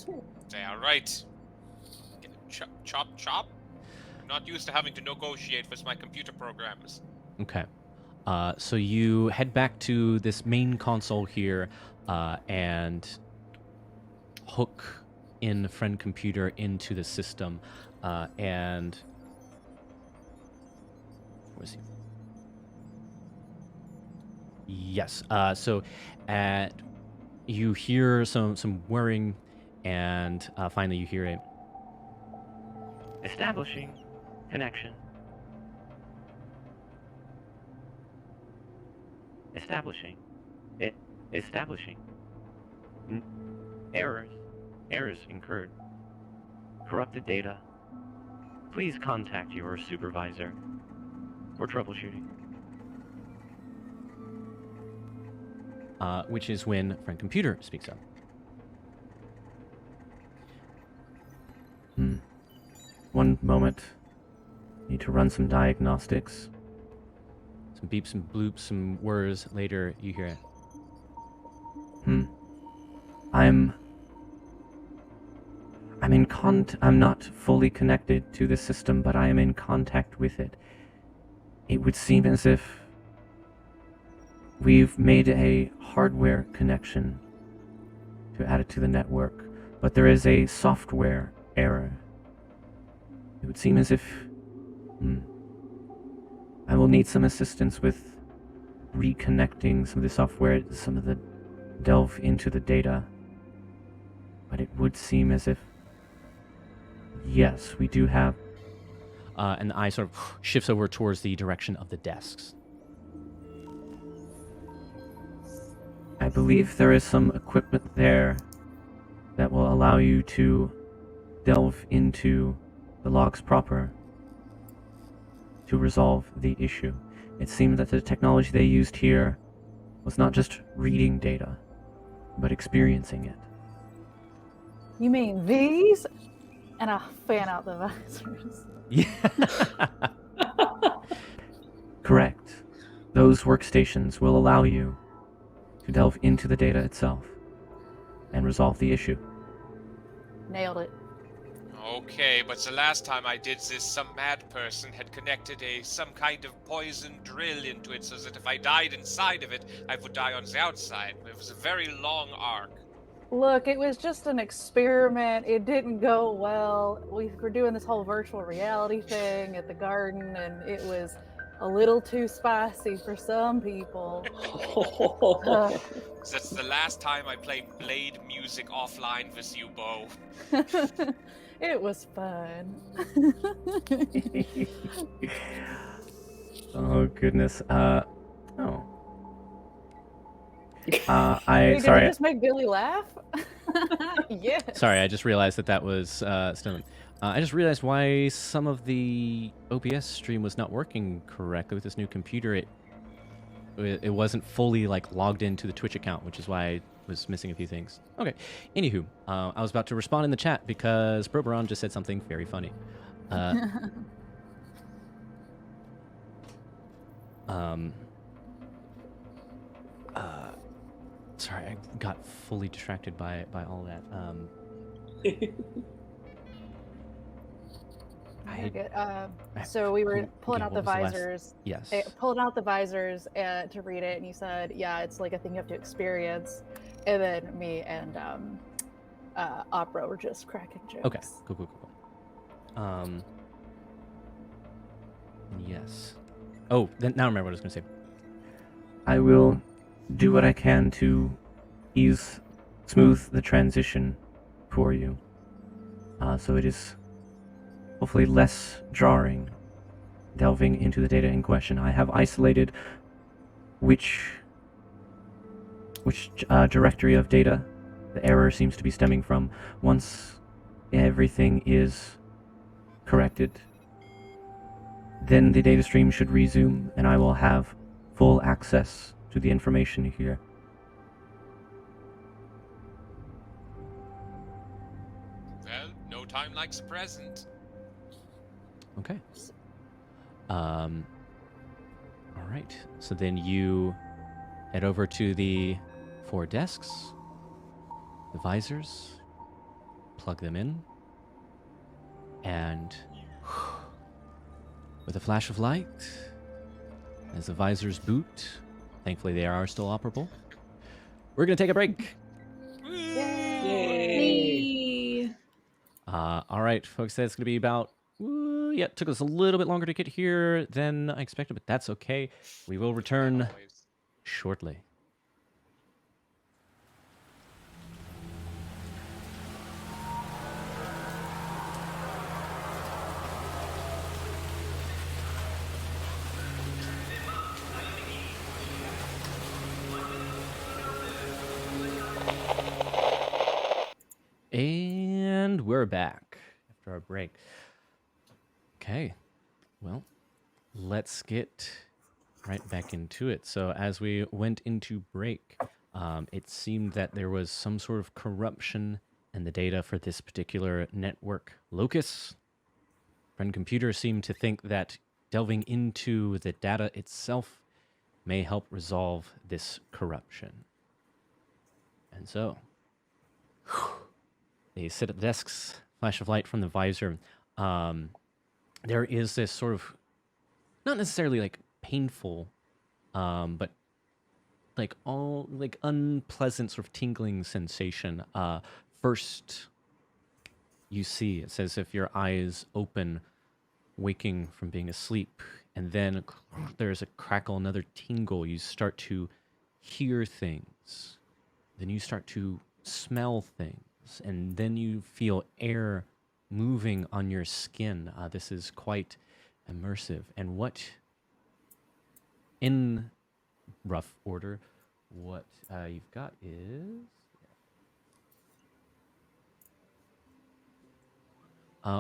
say, all right, chop. I'm not used to having to negotiate with my computer programs. Okay. So you head back to this main console here and hook in the friend computer into the system. And where is he? Yes. So at you hear some whirring, and finally you hear a Establishing connection. Establishing. Establishing. Errors. Errors incurred. Corrupted data. Please contact your supervisor for troubleshooting. which is when friend computer speaks up. One moment. Need to run some diagnostics. Some beeps, some bloops, some whirs. Later, you hear it. I'm not fully connected to the system, but I am in contact with it. It would seem as if we've made a hardware connection to add it to the network, but there is a software error. It would seem as if I will need some assistance with reconnecting some of the software, some of the delve into the data. But it would seem as if, yes, we do have. And the eye sort of shifts over towards the direction of the desks. I believe there is some equipment there that will allow you to delve into the logs proper to resolve the issue. It seemed that the technology they used here was not just reading data, but experiencing it. You mean these? And I fan out the visors. Yeah. Correct. Those workstations will allow you to delve into the data itself and resolve the issue. Nailed it. Okay, but the last time I did this, some mad person had connected some kind of poison drill into it so that if I died inside of it, I would die on the outside. It was a very long arc. Look, it was just an experiment. It didn't go well. We were doing this whole virtual reality thing at the garden, and it was a little too spicy for some people. That's the last time I played Blade music offline with you, Bo. It was fun. Oh goodness. Wait, Sorry. Did you just make Billy laugh? Yes. Sorry, I just realized that was still. I just realized why some of the OBS stream was not working correctly with this new computer. It wasn't fully logged into the Twitch account, which is why I was missing a few things. Okay. Anywho, I was about to respond in the chat because Buterbaugh just said something very funny. Sorry, I got fully distracted by all that. You're good. So we were pulling out the what was the last- visors. Yes. Pulling out the visors to read it, and you said, "Yeah, it's like a thing you have to experience." And then me and Opera were just cracking jokes. Okay. Cool. Yes. Oh, then now I remember what I was going to say. I will do what I can to smooth the transition for you. So it is hopefully less jarring delving into the data in question. I have isolated which directory of data the error seems to be stemming from. Once everything is corrected, then the data stream should resume, and I will have full access to the information here. Well, no time like the present. Okay. All right. So then you head over to the 4 desks, the visors, plug them in, and with a flash of light, as the visors boot, thankfully they are still operable, we're going to take a break. Yay! All right, folks, that's going to be about... it took us a little bit longer to get here than I expected, but that's okay. We will return Always. shortly. And we're back after our break. Okay, well, let's get right back into it. So as we went into break, it seemed that there was some sort of corruption in the data for this particular network locus. Friend Computer seemed to think that delving into the data itself may help resolve this corruption. And so, they sit at the desks, flash of light from the visor. There is this sort of, not necessarily like painful, but like all like unpleasant sort of tingling sensation. First, you see it's as if your eyes open, waking from being asleep, and then there's a crackle, another tingle. You start to hear things, then you start to smell things, and then you feel air moving on your skin. This is quite immersive. And what, in rough order, what you've got is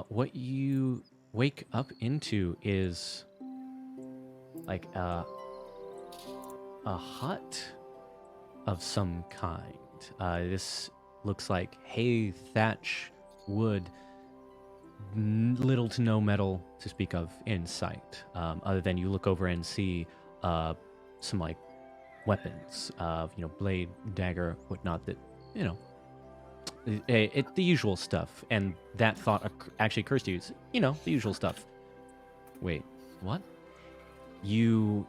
what you wake up into is like a hut of some kind. This looks like hay, thatch, wood, little to no metal to speak of in sight, other than you look over and see some like weapons, blade, dagger, whatnot, that, the usual stuff. And that thought actually occurs to you. It's, the usual stuff. Wait, what? You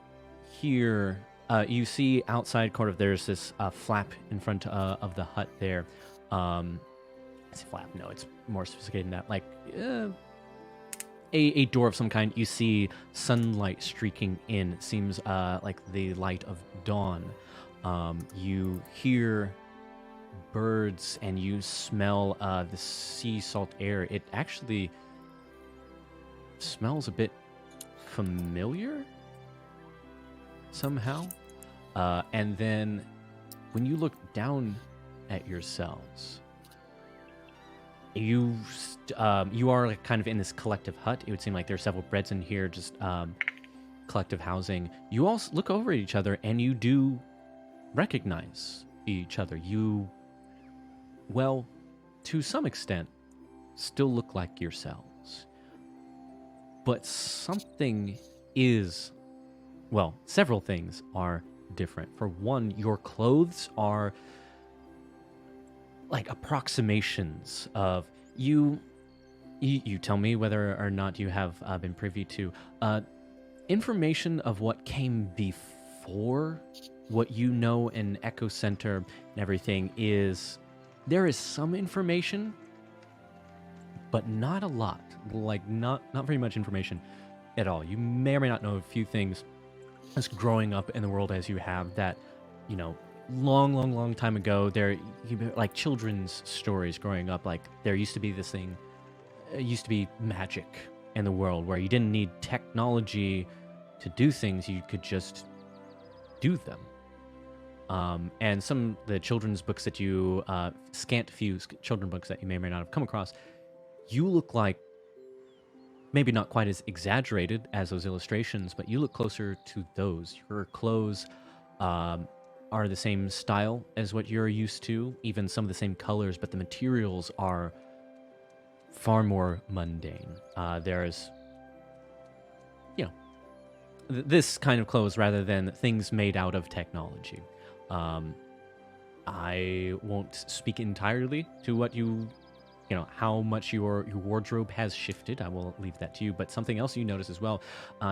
hear, you see outside there's this flap in front of the hut there. It's a flap. No, it's more sophisticated than that. Like a door of some kind. You see sunlight streaking in. It seems like the light of dawn. You hear birds and you smell the sea salt air. It actually smells a bit familiar somehow. And then when you look down at yourselves, you are like kind of in this collective hut. It would seem like there's several beds in here, just collective housing. You all look over at each other and you do recognize each other. You, well, to some extent, still look like yourselves. But something is, well, several things are different. For one, your clothes are like approximations of you tell me whether or not you have been privy to information of what came before what you know in Echo Center and everything. There is some information, but not a lot. Like not very much information at all. You may or may not know a few things just growing up in the world as you have that, long time ago, like children's stories growing up, like there used to be this thing, it used to be magic in the world where you didn't need technology to do things, you could just do them. And some of the children's books that you, scant few children's books that you may or may not have come across, you look like, maybe not quite as exaggerated as those illustrations, but you look closer to those. Your clothes are the same style as what you're used to, even some of the same colors, but the materials are far more mundane. There's, this kind of clothes rather than things made out of technology. I won't speak entirely to what how much your wardrobe has shifted. I will leave that to you. But something else you notice as well,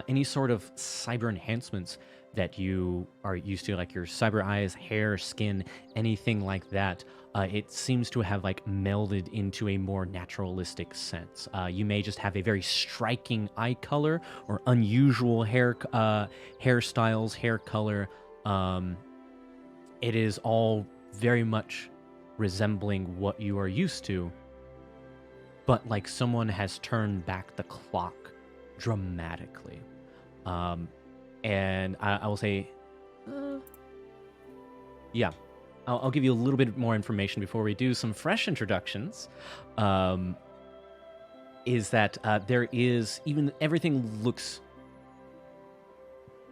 any sort of cyber enhancements that you are used to, like your cyber eyes, hair, skin, anything like that, it seems to have like melded into a more naturalistic sense. You may just have a very striking eye color or unusual hairstyles, hair color. It is all very much resembling what you are used to, but like someone has turned back the clock dramatically. And I will say, yeah, I'll give you a little bit more information before we do some fresh introductions. Is that there is, even everything looks,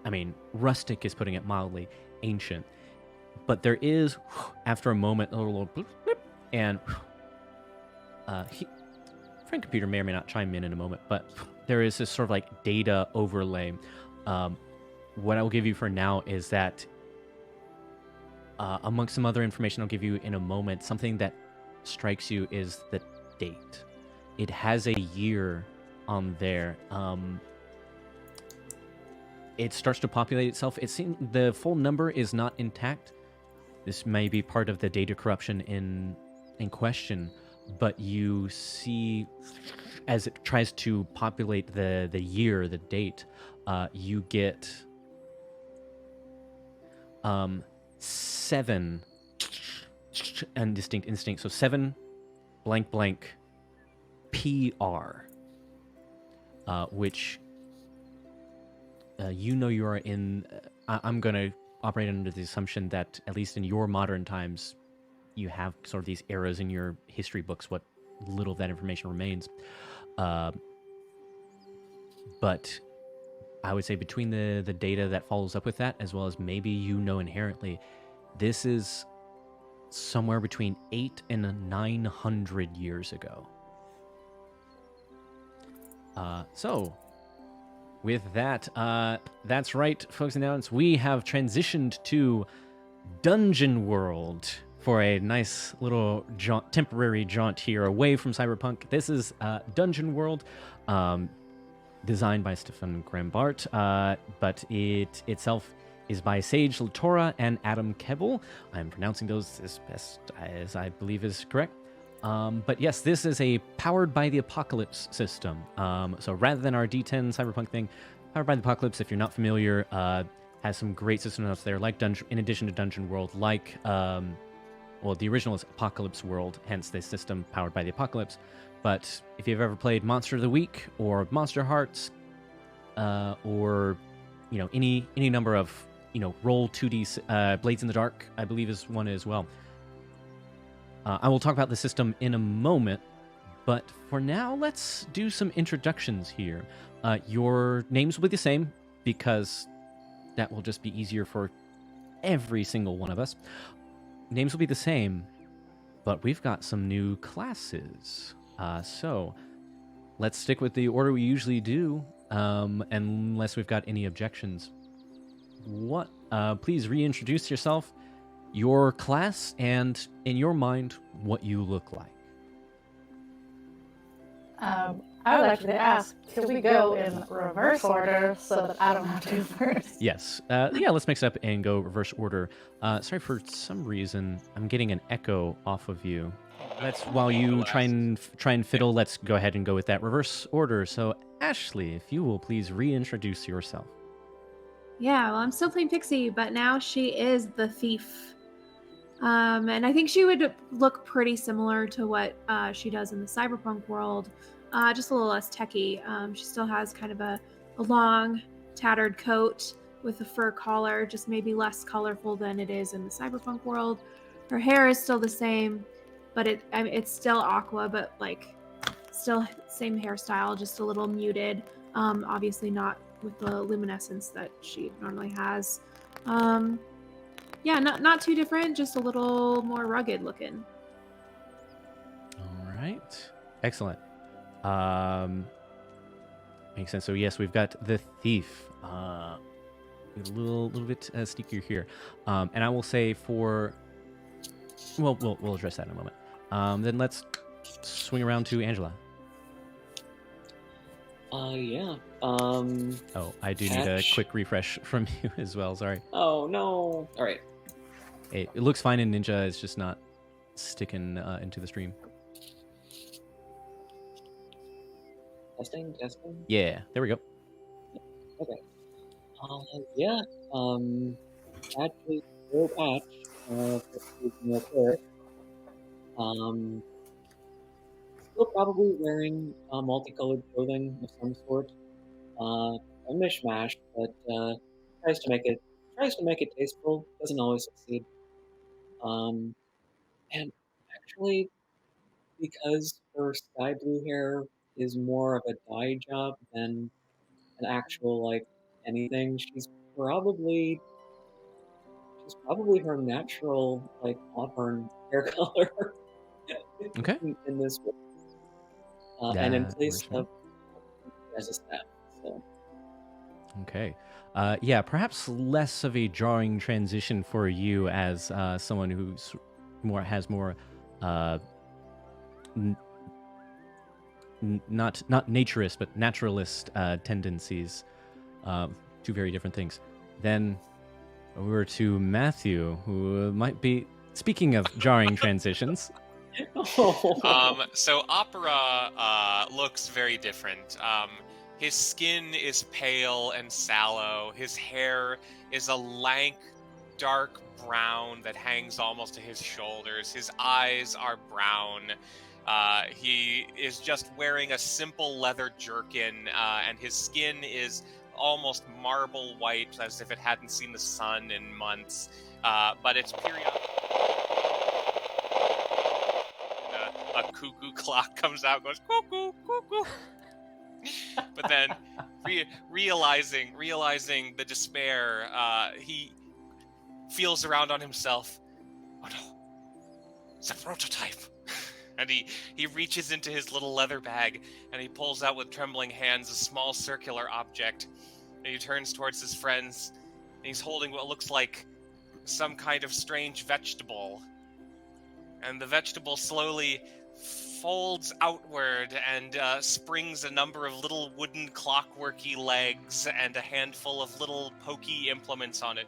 I mean, rustic is putting it mildly, ancient. But there is, after a moment, a little bloop, bloop, and Frank Computer may or may not chime in a moment, but there is this sort of like data overlay. What I will give you for now is that amongst some other information I'll give you in a moment, something that strikes you is the date. It has a year on there. It starts to populate itself. It seems the full number is not intact. This may be part of the data corruption in question, but you see as it tries to populate the year, the date, you get 7 undistinct instinct. So 7 blank blank PR, which you know you are in. I'm going to operate under the assumption that at least in your modern times, you have sort of these eras in your history books, what little of that information remains. But I would say between the data that follows up with that, as well as maybe you know inherently, this is somewhere between 8 and 900 years ago. So, with that, that's right, folks and gals, we have transitioned to Dungeon World for a nice little temporary jaunt here away from Cyberpunk. This is Dungeon World, designed by Stefan Grambart, but it itself is by Sage Latora and Adam Kebbel. I'm pronouncing those as best as I believe is correct. But yes, this is a powered by the apocalypse system. So rather than our D10 Cyberpunk thing, powered by the apocalypse, if you're not familiar, has some great systems there, like in addition to Dungeon World, like well, the original is Apocalypse World, hence this system powered by the apocalypse. But if you've ever played Monster of the Week or Monster Hearts, or any number of Roll 2D Blades in the Dark, I believe is one as well. I will talk about the system in a moment, but for now, let's do some introductions here. Your names will be the same, because that will just be easier for every single one of us. Names will be the same, but we've got some new classes. So let's stick with the order we usually do, unless we've got any objections. Please reintroduce yourself, your class, and in your mind, what you look like. I would actually ask, can we go in reverse order so that I don't have to first? Yes. Yeah, let's mix up and go reverse order. Sorry, for some reason, I'm getting an echo off of you. While you try and fiddle, let's go ahead and go with that reverse order. So, Ashley, if you will please reintroduce yourself. Yeah, well, I'm still playing Pixie, but now she is the thief. And I think she would look pretty similar to what she does in the Cyberpunk world, just a little less techy. She still has kind of a long, tattered coat with a fur collar, just maybe less colorful than it is in the Cyberpunk world. Her hair is still the same, but it's still aqua, but like still same hairstyle, just a little muted. Obviously not with the luminescence that she normally has. Yeah, not too different, just a little more rugged looking. All right. Excellent. Makes sense. So yes, we've got the thief. A little bit sneakier here. And I will say we'll address that in a moment. Then let's swing around to Angela. Yeah. Oh, I do need a quick refresh from you as well. Sorry. Oh no. All right. Hey, it looks fine in Ninja. It's just not sticking into the stream. Testing. Yeah, there we go. Okay. Yeah. Actually, no patch. No care. Still probably wearing multicolored clothing of some sort. A mishmash, but tries to make it tasteful. Doesn't always succeed. And actually, because her sky blue hair is more of a dye job than an actual like anything, she's probably her natural like auburn hair color Okay. in this one. And in That place works for me. of as a staff. So Okay. Yeah, perhaps less of a drawing transition for you as someone who's has more n- not naturist but naturalist tendencies. Two very different things. Then over to Matthew, who might be speaking of jarring transitions. So Opera looks very different. His skin is pale and sallow. His hair is a lank, dark brown that hangs almost to his shoulders. His eyes are brown. He is just wearing a simple leather jerkin, and his skin is almost marble white, as if it hadn't seen the sun in months. But it's periodic. A cuckoo clock comes out, goes cuckoo, cuckoo. But then, realizing the despair, he feels around on himself. Oh no, it's a prototype. And he reaches into his little leather bag and he pulls out with trembling hands a small circular object. And he turns towards his friends and he's holding what looks like some kind of strange vegetable. And the vegetable slowly folds outward and springs a number of little wooden clockworky legs and a handful of little pokey implements on it.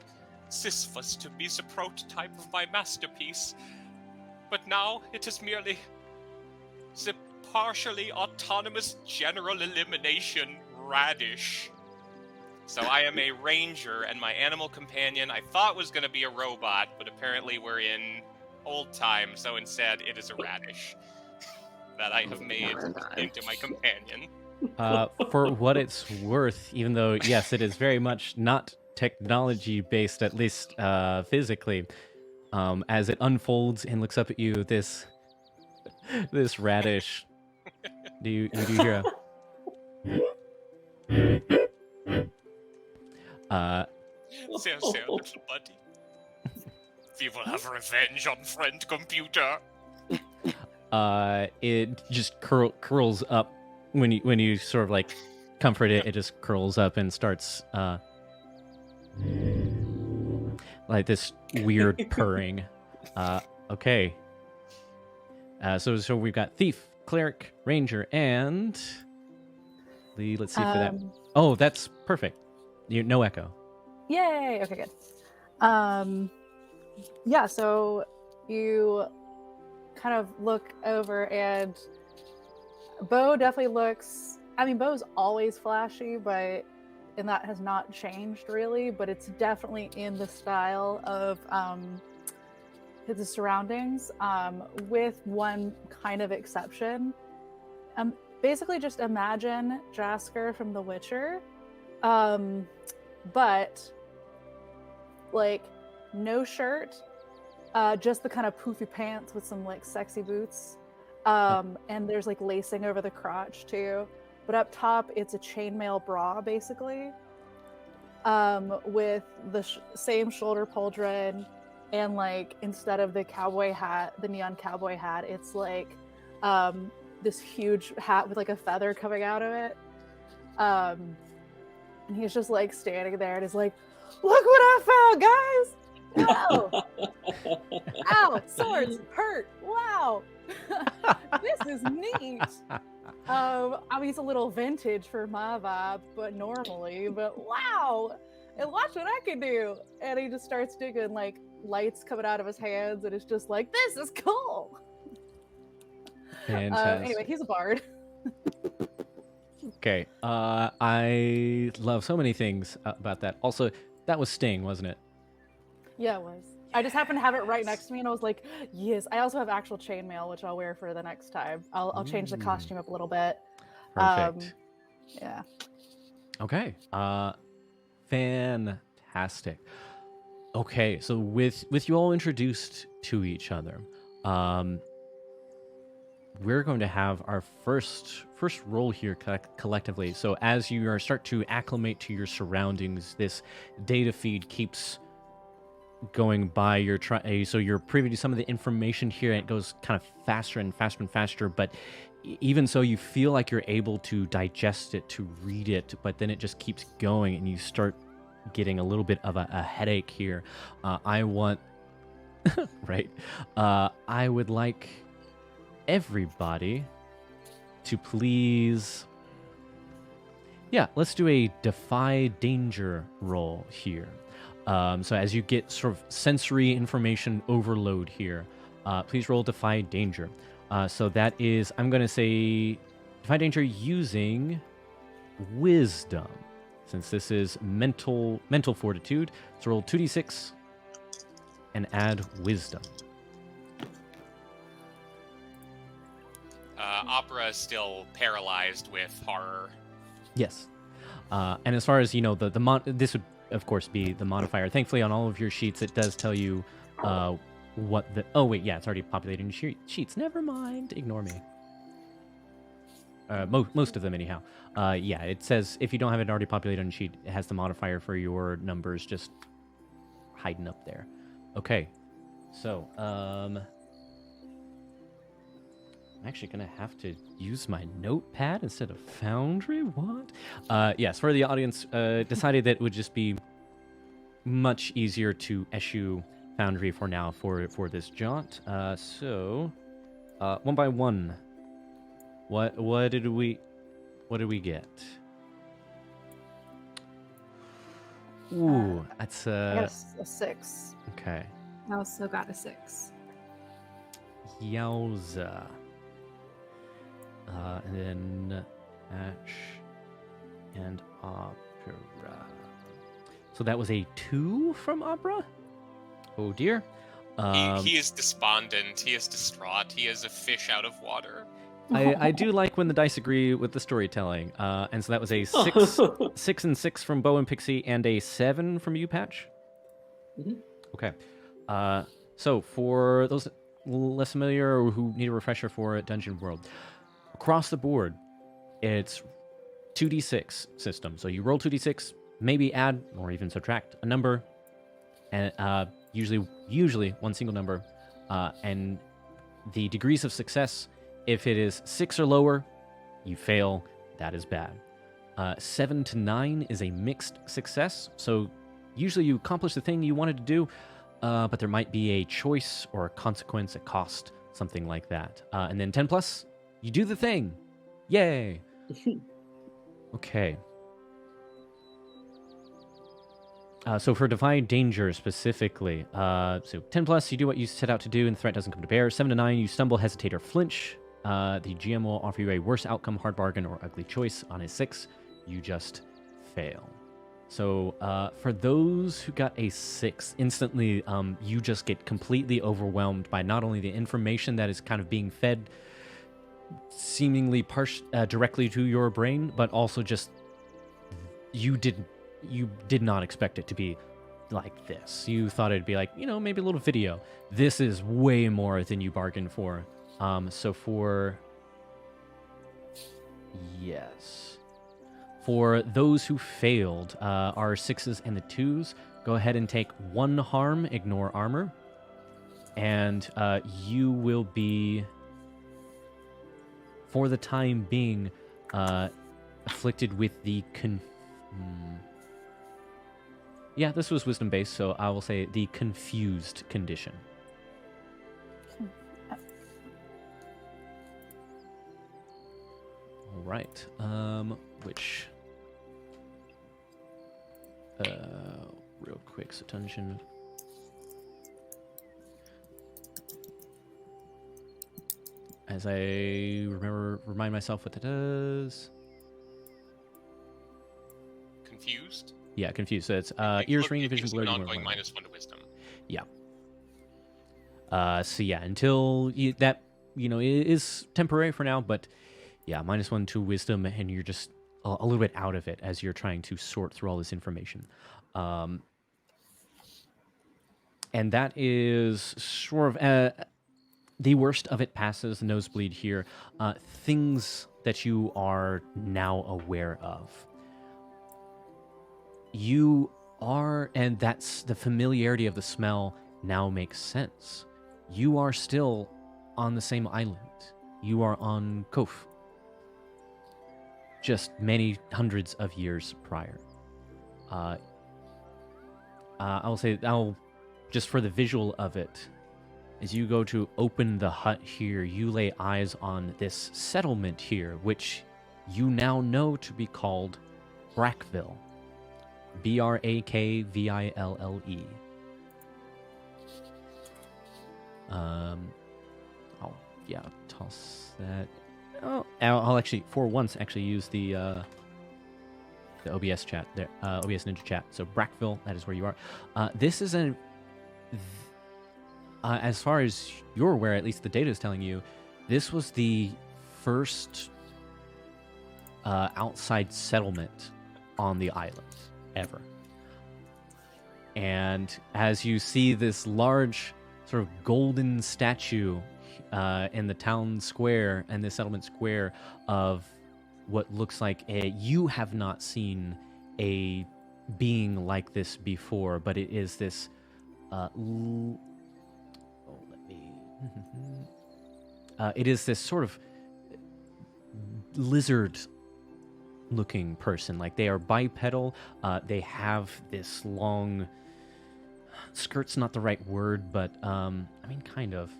This was to be the prototype of my masterpiece, but now it is merely the partially autonomous general elimination radish. So I am a ranger, and my animal companion I thought was going to be a robot, but apparently we're in old time, so instead it is a radish that I have made into my companion. For what it's worth, even though, yes, it is very much not technology-based, at least physically, as it unfolds and looks up at you, this radish, you do hear So, little buddy. We will have revenge on friend computer. it just curls up when you sort of like comfort it. It just curls up and starts like this weird purring. Okay. So we've got thief, cleric, ranger, and let's see for that. Oh, that's perfect. No echo. Yay! Okay, good. Yeah, so you kind of look over and Bo definitely looks, I mean, Bo's always flashy, and that has not changed really, but it's definitely in the style of his surroundings, with one kind of exception. Basically just imagine Jasker from The Witcher, but like no shirt, just the kind of poofy pants with some like sexy boots, and there's like lacing over the crotch too, but up top it's a chainmail bra basically, with the same shoulder pauldron, and like instead of the cowboy hat, the neon cowboy hat, it's like this huge hat with like a feather coming out of it, and he's just like standing there and is like, look what I found, guys! Wow! Ow! Swords hurt! Wow! This is neat! I mean, it's a little vintage for my vibe, but wow! And watch what I can do! And he just starts doing like lights coming out of his hands, and it's just like, this is cool! Fantastic. Anyway, he's a bard. Okay. I love so many things about that. Also, that was Sting, wasn't it? Yeah, it was. I just happened to have it right next to me, and I was like, yes. I also have actual chainmail, which I'll wear for the next time. I'll change the costume up a little bit. Perfect. Yeah. Okay. Fantastic. Okay, so with you all introduced to each other, we're going to have our first roll here collectively. So as you are start to acclimate to your surroundings, this data feed keeps going by your so you're privy to some of the information here, and it goes kind of faster and faster and faster, but even so you feel like you're able to digest it, to read it, but then it just keeps going and you start getting a little bit of a headache here. I want right, I would like everybody to please, yeah, let's do a defy danger roll here. So as you get sort of sensory information overload here, please roll defy danger. So that is, I'm going to say defy danger using wisdom, since this is mental fortitude. So roll 2d6 and add wisdom. Opera is still paralyzed with horror. Yes. And as far as, you know, this would, of course, be the modifier. Thankfully, on all of your sheets, it does tell you what the... Oh, wait, yeah, it's already populated in sheets. Never mind. Ignore me. Most of them, anyhow. Yeah, it says if you don't have it already populated on a sheet, it has the modifier for your numbers just hiding up there. Okay. So, I'm actually going to have to use my notepad instead of Foundry? What? Yes, for the audience, decided that it would just be much easier to eschew Foundry for now for this jaunt. So, one by one, what did we get? Ooh, that's I got a 6. okay. I also got a 6. Yowza. And then Ash and Opera. So that was a 2 from Opera? Oh dear. He is despondent. He is distraught. He is a fish out of water. I do like when the dice agree with the storytelling. And so that was a 6 and 6 from Bo and Pixie, and a 7 from you, Patch? Mm-hmm. Okay. So for those less familiar or who need a refresher for Dungeon World, across the board, it's 2d6 system. So you roll 2d6, maybe add or even subtract a number, and usually one single number, and the degrees of success. If it is 6 or lower, you fail. That is bad. 7 to 9 is a mixed success. So usually you accomplish the thing you wanted to do, but there might be a choice or a consequence, a cost, something like that. And then 10 plus, you do the thing. Yay. Okay. So for Defy Danger specifically, so 10 plus, you do what you set out to do and the threat doesn't come to bear. 7 to 9, you stumble, hesitate, or flinch. The GM will offer you a worse outcome, hard bargain, or ugly choice. On a 6, you just fail. So for those who got a 6, instantly you just get completely overwhelmed by not only the information that is kind of being fed seemingly directly to your brain, but also just you did not expect it to be like this. You thought it'd be like, you know, maybe a little video. This is way more than you bargained for. So for those who failed, our 6s and the 2s, go ahead and take 1 harm, ignore armor, and you will be, for the time being, afflicted with the yeah, this was wisdom based, so I will say the confused condition. All right. Which real quick, so dungeon. As I remind myself what that does. Confused? Yeah, confused. So it's ears, ring, vision, blurred. Ongoing -1 to wisdom. Yeah. So yeah, until that, you know, it is temporary for now, but yeah, -1 to wisdom, and you're just a little bit out of it as you're trying to sort through all this information. And that is sort of the worst of it passes, nosebleed here. Things that you are now aware of. You are, and that's the familiarity of the smell now makes sense. You are still on the same island. You are on Kof. Just many hundreds of years prior. I'll just for the visual of it, as you go to open the hut here, you lay eyes on this settlement here, which you now know to be called Brackville. Brakville. Toss that. Oh, I'll actually, for once, use the OBS chat there, OBS Ninja chat. So Brackville, that is where you are. This is as far as you're aware, at least the data is telling you, this was the first outside settlement on the island ever. And as you see this large sort of golden statue in the town square and the settlement square of what looks like you have not seen a being like this before, but it is this it is this sort of lizard looking person. Like, they are bipedal. They have this long skirt's not the right word, but I mean, kind of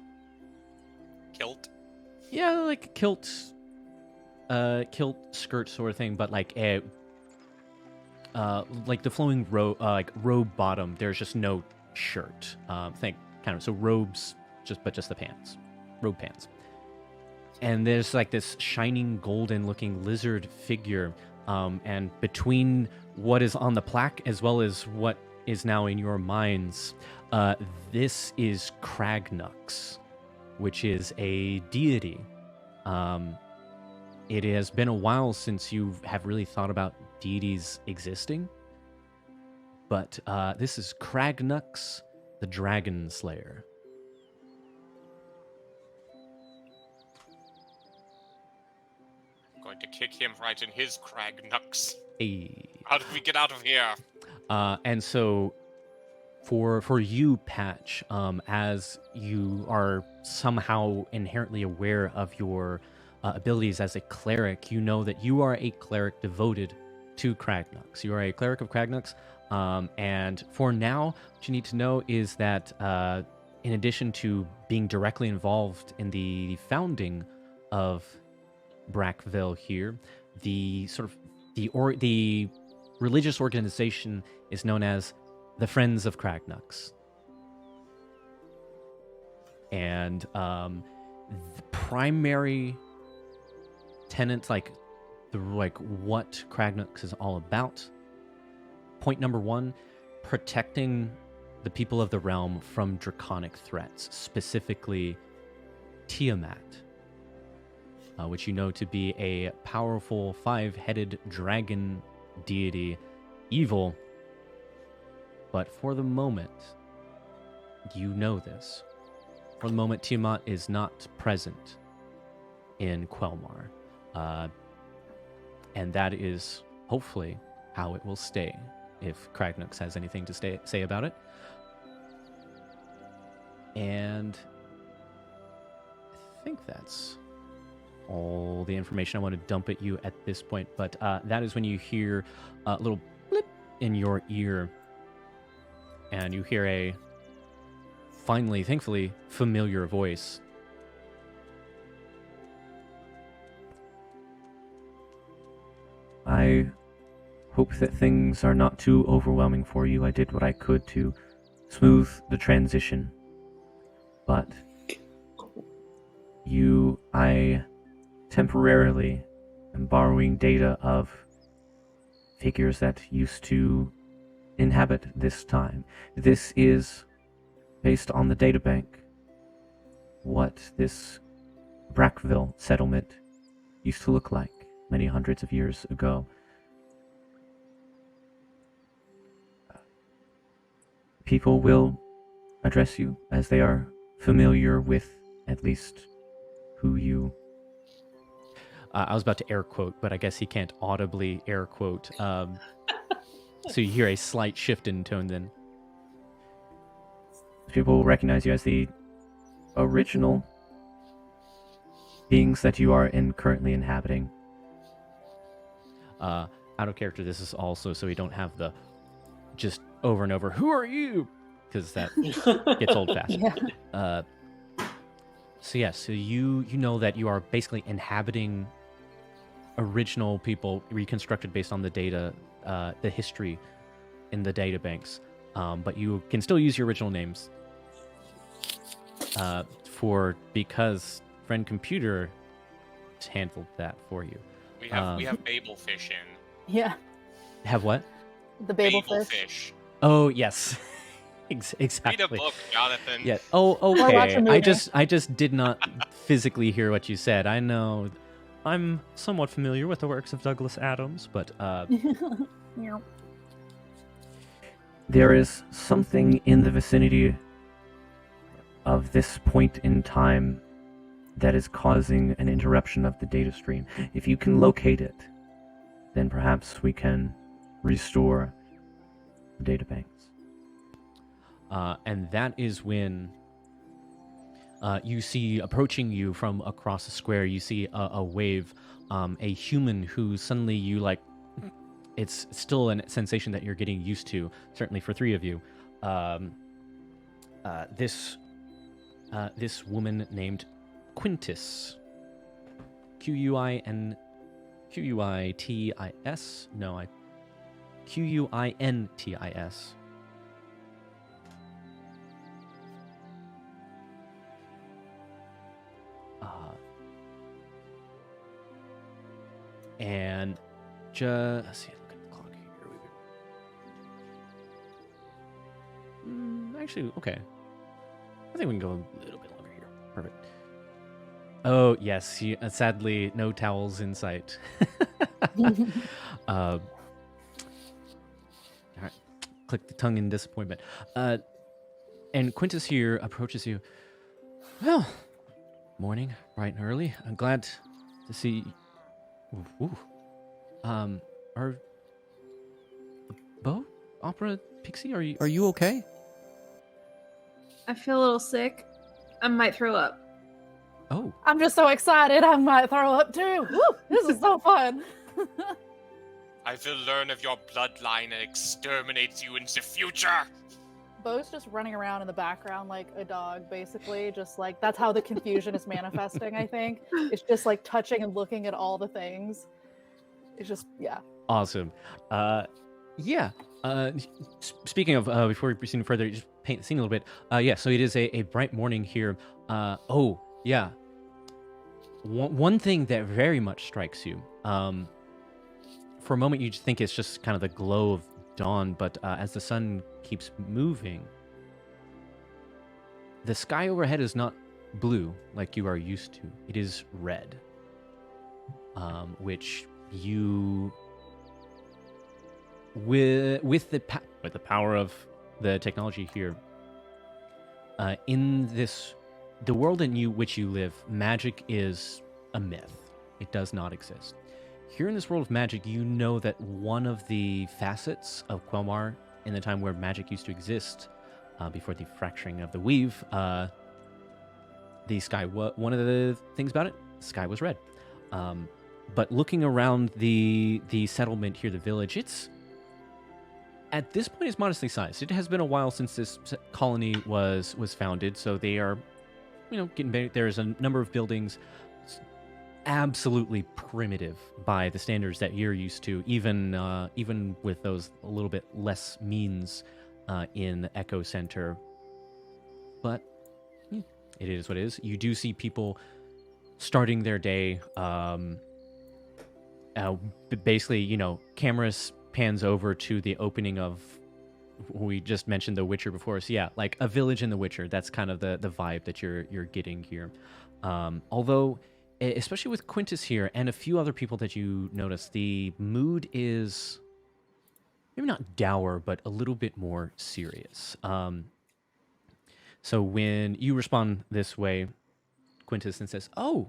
Kilt? Yeah, like kilt skirt sort of thing, but like the flowing robe bottom. There's just no shirt. So robes, just the pants, robe pants. And there's like this shining golden looking lizard figure, and between what is on the plaque as well as what is now in your minds, this is Cragnux, which is a deity. It has been a while since you have really thought about deities existing, but this is Cragnux, the Dragon Slayer. I'm going to kick him right in his Cragnux. Hey. How do we get out of here? And so for you, Patch, as you are somehow inherently aware of your abilities as a cleric, you know that you are a cleric devoted to Cragnux. You are a cleric of Cragnux, and for now, what you need to know is that in addition to being directly involved in the founding of Brackville here, the religious organization is known as the Friends of Cragnux. And the primary tenets, what Cragnux is all about. Point number one, protecting the people of the realm from draconic threats, specifically Tiamat, which you know to be a powerful 5-headed dragon deity, evil. But for the moment, you know this. For the moment, Tiamat is not present in Quelmar. And that is hopefully how it will stay, if Cragnux has anything to say about it. And I think that's all the information I want to dump at you at this point. But that is when you hear a little blip in your ear, and you hear a finally, thankfully, familiar voice. I hope that things are not too overwhelming for you. I did what I could to smooth the transition. But I temporarily am borrowing data of figures that used to inhabit this time. This is based on the databank, what this Brackville settlement used to look like many hundreds of years ago. People will address you, as they are familiar with at least who you... I was about to air quote, but I guess he can't audibly air quote. So you hear a slight shift in tone then. People recognize you as the original beings that you are currently inhabiting. Out of character, this is also so we don't have the just over and over, who are you? Because that gets old fast. Yeah. So you know that you are basically inhabiting original people reconstructed based on the data, the history in the data banks. But you can still use your original names. Because Friend Computer handled that for you. We have Babel fish in. Yeah. Have what? The Babel Babel fish. fish. Oh yes, exactly. Read a book, Jonathan. Yeah. Oh, watch a okay. movie. I just did not physically hear what you said. I know, I'm somewhat familiar with the works of Douglas Adams, but Yeah. There is something in the vicinity of this point in time that is causing an interruption of the data stream. If you can locate it, then perhaps we can restore the data banks. and that is when you see approaching you from across the square. You see a wave, a human who suddenly you like. It's still a sensation that you're getting used to. Certainly for three of you, this woman named Quintis, Quintis. No, Quintis. And just let's see, look at the clock here. Actually, okay. I think we can go a little bit longer here. Perfect. Oh yes, sadly, no towels in sight. All right, click the tongue in disappointment. And Quintus here approaches you. Well, morning, bright and early. I'm glad to see. Ooh. Are Bo, Opera, Pixie, are you okay? I feel a little sick. I might throw up. Oh, I'm just so excited. I might throw up too. Woo, this is so fun. I will learn of your bloodline and exterminate you in the future. Bo's just running around in the background like a dog, basically. Just like that's how the confusion is manifesting, I think. It's just like touching and looking at all the things. It's just, yeah. awesome. Yeah. Speaking of, before we proceed further, just paint the scene a little bit. Yeah, so it is a bright morning here. Oh, yeah. One thing that very much strikes you. For a moment, you just think it's just kind of the glow of dawn, but as the sun keeps moving, the sky overhead is not blue like you are used to. It is red, which you, with the power of the technology here, in the world in which you live, magic is a myth. It does not exist. Here in this world of magic, you know that one of the facets of Quelmar in the time where magic used to exist, before the fracturing of the weave, the sky, one of the things about it, the sky was red. But looking around the settlement here, the village, it's, at this point, is modestly sized. It has been a while since this colony was founded, so they are, getting big. There's a number of buildings, absolutely primitive by the standards that you're used to, even with those a little bit less means in the Echo Center. But it is what it is. You do see people starting their day. Basically, cameras pans over to the opening of, we just mentioned The Witcher before, so yeah, like a village in The Witcher. That's kind of the vibe that you're getting here. Although, especially with Quintus here and a few other people that you notice, the mood is maybe not dour, but a little bit more serious. So when you respond this way, Quintessence says, "Oh,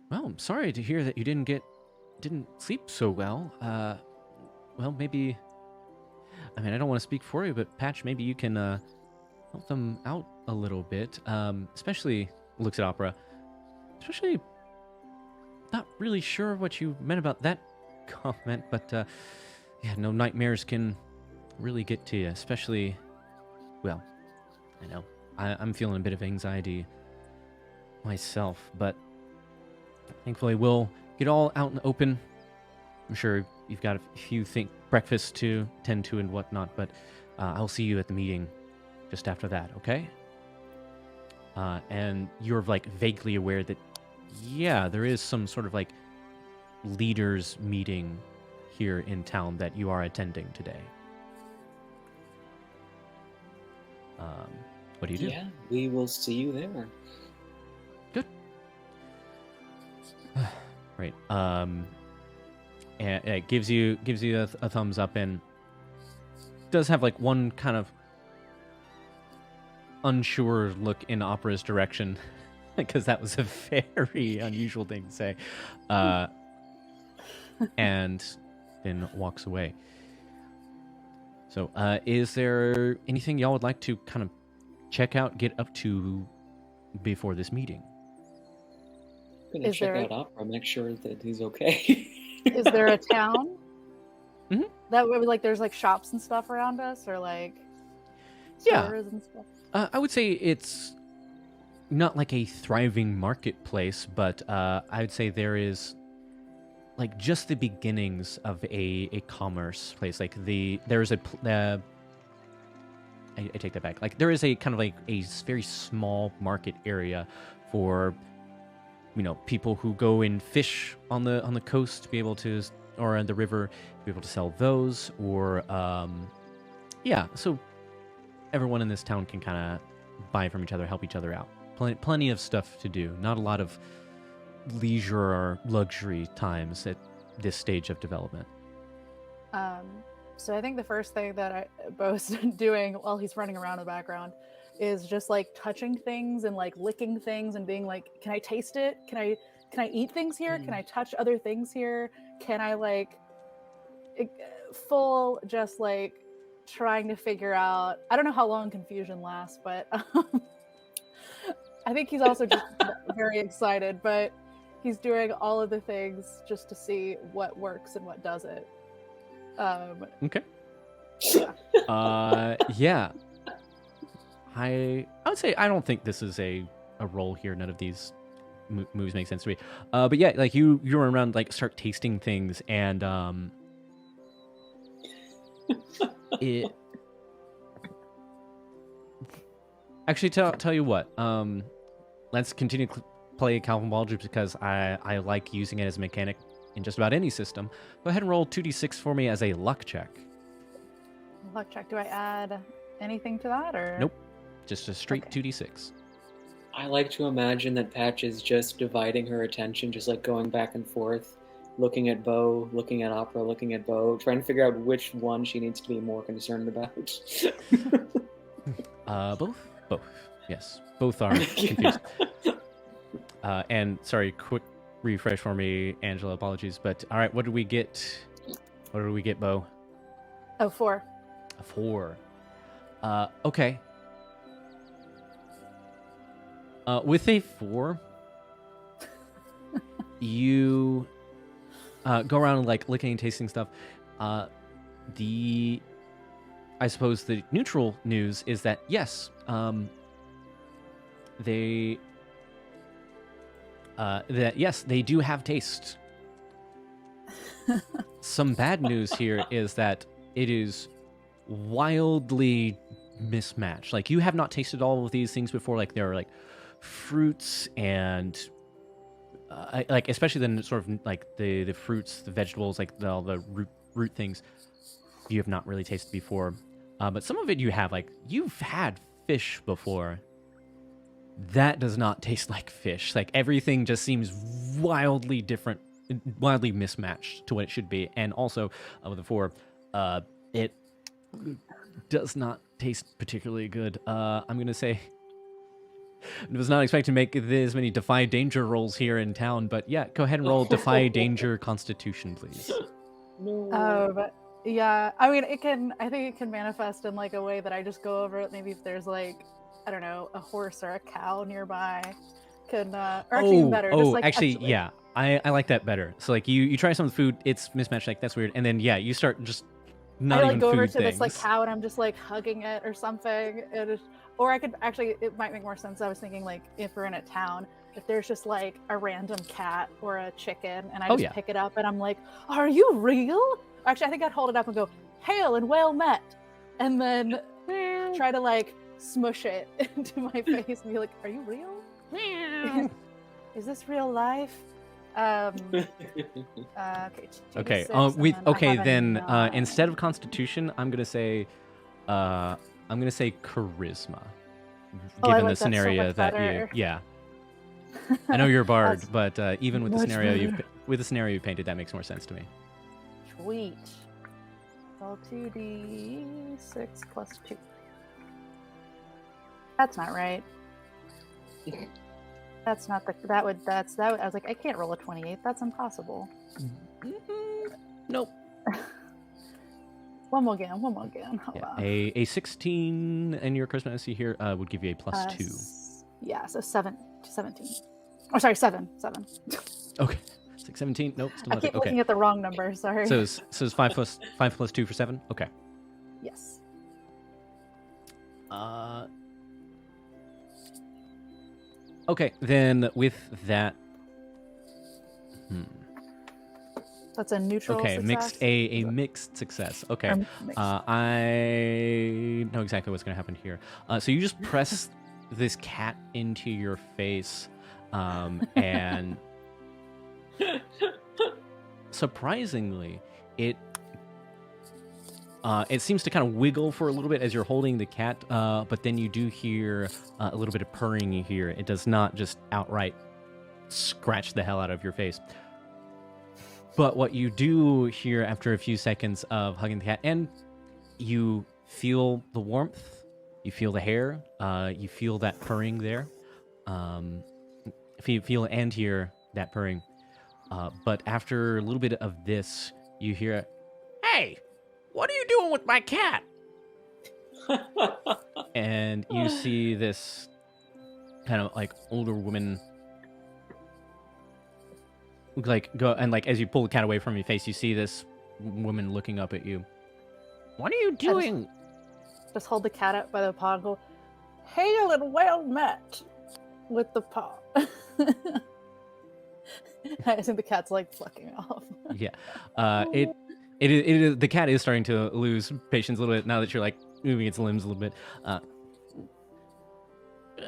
well, I'm sorry to hear that you didn't sleep so well. Well, maybe. I mean, I don't want to speak for you, but Patch, maybe you can help them out a little bit. Especially looks at Opera. Especially, not really sure what you meant about that comment, but yeah, no, nightmares can really get to you. Especially, well, I know I'm feeling a bit of anxiety myself, but thankfully we'll get all out in the open. I'm sure you've got a few breakfasts to tend to and whatnot, but I'll see you at the meeting just after that, okay? And you're like vaguely aware that, yeah, there is some sort of like leaders meeting here in town that you are attending today. What do you do? Yeah, we will see you there. Good. Right. And it gives you a thumbs up, and does have like one kind of unsure look in Opera's direction, because that was a very unusual thing to say, and then walks away. So, is there anything y'all would like to kind of check out, get up to before this meeting? I'm gonna Is check there- out Opera, make sure that he's okay. Is there a town? Mhm. That way, like, there's like shops and stuff around us, or like Yeah. stores and stuff. I would say it's not like a thriving marketplace, but I would say there is like just the beginnings of a commerce place. Like there's a I take that back. Like there is a kind of like a very small market area for, you know, people who go and fish on the coast to be able to, or on the river to be able to sell those, or yeah. So everyone in this town can kind of buy from each other, help each other out. Plenty of stuff to do. Not a lot of leisure or luxury times at this stage of development. So I think the first thing that Bo's doing while he's running around in the background is just like touching things and like licking things and being like, can I taste it? Can I eat things here? Can I touch other things here? Can I like full just like trying to figure out, I don't know how long confusion lasts, but I think he's also just very excited, but he's doing all of the things just to see what works and what doesn't. Okay. Yeah. Yeah. I would say I don't think this is a role here. None of these moves make sense to me. But yeah, like you run around, like start tasting things, and it actually tell you what. Let's continue to play Calvin Ball just because I like using it as a mechanic in just about any system. Go ahead and roll 2d6 for me as a luck check. Luck check. Do I add anything to that, or Nope. Just a straight Okay. 2d6. I like to imagine that Patch is just dividing her attention, just like going back and forth, looking at Bo, looking at Opera, looking at Bo, trying to figure out which one she needs to be more concerned about. Both. Yes, both are confused. And sorry, quick refresh for me, Angela. Apologies, but all right. What did we get? What did we get, Bo? Oh, 4. A 4. Okay. With a 4, you go around like licking and tasting stuff. I suppose the neutral news is that yes, they do have taste. Some bad news here is that it is wildly mismatched. Like you have not tasted all of these things before. Like there are like fruits and like especially then sort of like the fruits, the vegetables, like all the root things you have not really tasted before. But some of it you have, like you've had fish before. That does not taste like fish. Like everything just seems wildly different, wildly mismatched to what it should be. And also with the 4, it does not taste particularly good. I'm gonna say was not expecting to make this many defy danger rolls here in town, but yeah, go ahead and roll defy danger constitution, please. No. But yeah, I mean, I think it can manifest in like a way that I just go over it. Maybe if there's like, I don't know, a horse or a cow nearby, or actually even better. Just like actually, yeah, I like that better. So like you try some food, it's mismatched, like that's weird, and then yeah, you start just not I like even go food over to things. this like cow and I'm just like hugging it or something. Or I could actually, it might make more sense. I was thinking like if we're in a town, if there's just like a random cat or a chicken and I just pick it up and I'm like, "Are you real?" Actually, I think I'd hold it up and go, "Hail and well met," and then try to like smush it into my face and be like, "Are you real? Is this real life?" Okay. Okay. 2d6, then instead of Constitution, I'm gonna say Charisma. Given the scenario that you, yeah. I know you're a bard, but even with the scenario you painted, that makes more sense to me. Sweet. Roll 2d6 plus 2. That's not right. That's not the. That would. I was like, I can't roll a 28. That's impossible. Nope. One more again. Hold on. A 16 and your charisma SC here would give you a plus 2. Yeah, so 17. Oh, sorry, 7. Okay. It's like 17. Nope. Still I nothing. keep looking at the wrong number. Sorry. So it's 5 plus 2 for 7. Okay. Yes. Okay, then with that. That's a neutral success? A mixed success. Okay. I know exactly what's going to happen here. So you just press this cat into your face, and surprisingly, it seems to kind of wiggle for a little bit as you're holding the cat, but then you do hear a little bit of purring here. It does not just outright scratch the hell out of your face. But what you do hear after a few seconds of hugging the cat, and you feel the warmth, you feel the hair, you feel that purring there. Feel and hear that purring. But after a little bit of this, you hear, "Hey, what are you doing with my cat?" And you see this kind of like older woman like go, and like as you pull the cat away from your face, you see this woman looking up at you. "What are you doing?" Just hold the cat up by the paw and go, "Hail and well met," with the paw. I think the cat's like fucking off. Yeah. It is, the cat is starting to lose patience a little bit now that you're like moving its limbs a little bit.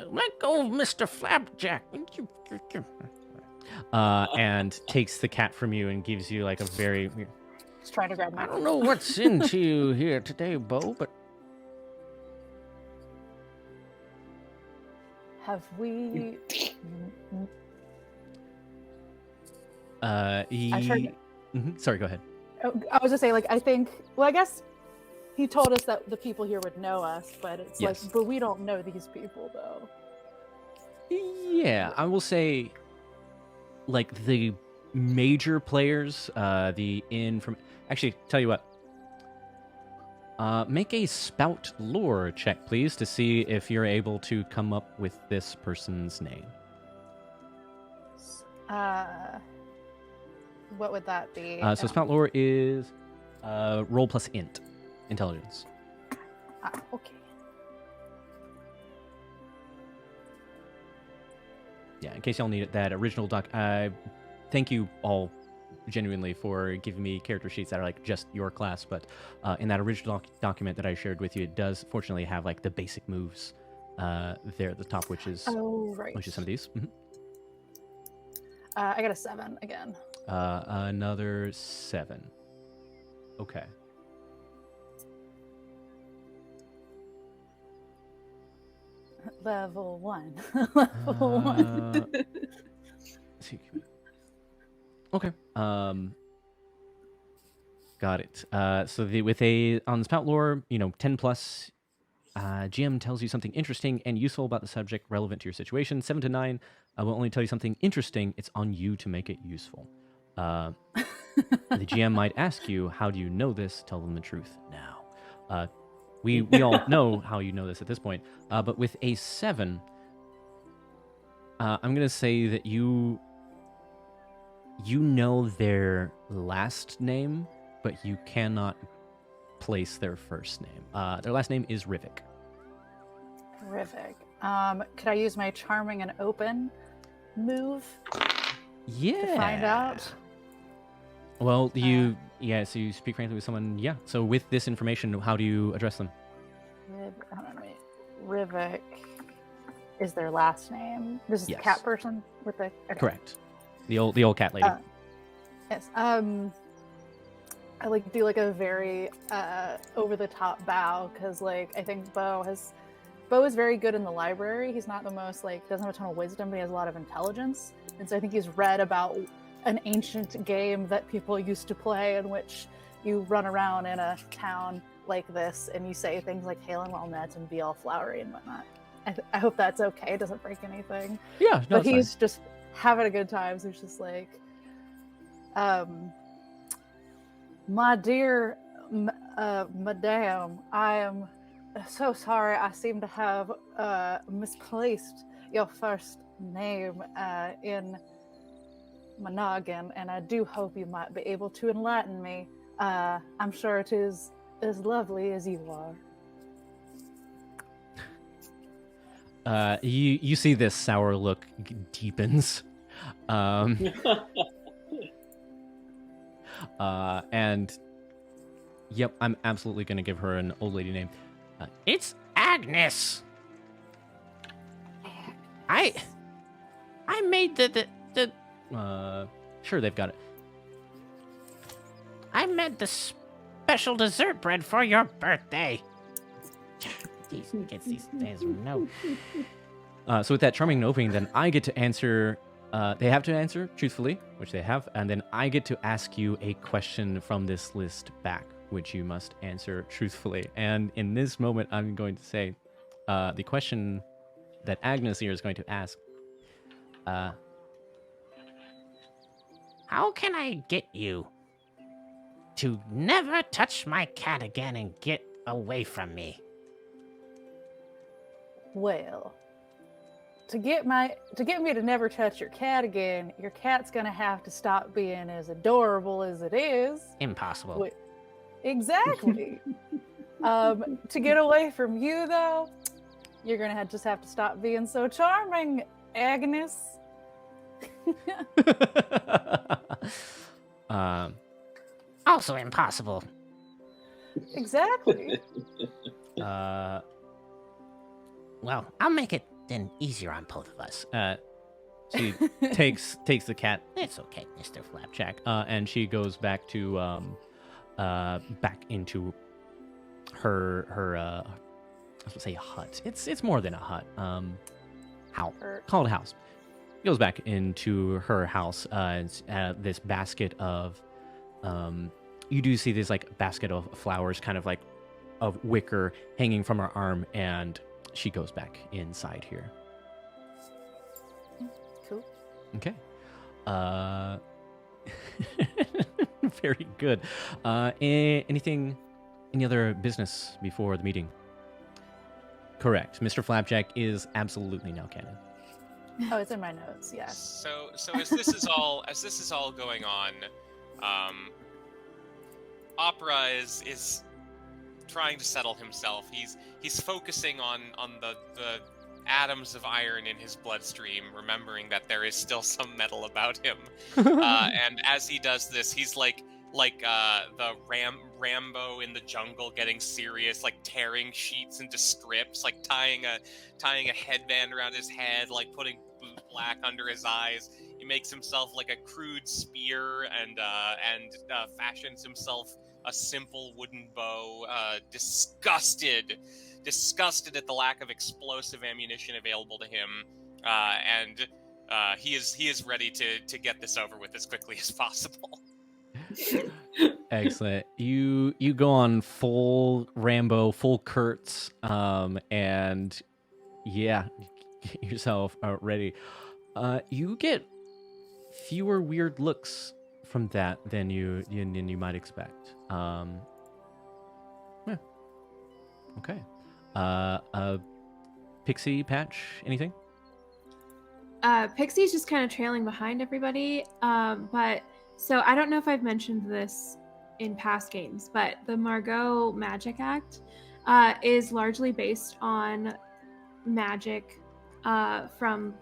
"Let go of Mr. Flapjack." And takes the cat from you and gives you like a very... Just trying to grab my... "I don't know what's into you here today, Bo, but..." Have we... Sorry, go ahead. I was just saying, like, I think... Well, I guess he told us that the people here would know us, but it's like... But we don't know these people, though. Yeah, I will say... like the major players, the in from... Actually, tell you what. Make a spout lore check, please, to see if you're able to come up with this person's name. What would that be? So spout lore is roll plus int, intelligence. Okay. Yeah, in case y'all need it, that original doc... thank you all genuinely for giving me character sheets that are like just your class, but in that original document that I shared with you, it does fortunately have like the basic moves there at the top, which is which is some of these. I got a 7 again. Another 7. Okay. Level 1. Level 1. Okay. Got it. So with a on spout lore, 10 plus, GM tells you something interesting and useful about the subject relevant to your situation. 7 to 9 will only tell you something interesting. It's on you to make it useful. The GM might ask you, how do you know this? Tell them the truth now. We all know how you know this at this point. But with a 7, I'm going to say that you know their last name, but you cannot place their first name. Their last name is Rivik. Terrific. Could I use my charming and open move Yeah. to find out? Well, so you speak frankly with someone. Yeah. So with this information, how do you address them? Rivik is their last name. This is Yes. the cat person with the. Okay. Correct. The old cat lady. Yes. I like do like a very over the top bow because like I think Bo is very good in the library. He's not the most doesn't have a ton of wisdom, but he has a lot of intelligence. And so I think he's read about an ancient game that people used to play in which you run around in a town like this and you say things like hail and well met and be all flowery and whatnot. I hope that's okay. It doesn't break anything. Yeah. No, But he's just having a good time. So he's just like, my dear madame, I am so sorry. I seem to have misplaced your first name in my noggin, and I do hope you might be able to enlighten me. I'm sure it is as lovely as you are. You see this sour look deepens. And yep, I'm absolutely going to give her an old lady name. It's Agnes. I made the sure, they've got it. I made the special dessert bread for your birthday. These kids these days know. So with that charming opening, then I get to answer. They have to answer truthfully, which they have, and then I get to ask you a question from this list back, which you must answer truthfully. And in this moment, I'm going to say the question that Agnes here is going to ask. How can I get you to never touch my cat again and get away from me? Well, to get me to never touch your cat again, your cat's gonna have to stop being as adorable as it is. Impossible. Exactly. To get away from you, though, you're gonna just have to stop being so charming, Agnes. Also impossible. Exactly. Well, I'll make it then easier on both of us. She takes the cat. It's okay, Mr. Flapjack. And she goes back to back into her I was gonna say hut. It's more than a hut. Called a house. Goes back into her house. This basket of you do see this basket of flowers, kind of like of wicker hanging from her arm, and she goes back inside here. Cool. Okay. Very good. Any other business before the meeting? Correct. Mr. Flapjack is absolutely now canon. Oh, it's in my notes. Yeah. So as this is all going on, Opera is trying to settle himself. He's focusing on the atoms of iron in his bloodstream, remembering that there is still some metal about him. And as he does this, he's like the Rambo in the jungle, getting serious, tearing sheets into strips, tying a headband around his head, putting boot black under his eyes. He makes himself a crude spear and fashions himself a simple wooden bow. Disgusted at the lack of explosive ammunition available to him, and he is ready to get this over with as quickly as possible. Excellent. You go on full Rambo, full Kurtz, and yeah, get yourself ready. You get fewer weird looks from that than you might expect. Yeah. Okay. Pixie, Patch, anything? Pixie's just kind of trailing behind everybody. But so I don't know if I've mentioned this in past games, but the Margot Magic Act is largely based on magic from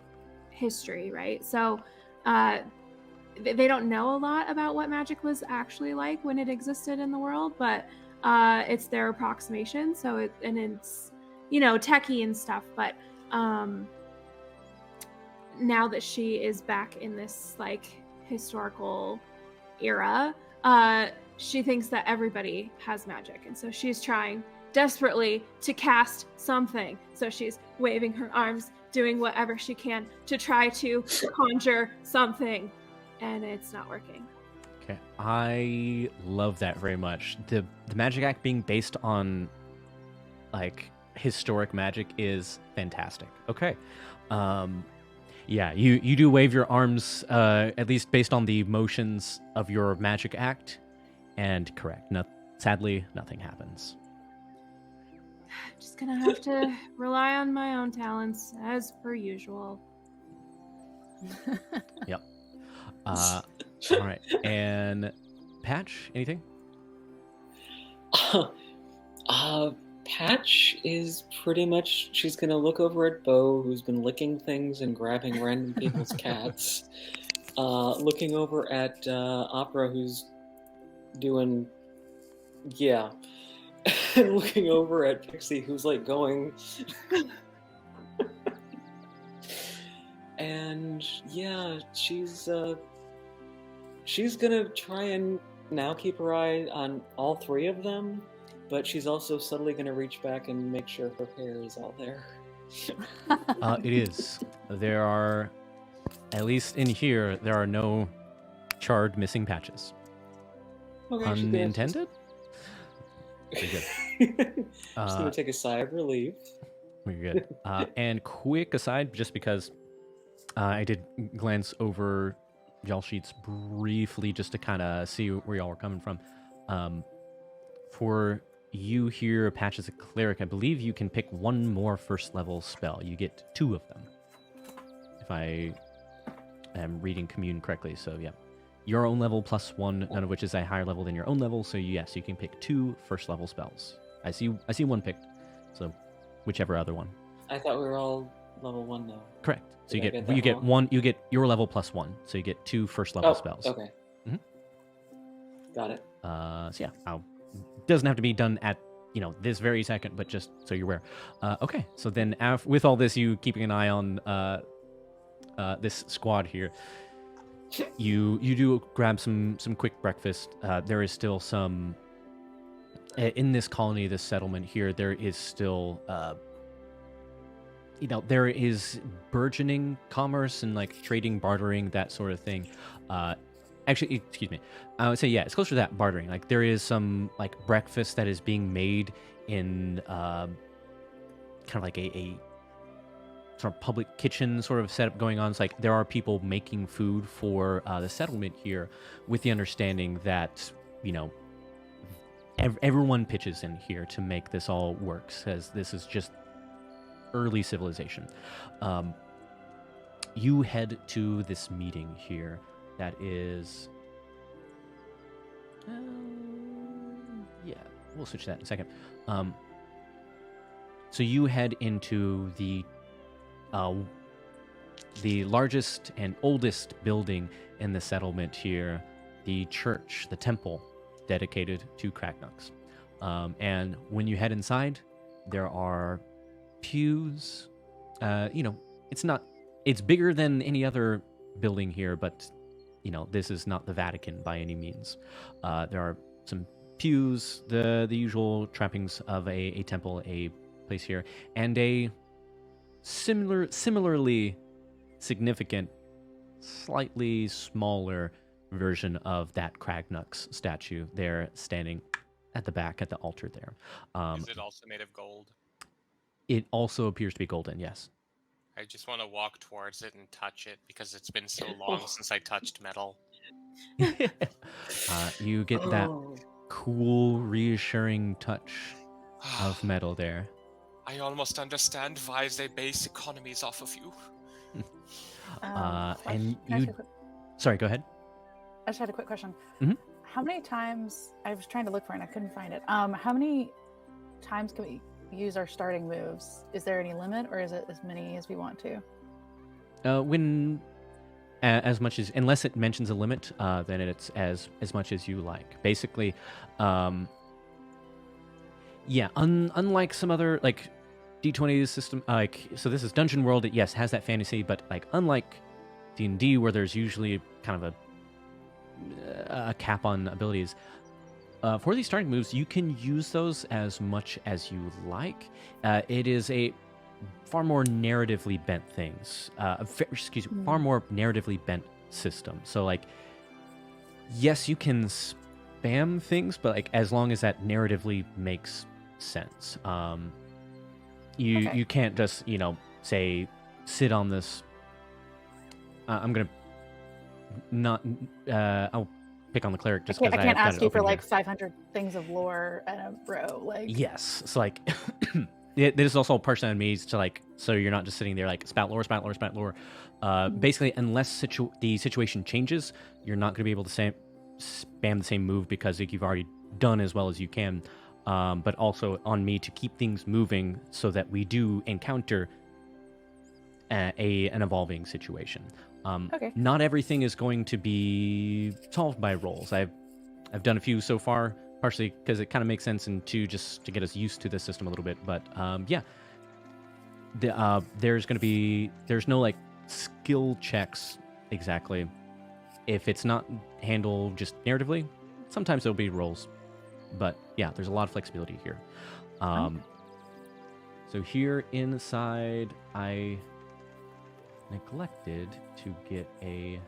history, right? So they don't know a lot about what magic was actually like when it existed in the world, but it's their approximation. So it's techie and stuff, but now that she is back in this like historical era, she thinks that everybody has magic, and so she's trying desperately to cast something. So she's waving her arms, doing whatever she can to try to conjure something, and it's not working. Okay, I love that very much. The magic act being based on like historic magic is fantastic. Okay. Yeah, you do wave your arms, at least based on the motions of your magic act, and correct. No, sadly, nothing happens. Just gonna have to rely on my own talents as per usual. Yep. All right, and Patch, anything? Patch is pretty much, she's going to look over at Bo, who's been licking things and grabbing random people's cats. Looking over at Opera, who's doing, yeah. And looking over at Pixie, who's like going. And yeah, she's going to try and now keep her eye on all three of them. But she's also subtly going to reach back and make sure her hair is all there. It is. There are, at least in here, there are no charred missing patches. Okay, Unintended? Very good. Just going to take a sigh of relief. Very good. And quick aside, just because I did glance over y'all sheets briefly just to kind of see where y'all were coming from. For you here, Patch as a cleric, I believe you can pick one more first level spell. You get 2 of them, if I am reading Commune correctly. So yeah, your own level plus 1, none of which is a higher level than your own level. So yes, you can pick 2 first level spells. I see one picked, so whichever other one. I thought we were all level 1 though. Correct. So Did you get one. You get your level plus 1. So you get 2 first level spells. Okay. Mhm. Got it. So yeah, doesn't have to be done at this very second, but just so you're aware. Okay, so then with all this, you keeping an eye on this squad here, you do grab some quick breakfast. There is still some in this colony, this settlement here. There is still there is burgeoning commerce and like trading, bartering, that sort of thing. Actually, excuse me. I would say, yeah, it's closer to that, bartering. Like, there is some, like, breakfast that is being made in kind of like a sort of public kitchen sort of setup going on. It's like there are people making food for the settlement here with the understanding that, everyone pitches in here to make this all work, as this is just early civilization. You head to this meeting here. That is, yeah, we'll switch that in a second. So you head into the largest and oldest building in the settlement here, the church, the temple dedicated to Cracknucks. And when you head inside, there are pews. It's bigger than any other building here, but this is not the Vatican by any means. There are some pews, the usual trappings of a temple, a place here, and a similarly significant, slightly smaller version of that Kragnux statue there standing at the back at the altar there. Is it also made of gold? It also appears to be golden, yes. I just want to walk towards it and touch it because it's been so long since I touched metal. You get that Oh. cool, reassuring touch of metal there. I almost understand why they base economies off of you. And Can I ask you... you a quick- Sorry, go ahead. I just had a quick question. Mhm. How many times, I was trying to look for it and I couldn't find it. How many times can we use our starting moves? Is there any limit, or is it as many as we want to? As much as, unless it mentions a limit, then it's as much as you like. Basically, unlike some other like D20 system, so this is Dungeon World. It yes has that fantasy, but like unlike D&D where there's usually kind of a cap on abilities. For these starting moves, you can use those as much as you like. It is a far more narratively bent things. Far more narratively bent system. So like, yes, you can spam things, but like as long as that narratively makes sense. You can't just say sit on this. I'm gonna not. I'll pick on the cleric just because I can't ask you for like here. 500 things of lore in a row. Like Yes, so like there's also partially on me to like, so you're not just sitting there like spout lore. Basically, unless the situation changes, you're not going to be able to spam the same move because like, you've already done as well as you can. But also on me to keep things moving so that we do encounter an evolving situation. Not everything is going to be solved by rolls. I've done a few so far, partially because it kind of makes sense, and two, just to get us used to the system a little bit. But there's no like skill checks exactly. If it's not handled just narratively, sometimes there'll be rolls. But yeah, there's a lot of flexibility here. So here inside, I neglected to get a...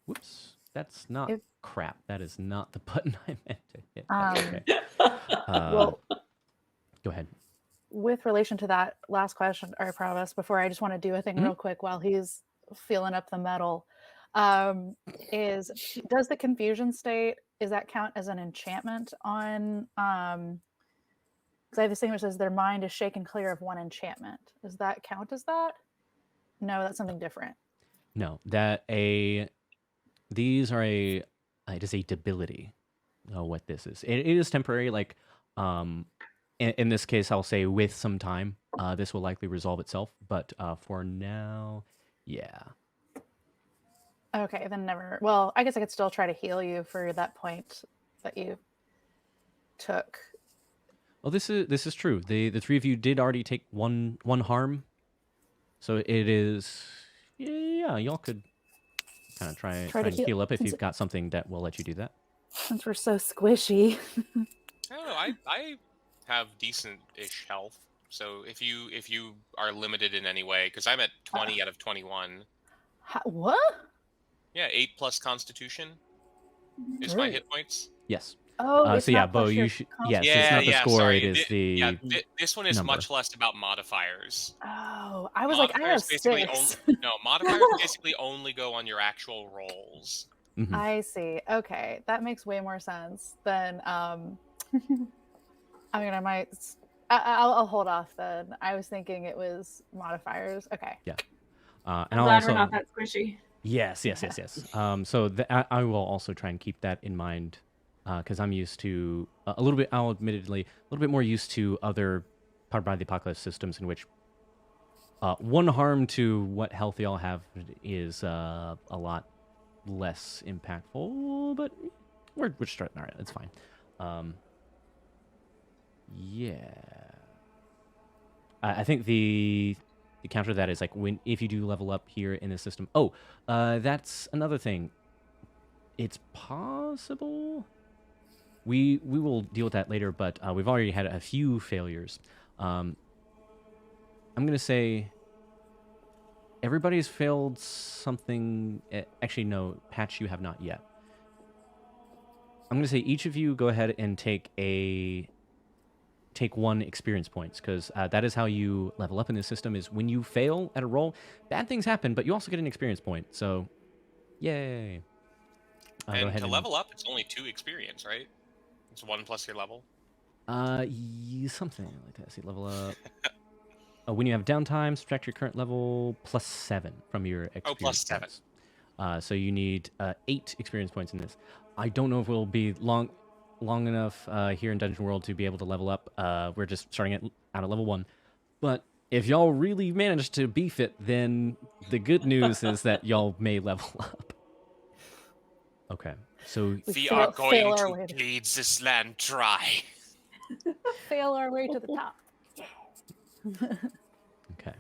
Whoops. That's not crap. That is not the button I meant to hit. Okay. well, go ahead. With relation to that last question, or Provost, before I just want to do a thing real quick while he's feeling up the metal, does the confusion state, does that count as an enchantment on... because I have this thing which says their mind is shaken clear of one enchantment. Does that count as that? No, that's something different. No, these are it is a debility. What this is, it is temporary. Like, in this case, I'll say with some time, this will likely resolve itself. But for now, yeah. Okay, then never. Well, I guess I could still try to heal you for that point that you took. Well, this is true. The three of you did already take one harm, so it is. Yeah, y'all could kind of try and heal up if you've got something that will let you do that. Since we're so squishy. I don't know. I have decent-ish health, so if you are limited in any way, because I'm at 20 out of 21. What? Yeah, 8+ Constitution is my hit points. Yes. Oh, so yeah, Bo, you should. Yes, it's not the score. Sorry. It is the. This one is number. much less about modifiers. Oh, I was like, I have 6. Modifiers basically only go on your actual rolls. Mm-hmm. I see. Okay, that makes way more sense than. I mean, I might. I'll hold off then. I was thinking it was modifiers. Okay. Yeah. And I'm glad we're not that squishy. Yes. So I will also try and keep that in mind, because I'm used to a little bit. I'll admittedly a little bit more used to other Powered by the Apocalypse systems in which one harm to what health y'all have is a lot less impactful. But we're starting. All right, it's fine. Yeah. I think the counter to that is like if you do level up here in the system. Oh, that's another thing. It's possible. We will deal with that later, but we've already had a few failures. I'm gonna say everybody's failed something. Actually, no, Patch, you have not yet. I'm going to say each of you go ahead and take 1 experience points, because that is how you level up in this system, is when you fail at a roll, bad things happen, but you also get an experience point. So, yay. Go And ahead to and... level up, it's only 2 experience, right? It's 1 plus your level. Something like that. See, level up. When you have downtime, subtract your current level plus 7 from your experience. Oh, plus 7. Points. So you need 8 experience points in this. I don't know if we'll be long enough here in Dungeon World to be able to level up. We're just starting out at level 1. But if y'all really manage to beef it, then the good news is that y'all may level up. Okay, so... We are going to bleed this land dry. Fail our way to the top. Okay.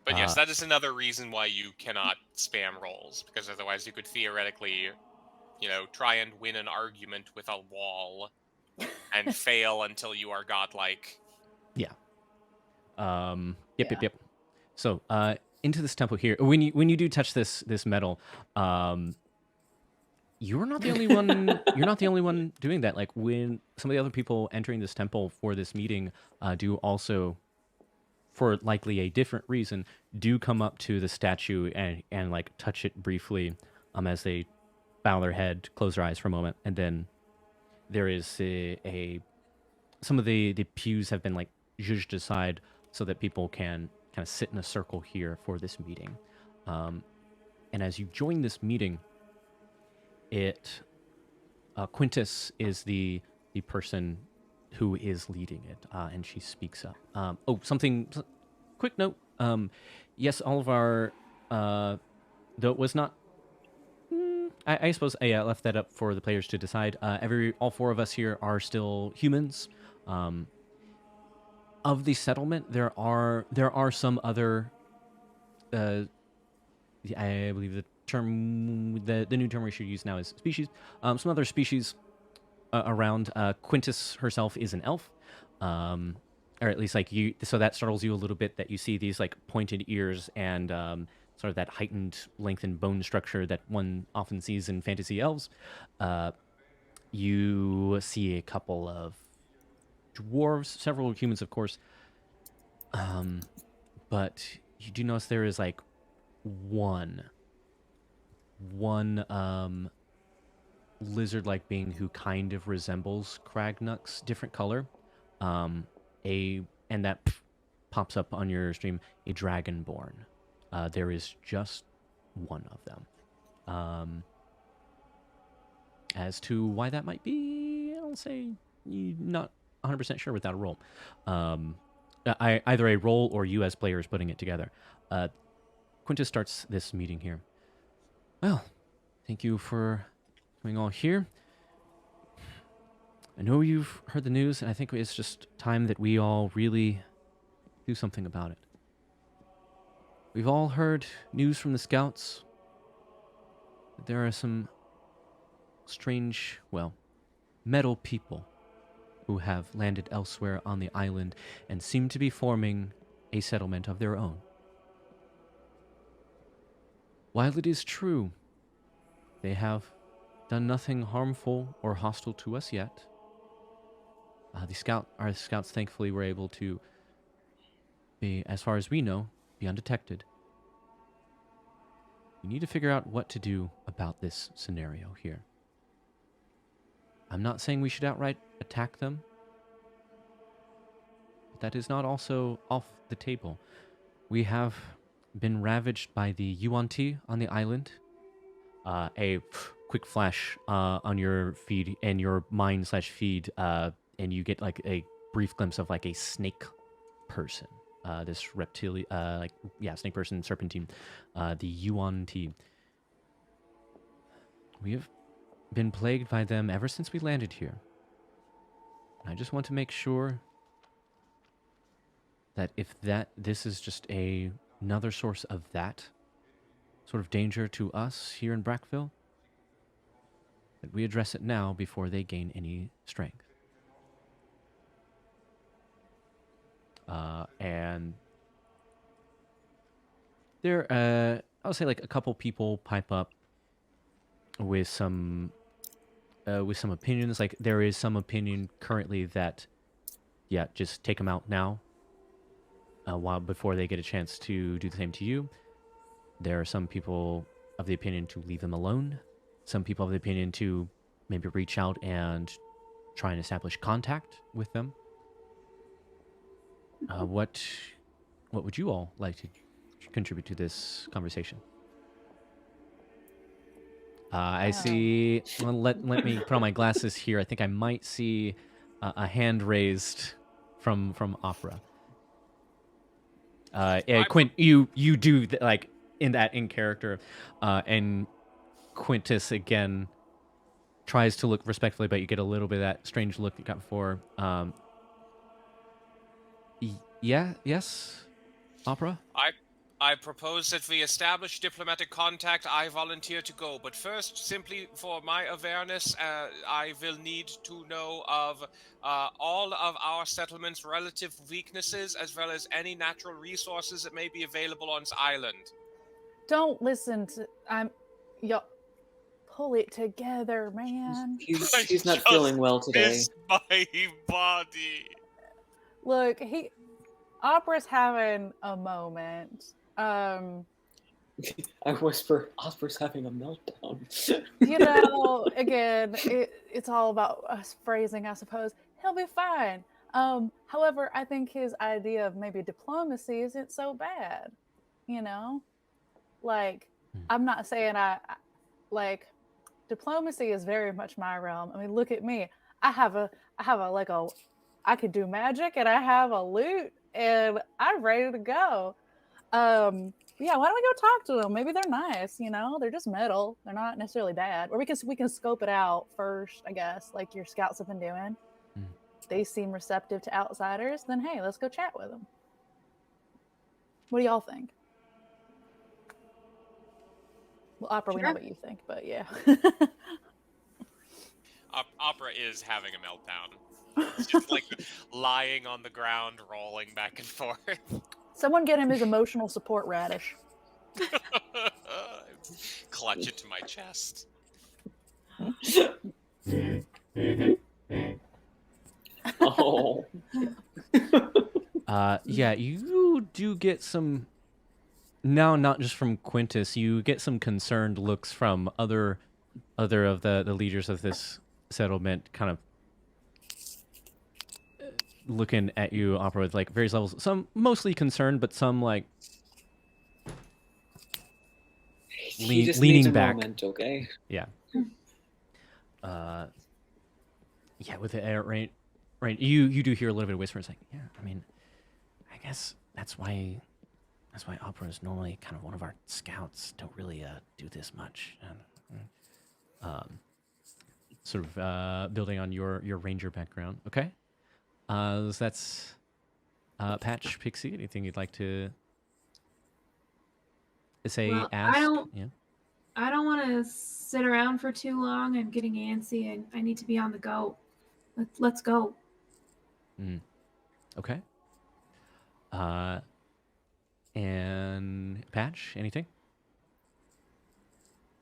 But yes, that is another reason why you cannot spam rolls, because otherwise you could theoretically, try and win an argument with a wall and fail until you are godlike. Yeah. Yep. So, into this temple here, when you do touch this metal, you're not the only one. You're not the only one doing that. Like, when some of the other people entering this temple for this meeting do also, for likely a different reason, do come up to the statue and like touch it briefly, as they bow their head, close their eyes for a moment, and then there is some of the pews have been like zhuzhed aside so that people can kind of sit in a circle here for this meeting. And as you join this meeting, Quintus is the person who is leading it, and she speaks up. Quick note. Yes, all of our, though it was not, I suppose I left that up for the players to decide. All 4 of us here are still humans. Of the settlement, there are some other, I believe the new term we should use now is species. Some other species around. Quintus herself is an elf, or at least like you. So that startles you a little bit that you see these like pointed ears and sort of that heightened, lengthened bone structure that one often sees in fantasy elves. You see a couple of dwarves, several humans, of course. But you do notice there is like one lizard-like being who kind of resembles Cragnux, different color. And that pops up on your stream, a dragonborn. There is just one of them. As to why that might be, I'll say you're not 100% sure without a roll. Either a roll or you as players putting it together. Quintus starts this meeting here. Well, thank you for coming all here. I know you've heard the news, and I think it's just time that we all really do something about it. We've all heard news from the scouts that there are some strange, metal people who have landed elsewhere on the island and seem to be forming a settlement of their own. While it is true, they have done nothing harmful or hostile to us yet. Our scouts thankfully were able to be, as far as we know, be undetected. We need to figure out what to do about this scenario here. I'm not saying we should outright attack them, but that is not also off the table. We have been ravaged by the Yuan-Ti on the island. A quick flash on your feed and your mind/feed, and you get like a brief glimpse of like a snake person. This reptilian, snake person, serpentine, the Yuan-Ti. We have been plagued by them ever since we landed here. I just want to make sure that if this is just another source of that sort of danger to us here in Brackville, that we address it now before they gain any strength. And I'll say like a couple people pipe up with some opinions. Like there is some opinion currently that, yeah, just take them out now, while before they get a chance to do the same to you. There are some people of the opinion to leave them alone. Some people of the opinion to maybe reach out and try and establish contact with them. What would you all like to contribute to this conversation? I see. Well, let me put on my glasses here. I think I might see a hand raised from Opera. Quint, you do like in character, and Quintus again tries to look respectfully, but you get a little bit of that strange look you got before. Yes, Opera. I propose that we establish diplomatic contact. I volunteer to go, but first, simply for my awareness, I will need to know of all of our settlements' relative weaknesses, as well as any natural resources that may be available on this island. Don't listen to y'all. Pull it together, man. He's not feeling well today. Miss my body. Look, Opera's having a moment. I whisper, Opera's having a meltdown. You know, again, it's all about us phrasing, I suppose. He'll be fine. However, I think his idea of maybe diplomacy isn't so bad. You know, like I'm not saying I like diplomacy is very much my realm. I mean, look at me. I have a I could do magic, and I have a lute, and I'm ready to go. Yeah, why don't we go talk to them? Maybe they're nice, you know? They're just metal. They're not necessarily bad. Or we can scope it out first, I guess, like your scouts have been doing. They seem receptive to outsiders, then hey, let's go chat with them. What do y'all think? Well, Opera, we know what you think, but yeah. Opera is having a meltdown. It's just like lying on the ground, rolling back and forth. Someone get him his emotional support radish. Clutch it to my chest. Oh. Yeah, you do get some. Now, not just from Quintus, you get some concerned looks from other of the leaders of this settlement, kind of looking at you, Opera, with like various levels. Some mostly concerned, but some like He just leaning needs a back. moment, okay? Yeah. Yeah, with the air, right. You do hear a little bit of whispering. It's like, yeah, I mean, I guess that's why Opera is normally kind of one of our scouts. Don't really do this much. Sort of building on your ranger background. Okay. So that's Patch, Pixie. Anything you'd like to say? Well, ask? I don't want to sit around for too long. I'm getting antsy, and I need to be on the go. Let's go. Okay. And Patch, anything?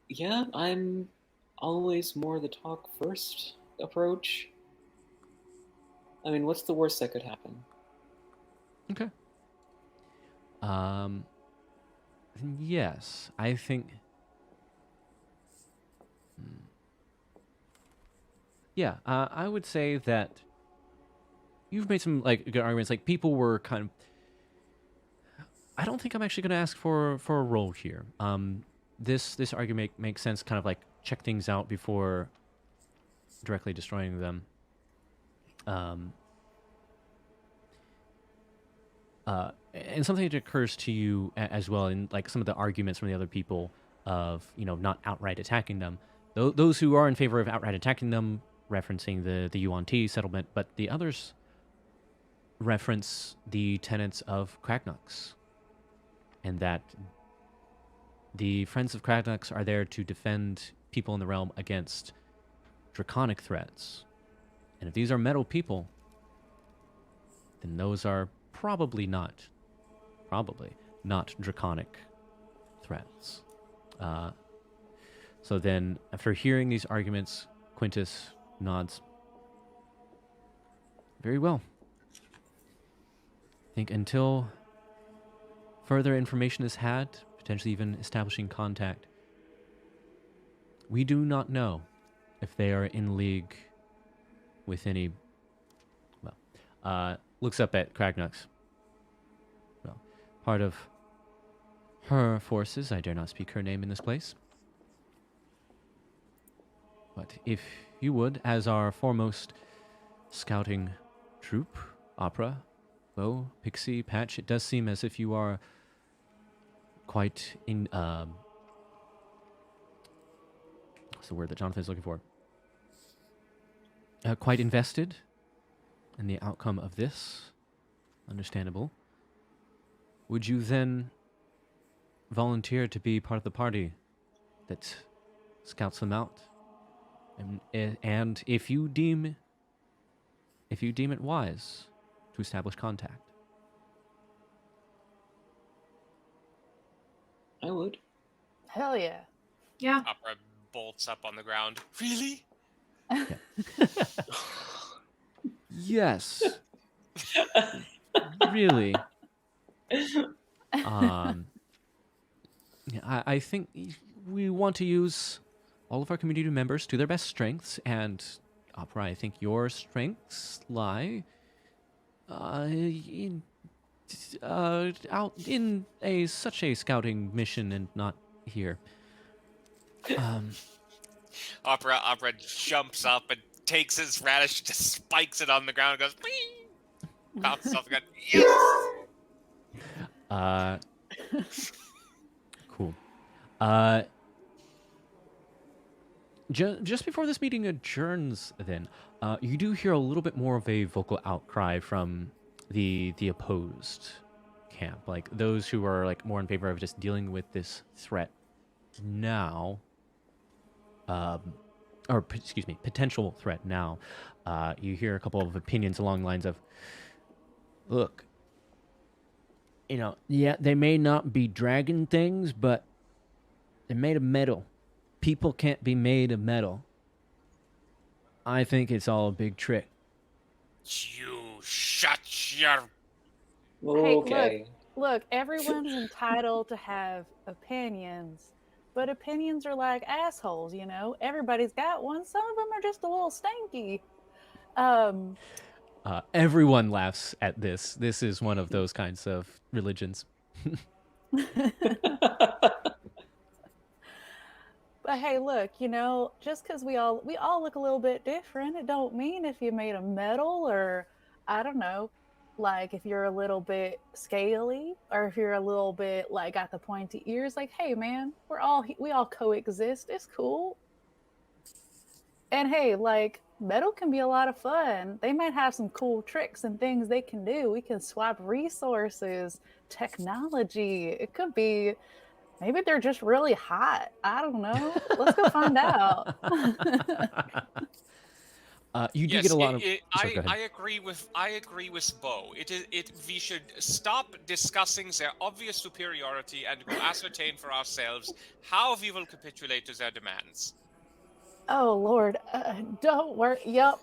Yeah, I'm always more the talk first approach. I mean, what's the worst that could happen? Okay. Yes, I think. Yeah, I would say that you've made some like good arguments. Like people were kind of. I don't think I'm actually going to ask for a roll here. This argument makes sense. Kind of like check things out before directly destroying them. And something that occurs to you as well, in like some of the arguments from the other people of not outright attacking them. Those who are in favor of outright attacking them, referencing the Yuan-Ti settlement, but the others reference the tenets of Kragnux, and that the Friends of Kragnux are there to defend people in the realm against draconic threats. And if these are metal people, then those are probably not draconic threats. So then, after hearing these arguments, Quintus nods. Very well. I think until further information is had, potentially even establishing contact, we do not know if they are in league with any... Well, looks up at Kragnux. Well, part of her forces, I dare not speak her name in this place. But if you would, as our foremost scouting troop, Opera, Bo, Pixie, Patch, it does seem as if you are quite in... what's the word that Jonathan's looking for? Quite invested in the outcome of this. Understandable. Would you then volunteer to be part of the party that scouts them out? And if you deem it wise to establish contact. I would. Hell yeah. Yeah. Opera bolts up on the ground. Really? Yes. Really. I think we want to use all of our community members to their best strengths, and Opera, I think your strengths lie out in such a scouting mission and not here. Opera jumps up and takes his radish, just spikes it on the ground, and goes, "Whee!" Bounces off the ground. Yes. Cool. Just before this meeting adjourns, then, you do hear a little bit more of a vocal outcry from the opposed camp, like those who are like more in favor of just dealing with this threat now, potential threat now. You hear a couple of opinions along the lines of, look, yeah, they may not be dragon things, but they're made of metal. People can't be made of metal. I think it's all a big trick. You shut your... Okay. Hey, look, everyone's entitled to have opinions, but opinions are like assholes, Everybody's got one. Some of them are just a little stinky. Everyone laughs at this. This is one of those kinds of religions. But hey, look, just because we all look a little bit different, it don't mean if you made of metal or, I don't know, like if you're a little bit scaly or if you're a little bit like got the pointy ears. Like, hey, man, we all coexist. It's cool. And hey, like, metal can be a lot of fun. They might have some cool tricks and things they can do. We can swap resources, technology. It could be... Maybe they're just really hot. I don't know. Let's go find out. You do get a lot of... Sorry, I agree with Bo. We should stop discussing their obvious superiority and go ascertain for ourselves how we will capitulate to their demands. Oh Lord, don't worry. Yep.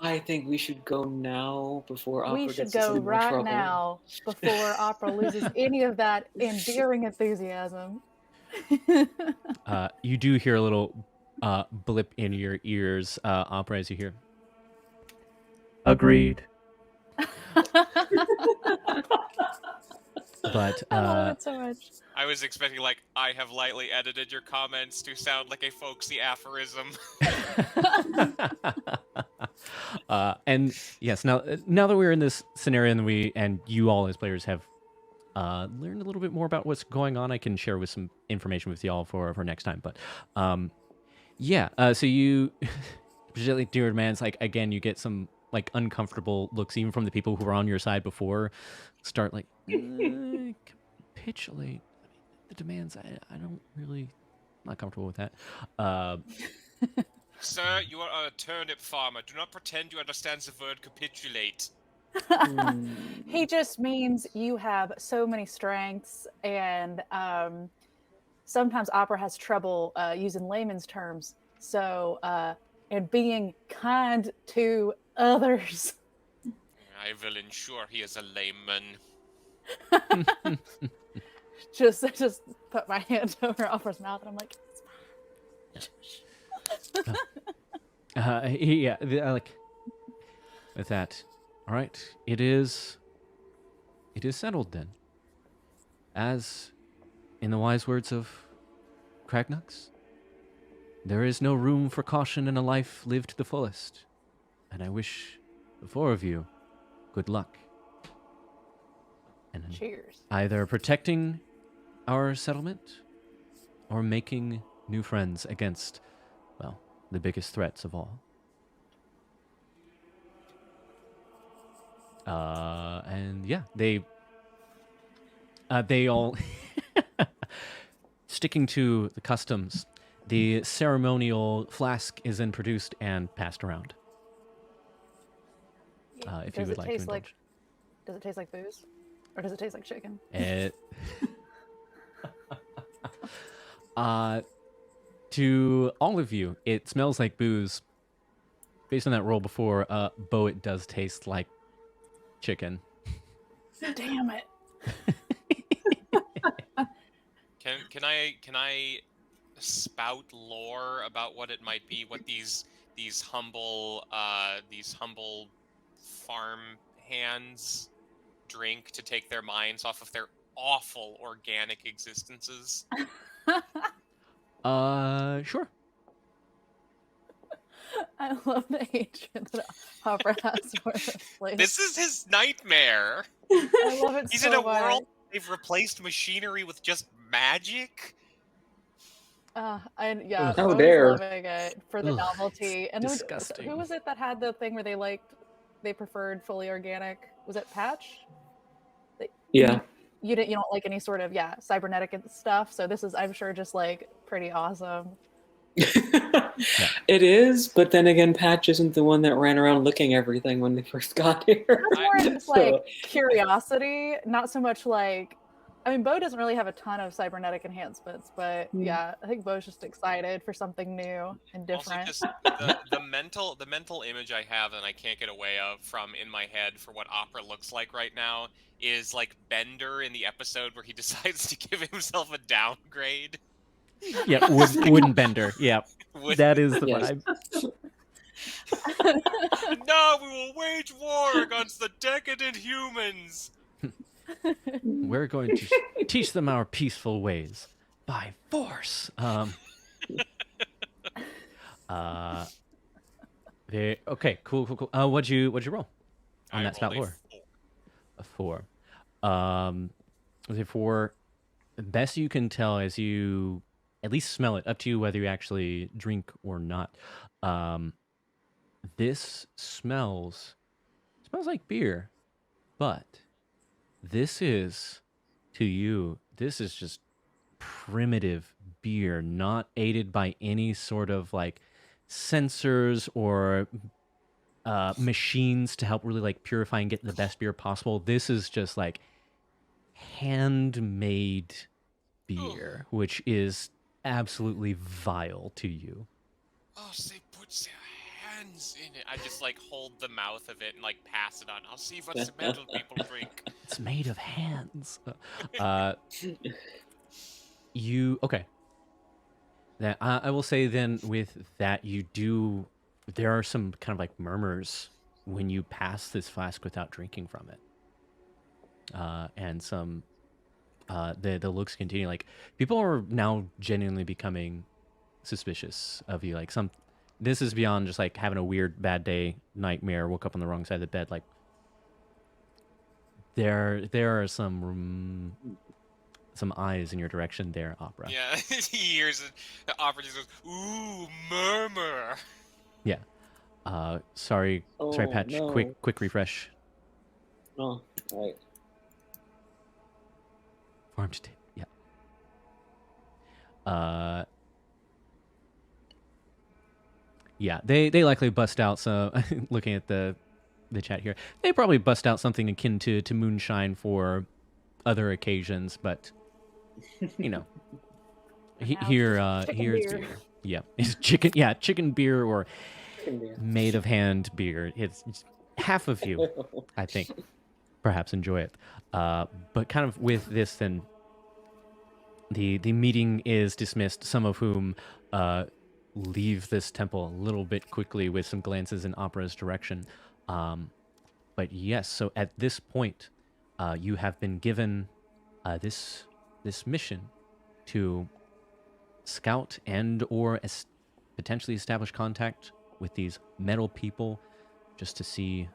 I think we should go now before Opera We gets should us go in more right trouble. now before Opera loses any of that endearing enthusiasm. You do hear a little blip in your ears, Opera, as you hear. Agreed. But I love it so much. I was expecting, I have lightly edited your comments to sound like a folksy aphorism. And yes, now that we're in this scenario and you all as players have learned a little bit more about what's going on, I can share with some information with y'all for next time. But so you, particularly dear man's, again, you get some uncomfortable looks even from the people who were on your side before. Start capitulate. The demands, I don't really, not comfortable with that. Sir, you are a turnip farmer. Do not pretend you understand the word capitulate. He just means you have so many strengths, and sometimes Opera has trouble using layman's terms. So, and being kind to others. I will ensure he is a layman. just put my hand over Opera's mouth, and I'm like, yeah, like with that. All right, it is settled then. As in the wise words of Cragnux, there is no room for caution in a life lived to the fullest. And I wish the four of you good luck. And cheers. either protecting our settlement or making new friends against, well, the biggest threats of all. And yeah, they all sticking to the customs. The ceremonial flask is then produced and passed around. If you would like to indulge. Does it taste like booze? Or does it taste like chicken? To all of you, it smells like booze. Based on that roll before, Bo, it does taste like chicken. Damn it. Can I spout lore about what it might be? What these humble farm hands drink to take their minds off of their awful organic existences? Sure. I love the hatred that Opera has for this place. This is his nightmare. I love it He's so in a much. world they've replaced machinery with just magic. And yeah, Oh, Bo's there. loving it for the novelty. And disgusting. who was it that had the thing where they preferred fully organic? Was it Patch? Yeah. You don't like any sort of cybernetic and stuff. So this is, I'm sure, just like pretty awesome. It is, but then again, Patch isn't the one that ran around looking everything when they first got here. That's more just like curiosity, not so much like. I mean, Bo doesn't really have a ton of cybernetic enhancements, but yeah, I think Bo's just excited for something new and different. Also, just the mental image I have and I can't get away from in my head for what Opera looks like right now is like Bender in the episode where he decides to give himself a downgrade. Yeah, wooden Bender. Yeah, that is the vibe. Now we will wage war against the decadent humans. We're going to teach them our peaceful ways by force. Okay, cool. What'd you roll on that spout lore? A 4. For best you can tell as you at least smell it, up to you whether you actually drink or not. This smells like beer, but this is, to you, this is just primitive beer, not aided by any sort of like sensors or machines to help really like purify and get the best beer possible. This is just like handmade beer, which is absolutely vile to you. Oh, they put their hands in it. I just like hold the mouth of it and like pass it on. I'll see what the metal people drink. It's made of hands. Okay. That I will say then with that there are some kind of like murmurs when you pass this flask without drinking from it. And some the looks continue. Like people are now genuinely becoming suspicious of you. Like this is beyond just like having a weird bad day, nightmare, woke up on the wrong side of the bed. Like there are some eyes in your direction there, Opera. Yeah, he hears it. The Opera just goes, "Ooh, murmur." Yeah. Sorry, Patch. No. Quick refresh. Oh, right. Farm to tape. Yeah. Yeah, they likely bust out. So looking at the chat here, they probably bust out something akin to moonshine for other occasions, but you know, now Here, it's chicken here it's beer. beer. Yeah, it's chicken. Yeah, chicken beer or Chicken beer. made of hand beer. It's half of you, I think, perhaps enjoy it. But kind of with this, then the meeting is dismissed. Some of whom leave this temple a little bit quickly with some glances in Opera's direction. But yes, so at this point, you have been given this mission to scout and or potentially establish contact with these metal people, just to see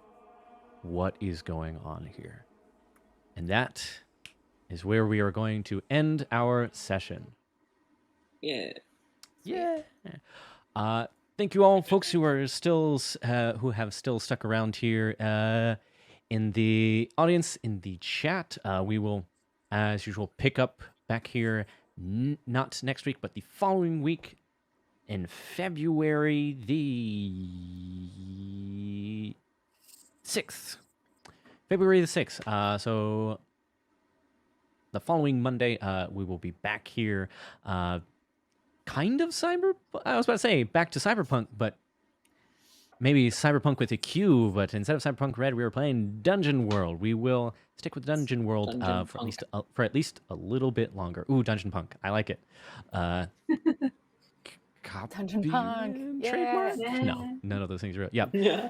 what is going on here. And that is where we are going to end our session. Yeah. Yeah. Thank you all, folks who are still who have still stuck around here in the audience, in the chat. We will, as usual, pick up back here not next week, but the following week in February the 6th. February the 6th. So the following Monday, we will be back here. Kind of I was about to say back to Cyberpunk, but maybe Cyberpunk with a Q. But instead of Cyberpunk Red, we were playing Dungeon World. We will stick with Dungeon World for at least a little bit longer. Ooh, Dungeon Punk, I like it. Dungeon Punk, trademark? yeah. No, none of those things are real. Yeah. Yeah.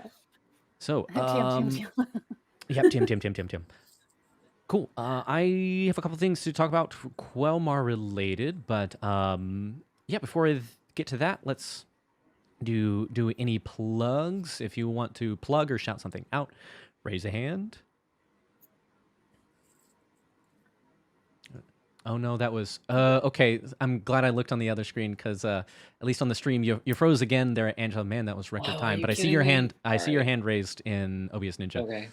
So, TM. yep, TM. Cool. I have a couple things to talk about Quelmar related, but yeah, before I get to that, let's do any plugs. If you want to plug or shout something out, raise a hand. Oh no, that was okay. I'm glad I looked on the other screen because at least on the stream you froze again there, Angela. Man, that was record Wow, time. are But you I see your kidding me? hand. I see your Alright. hand raised in OBS Ninja. Okay.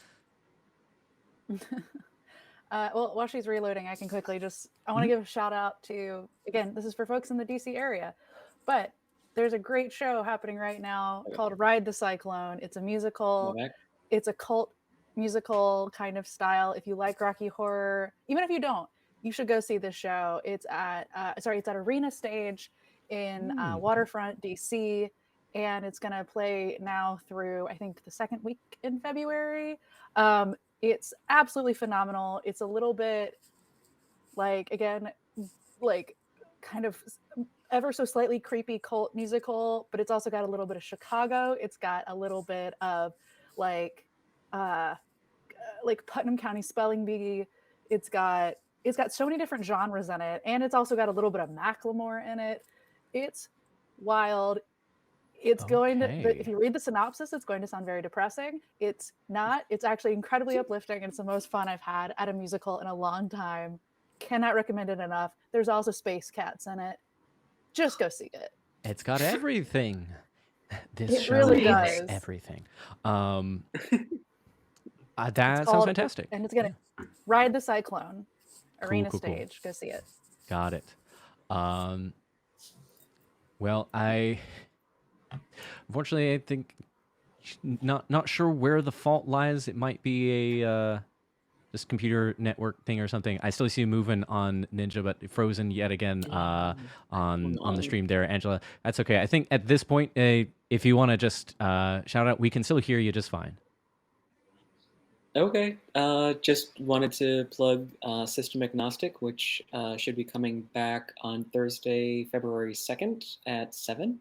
Well, while she's reloading, I can quickly I want to give a shout out to, again, this is for folks in the DC area, but there's a great show happening right now called Ride the Cyclone. It's a musical. Go back. It's a cult musical kind of style. If you like Rocky Horror, even if you don't, you should go see this show. It's at it's at Arena Stage in Waterfront, DC, and it's gonna play now through I think the second week in February. It's absolutely phenomenal. It's a little bit like, again, like kind of ever so slightly creepy cult musical, but it's also got a little bit of Chicago. It's got a little bit of like Putnam County Spelling Bee. It's got so many different genres in it, and it's also got a little bit of Macklemore in it. It's wild. It's going to, if you read the synopsis, it's going to sound very depressing. It's not. It's actually incredibly uplifting, and it's the most fun I've had at a musical in a long time. Cannot recommend it enough. There's also space cats in it. Just go see it. It's got everything. It show really does everything. That sounds fantastic. And it's gonna Ride the Cyclone, Arena Stage. Go see it. Got it. Well, unfortunately, I think not sure where the fault lies. It might be a this computer network thing or something. I still see you moving on Ninja, but frozen yet again on the stream there, Angela. That's okay. I think at this point, if you want to just shout out, we can still hear you just fine. Okay. Just wanted to plug System Agnostic, which should be coming back on Thursday, February 2nd at 7.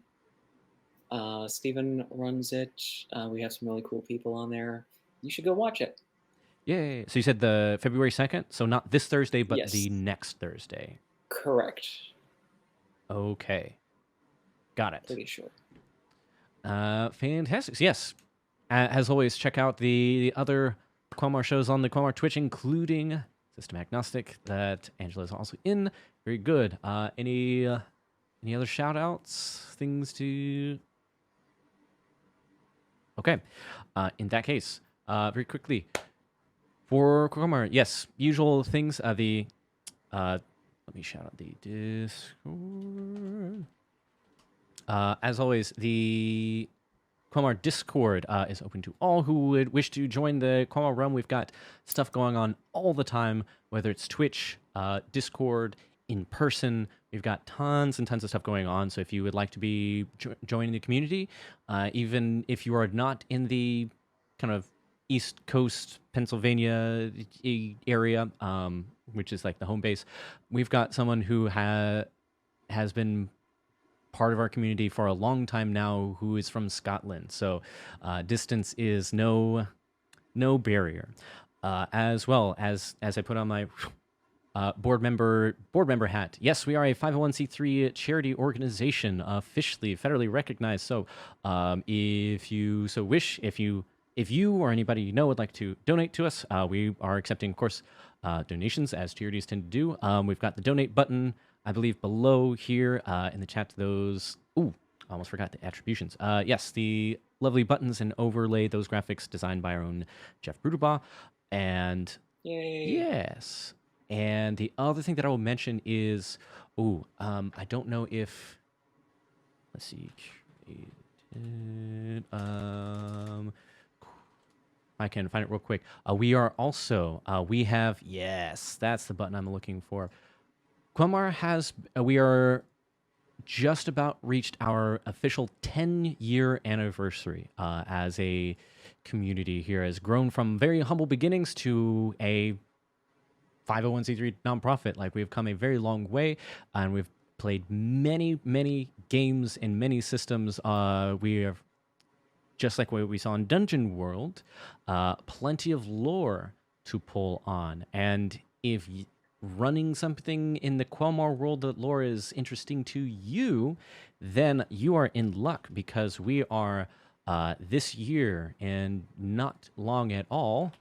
Steven runs it. We have some really cool people on there. You should go watch it. Yay. So you said the February 2nd? So not this Thursday, but Yes. the next Thursday. Correct. Okay. Got it. Pretty sure. Fantastic. Yes. As always, check out the other Quelmar shows on the Quelmar Twitch, including System Agnostic that Angela is also in. Very good. Any other shout outs? Things to... Okay. In that case, very quickly, for Quelmar, yes, usual things. Let me shout out the Discord. As always, the Quelmar Discord is open to all who would wish to join the Quelmar realm. We've got stuff going on all the time, whether it's Twitch, Discord, in person. We've got tons and tons of stuff going on. So if you would like to be joining the community, even if you are not in the kind of East Coast Pennsylvania area, which is like the home base, we've got someone who has been part of our community for a long time now, who is from Scotland. So distance is no barrier. As well as I put on my board member hat. Yes, we are a 501c3 charity organization, officially federally recognized. So, if you so wish, if you or anybody you know would like to donate to us, we are accepting, of course, donations as charities tend to do. We've got the donate button, I believe, below here in the chat. Those almost forgot the attributions. Yes, the lovely buttons and overlay those graphics designed by our own Jeff Buterbaugh, and Yay. yes. And the other thing that I will mention is, I don't know if, let's see, I can find it real quick. We are also, we have, yes, that's the button I'm looking for. Quelmar we are just about reached our official 10-year anniversary as a community here. Has grown from very humble beginnings to a 501c3 nonprofit. Like, we've come a very long way, and we've played many games in many systems. We have, just like what we saw in Dungeon World, plenty of lore to pull on. And if running something in the Quelmar world that lore is interesting to you, then you are in luck, because we are this year, and not long at all,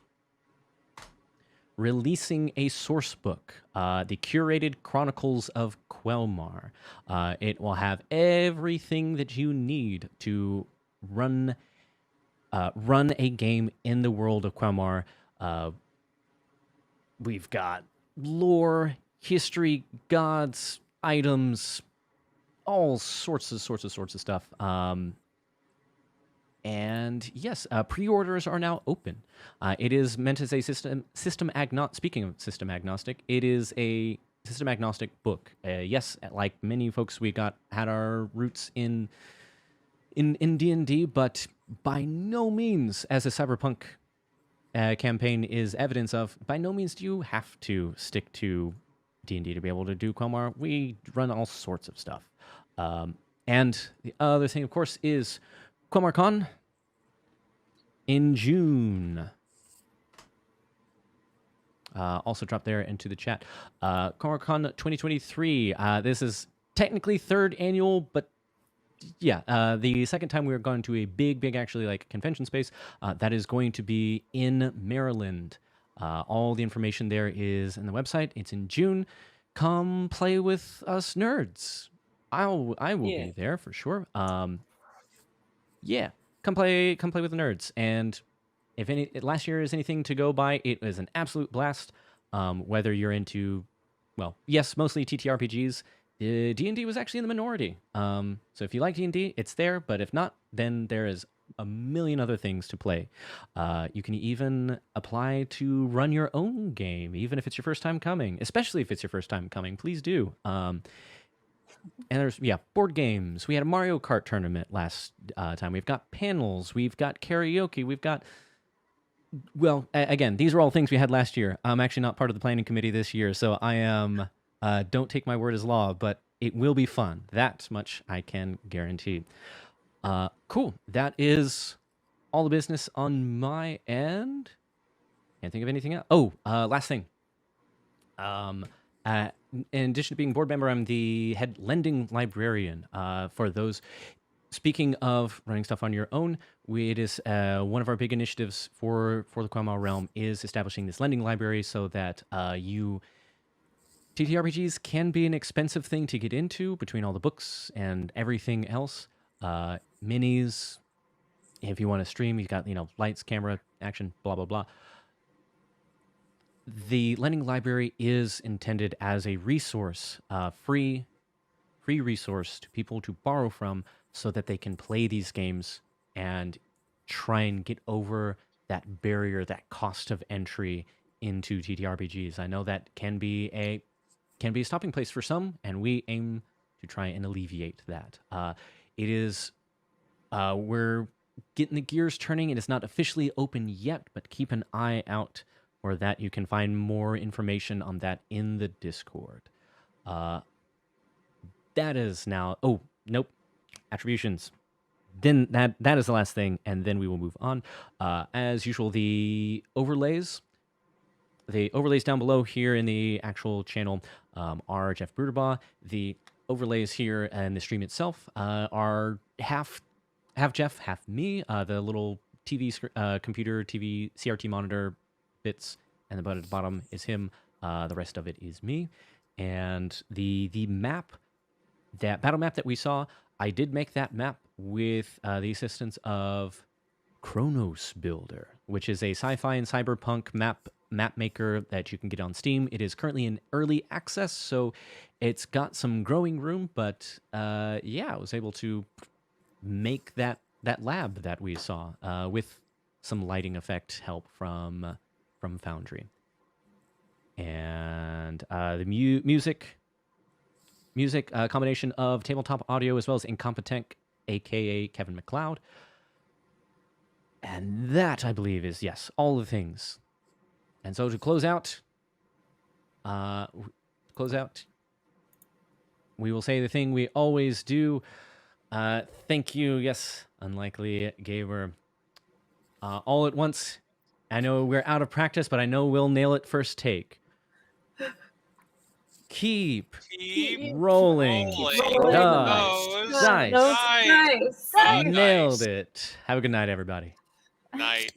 releasing a source book, the Curated Chronicles of Quelmar. It will have everything that you need to run a game in the world of Quelmar. We've got lore, history, gods, items, all sorts of stuff. And yes, pre-orders are now open. It is meant as a system agnostic. Speaking of system agnostic, it is a system agnostic book. Yes, like many folks, we had our roots in D&D, but by no means, as a Cyberpunk campaign is evidence of, by no means do you have to stick to D&D to be able to do Quelmar. We run all sorts of stuff. And the other thing, of course, is QuelmarCon in June. Also dropped there into the chat. QuelmarCon 2023. This is technically third annual, but yeah, the second time we are going to a big, actually, like, convention space. That is going to be in Maryland. All the information there is in the website. It's in June. Come play with us nerds. I will be there for sure. Yeah, come play with the nerds. And if last year is anything to go by, it was an absolute blast. Whether you're into, well, yes, mostly TTRPGs. D&D was actually in the minority. So if you like D&D, it's there. But if not, then there is a million other things to play. You can even apply to run your own game, even if it's your first time coming. Especially if it's your first time coming, please do. And there's, board games. We had a Mario Kart tournament last time. We've got panels. We've got karaoke. We've got, well, again, these are all things we had last year. I'm actually not part of the planning committee this year, so I am, don't take my word as law, but it will be fun. That much I can guarantee. Cool. That is all the business on my end. Can't think of anything else. Oh, last thing. In addition to being board member, I'm the head lending librarian. For those, speaking of running stuff on your own, it is one of our big initiatives for the Quelmar realm is establishing this lending library so that TTRPGs can be an expensive thing to get into between all the books and everything else. Minis, if you want to stream, you've got, lights, camera, action, blah, blah, blah. The lending library is intended as a resource, free resource to people to borrow from so that they can play these games and try and get over that barrier, that cost of entry into TTRPGs. I know that can be can be a stopping place for some, and we aim to try and alleviate that. It is we're getting the gears turning. It is not officially open yet, but keep an eye out for that. You can find more information on that in the Discord. That is now. Oh, nope. Attributions. Then that is the last thing, and then we will move on. As usual, the overlays down below here in the actual channel are Jeff Buterbaugh. The overlays here and the stream itself are half Jeff, half me. The little computer TV CRT monitor bits, and the bottom is him. The rest of it is me. And the map, that battle map that we saw, I did make that map with the assistance of Chronos Builder, which is a sci-fi and cyberpunk map maker that you can get on Steam. It is currently in early access, so it's got some growing room, but yeah, I was able to make that lab that we saw with some lighting effect help from Foundry. And the music combination of Tabletop Audio as well as Incompetent, aka Kevin MacLeod. And that, I believe, is, yes, all the things. And so to close out, we will say the thing we always do. Thank you, yes, Unlikely Gamer. All at once. I know we're out of practice, but I know we'll nail it first take. Keep rolling. Those Dice. Nice. Nailed it. Have a good night, everybody. Night.